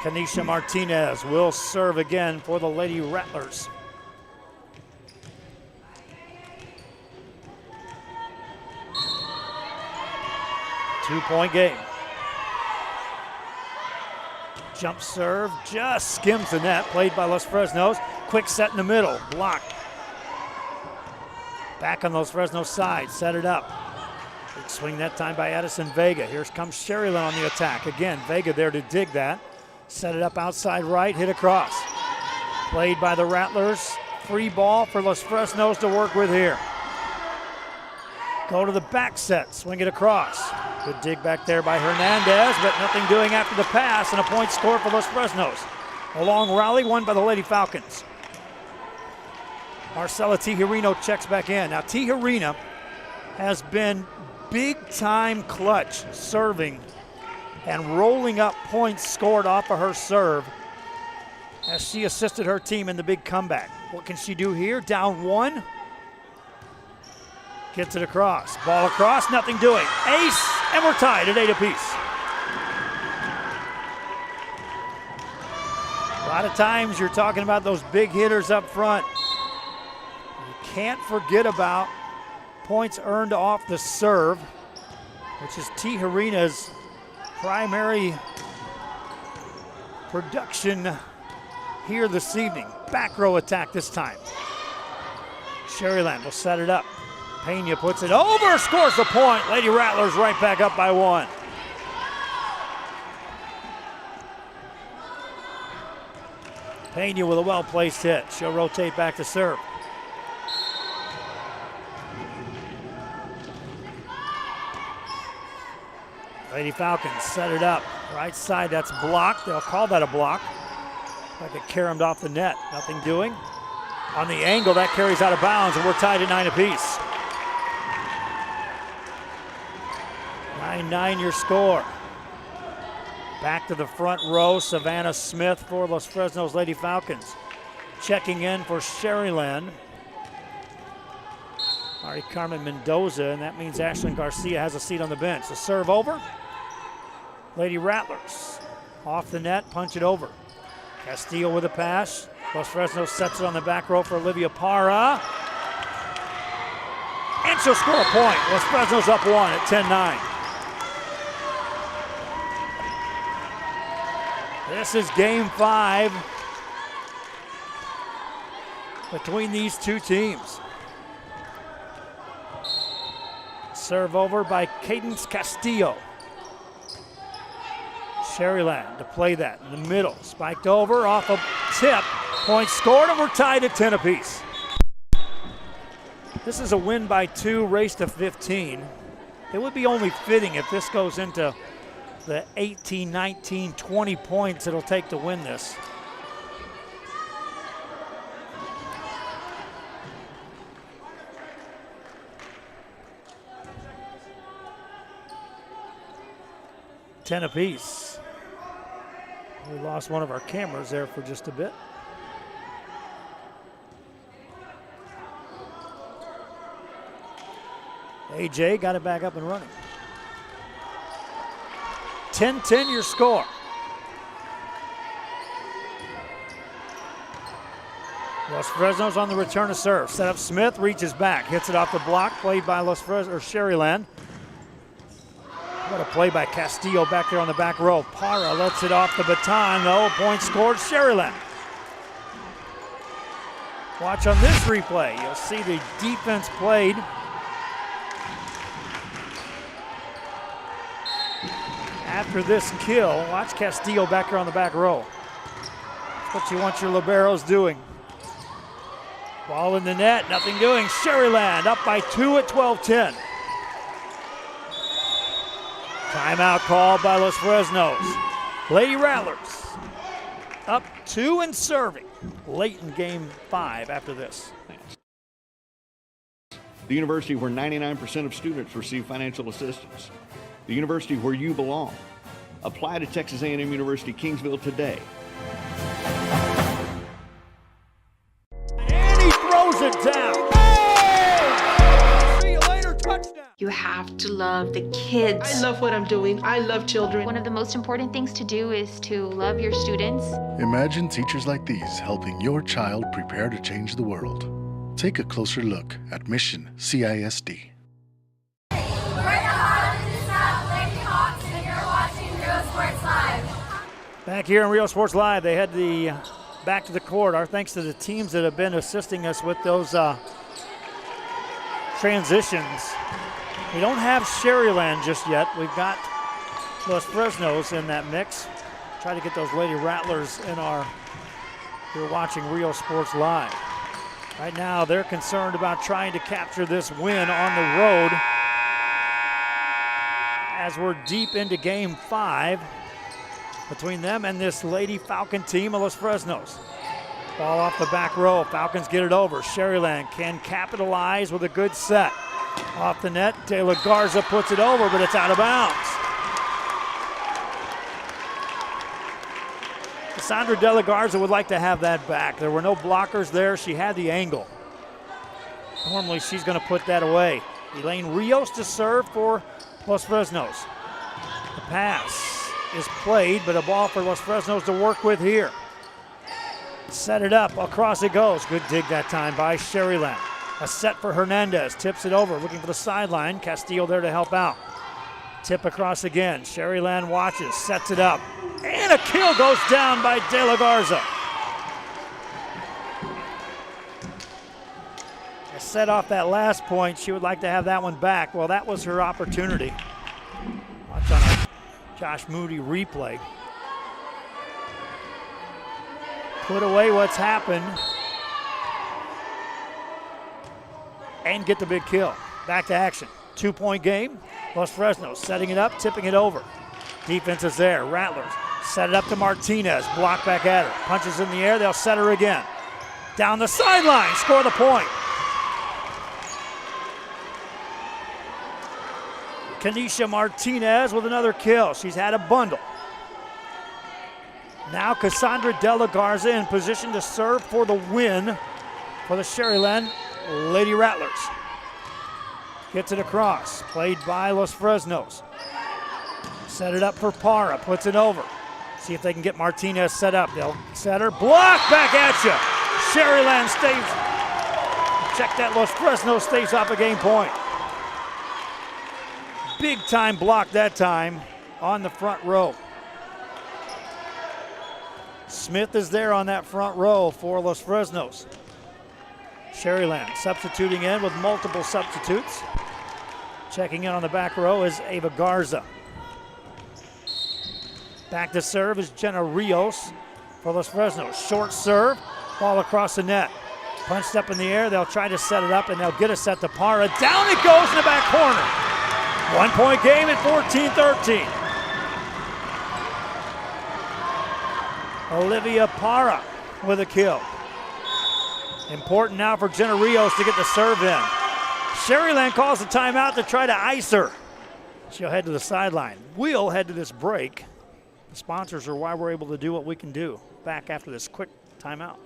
Speaker 1: Kanisha Martinez will serve again for the Lady Rattlers. Two-point game. Jump serve just skims the net, played by Los Fresnos. Quick set in the middle, blocked. Back on Los Fresnos side, set it up. Big swing that time by Addison Vega. Here comes Sharyland on the attack. Again, Vega there to dig that. Set it up outside right, hit across. Played by the Rattlers. Free ball for Los Fresnos to work with here. Go to the back set, swing it across. Good dig back there by Hernandez, but nothing doing after the pass, and a point score for Los Fresnos. A long rally won by the Lady Falcons. Marcela Tijerino checks back in. Now Tijerina has been big-time clutch serving and rolling up points scored off of her serve as she assisted her team in the big comeback. What can she do here? Down 1. Gets it across. Ball across, nothing doing. Ace, and we're tied at 8 apiece. A lot of times you're talking about those big hitters up front. You can't forget about points earned off the serve, which is Tijerina's primary production here this evening. Back row attack this time. Sharyland will set it up. Pena puts it over, scores the point. Lady Rattlers right back up by 1. Pena with a well-placed hit. She'll rotate back to serve. Lady Falcons set it up. Right side, that's blocked. They'll call that a block. Like it caromed off the net. Nothing doing. On the angle, that carries out of bounds, and we're tied at 9 apiece. 9-9 your score. Back to the front row, Savannah Smith for Los Fresnos Lady Falcons. Checking in for Sharyland. Ari Carmen Mendoza, and that means Ashlyn Garcia has a seat on the bench. The serve over. Lady Rattlers off the net, punch it over. Castillo with a pass. Los Fresnos sets it on the back row for Olivia Parra. And she'll score a point. Los Fresnos up 1 at 10-9. This is game 5 between these two teams. Serve over by Cadence Castillo. Sharyland to play that in the middle. Spiked over off a tip. Point scored, and we're tied at 10 apiece. This is a win by 2, race to 15. It would be only fitting if this goes into the 18, 19, 20 points it'll take to win this. $10 apiece. We lost one of our cameras there for just a bit. AJ got it back up and running. 10-10 your score. Los Fresnos on the return to serve. Set up Smith, reaches back, hits it off the block, played by Los Fresnos, or Sharyland. What a play by Castillo back there on the back row. Parra lets it off the baton, though. Point scored, Sharyland. Watch on this replay. You'll see the defense played. After this kill, watch Castillo back there on the back row. That's what you want your liberos doing. Ball in the net, nothing doing. Sharyland up by 2 at 12-10. Timeout called by Los Fresnos. Lady Rattlers up 2 and serving late in game 5 after this.
Speaker 8: The university where 99% of students receive financial assistance. The university where you belong. Apply to Texas A&M University Kingsville today.
Speaker 1: And he throws it down. See you later, touchdown.
Speaker 3: You have to love the kids. I love what I'm doing. I love children.
Speaker 6: One of the most important things to do is to love your students.
Speaker 5: Imagine teachers like these helping your child prepare to change the world. Take a closer look at Mission CISD.
Speaker 1: Back here in Real Sports Live, they had the back to the court. Our thanks to the teams that have been assisting us with those transitions. We don't have Sharyland just yet. We've got Los Fresnos in that mix. Try to get those Lady Rattlers in our, you're watching Real Sports Live. Right now, they're concerned about trying to capture this win on the road as we're deep into game 5 between them and this Lady Falcon team of Los Fresnos. Ball off the back row. Falcons get it over. Sharyland can capitalize with a good set. Off the net, De La Garza puts it over, but it's out of bounds. Cassandra De La Garza would like to have that back. There were no blockers there. She had the angle. Normally she's going to put that away. Elaine Rios to serve for Los Fresnos. The pass is played, but a ball for Los Fresnos to work with here. Set it up, across it goes. Good dig that time by Sharyland. A set for Hernandez, tips it over, looking for the sideline. Castillo there to help out. Tip across again. Sharyland watches, sets it up. And a kill goes down by De La Garza. I set off that last point. She would like to have that one back. Well, that was her opportunity. Watch on a Josh Moody replay. Put away what's happened and get the big kill. Back to action. 2-point game. Los Fresnos setting it up, tipping it over. Defense is there. Rattlers set it up to Martinez. Block back at her. Punches in the air. They'll set her again. Down the sideline. Score the point. Kanisha Martinez with another kill. She's had a bundle. Now Cassandra De La Garza in position to serve for the win for the Sharyland Lady Rattlers. Gets it across, played by Los Fresnos. Set it up for Parra, puts it over. See if they can get Martinez set up. They'll set her. Block back at you. Sharyland stays. Check that. Los Fresnos stays off a game point. Big time block that time on the front row. Smith is there on that front row for Los Fresnos. Sharyland substituting in with multiple substitutes. Checking in on the back row is Ava Garza. Back to serve is Jenna Rios for Los Fresnos. Short serve, ball across the net. Punched up in the air, they'll try to set it up and they'll get a set to Parra. Down it goes in the back corner. 1 point game at 14-13. Olivia Parra with a kill. Important now for Jenna Rios to get the serve in. Sharyland calls a timeout to try to ice her. She'll head to the sideline. We'll head to this break. The sponsors are why we're able to do what we can do. Back after this quick timeout.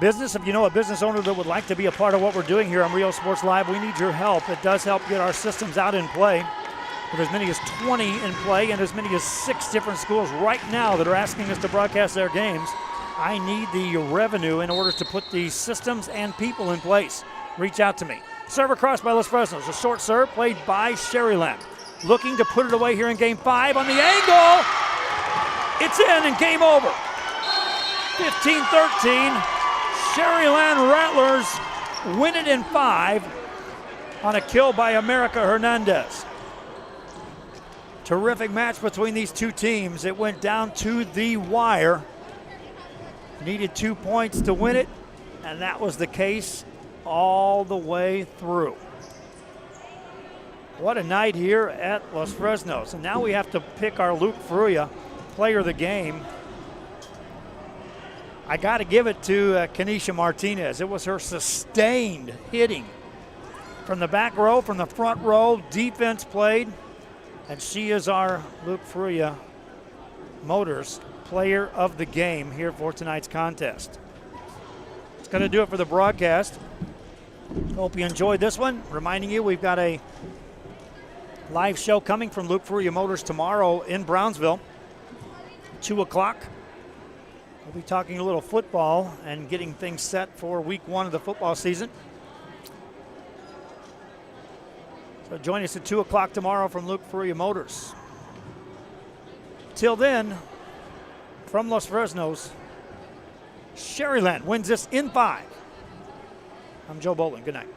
Speaker 1: Business, if you know a business owner that would like to be a part of what we're doing here on Rio Sports Live, we need your help. It does help get our systems out in play. With as many as 20 in play and as many as 6 different schools right now that are asking us to broadcast their games, I need the revenue in order to put these systems and people in place. Reach out to me. Serve across by Los Fresnos. A short serve played by Sharyland. Looking to put it away here in game 5 on the angle. It's in and game over. 15-13. Sharyland Rattlers win it in 5 on a kill by America Hernandez. Terrific match between these two teams. It went down to the wire. Needed 2 points to win it, and that was the case all the way through. What a night here at Los Fresnos. And now we have to pick our Luke Fruya player of the game. I got to give it to Kenesha Martinez. It was her sustained hitting from the back row, from the front row, defense played, and she is our Luke Fruya Motors player of the game here for tonight's contest. It's going to do it for the broadcast. Hope you enjoyed this one. Reminding you, we've got a live show coming from Luke Fruya Motors tomorrow in Brownsville, 2 o'clock. We'll be talking a little football and getting things set for week 1 of the football season. So join us at 2 o'clock tomorrow from Luke Fruya Motors. Till then, from Los Fresnos, Sharyland wins this in 5. I'm Joe Bolin. Good night.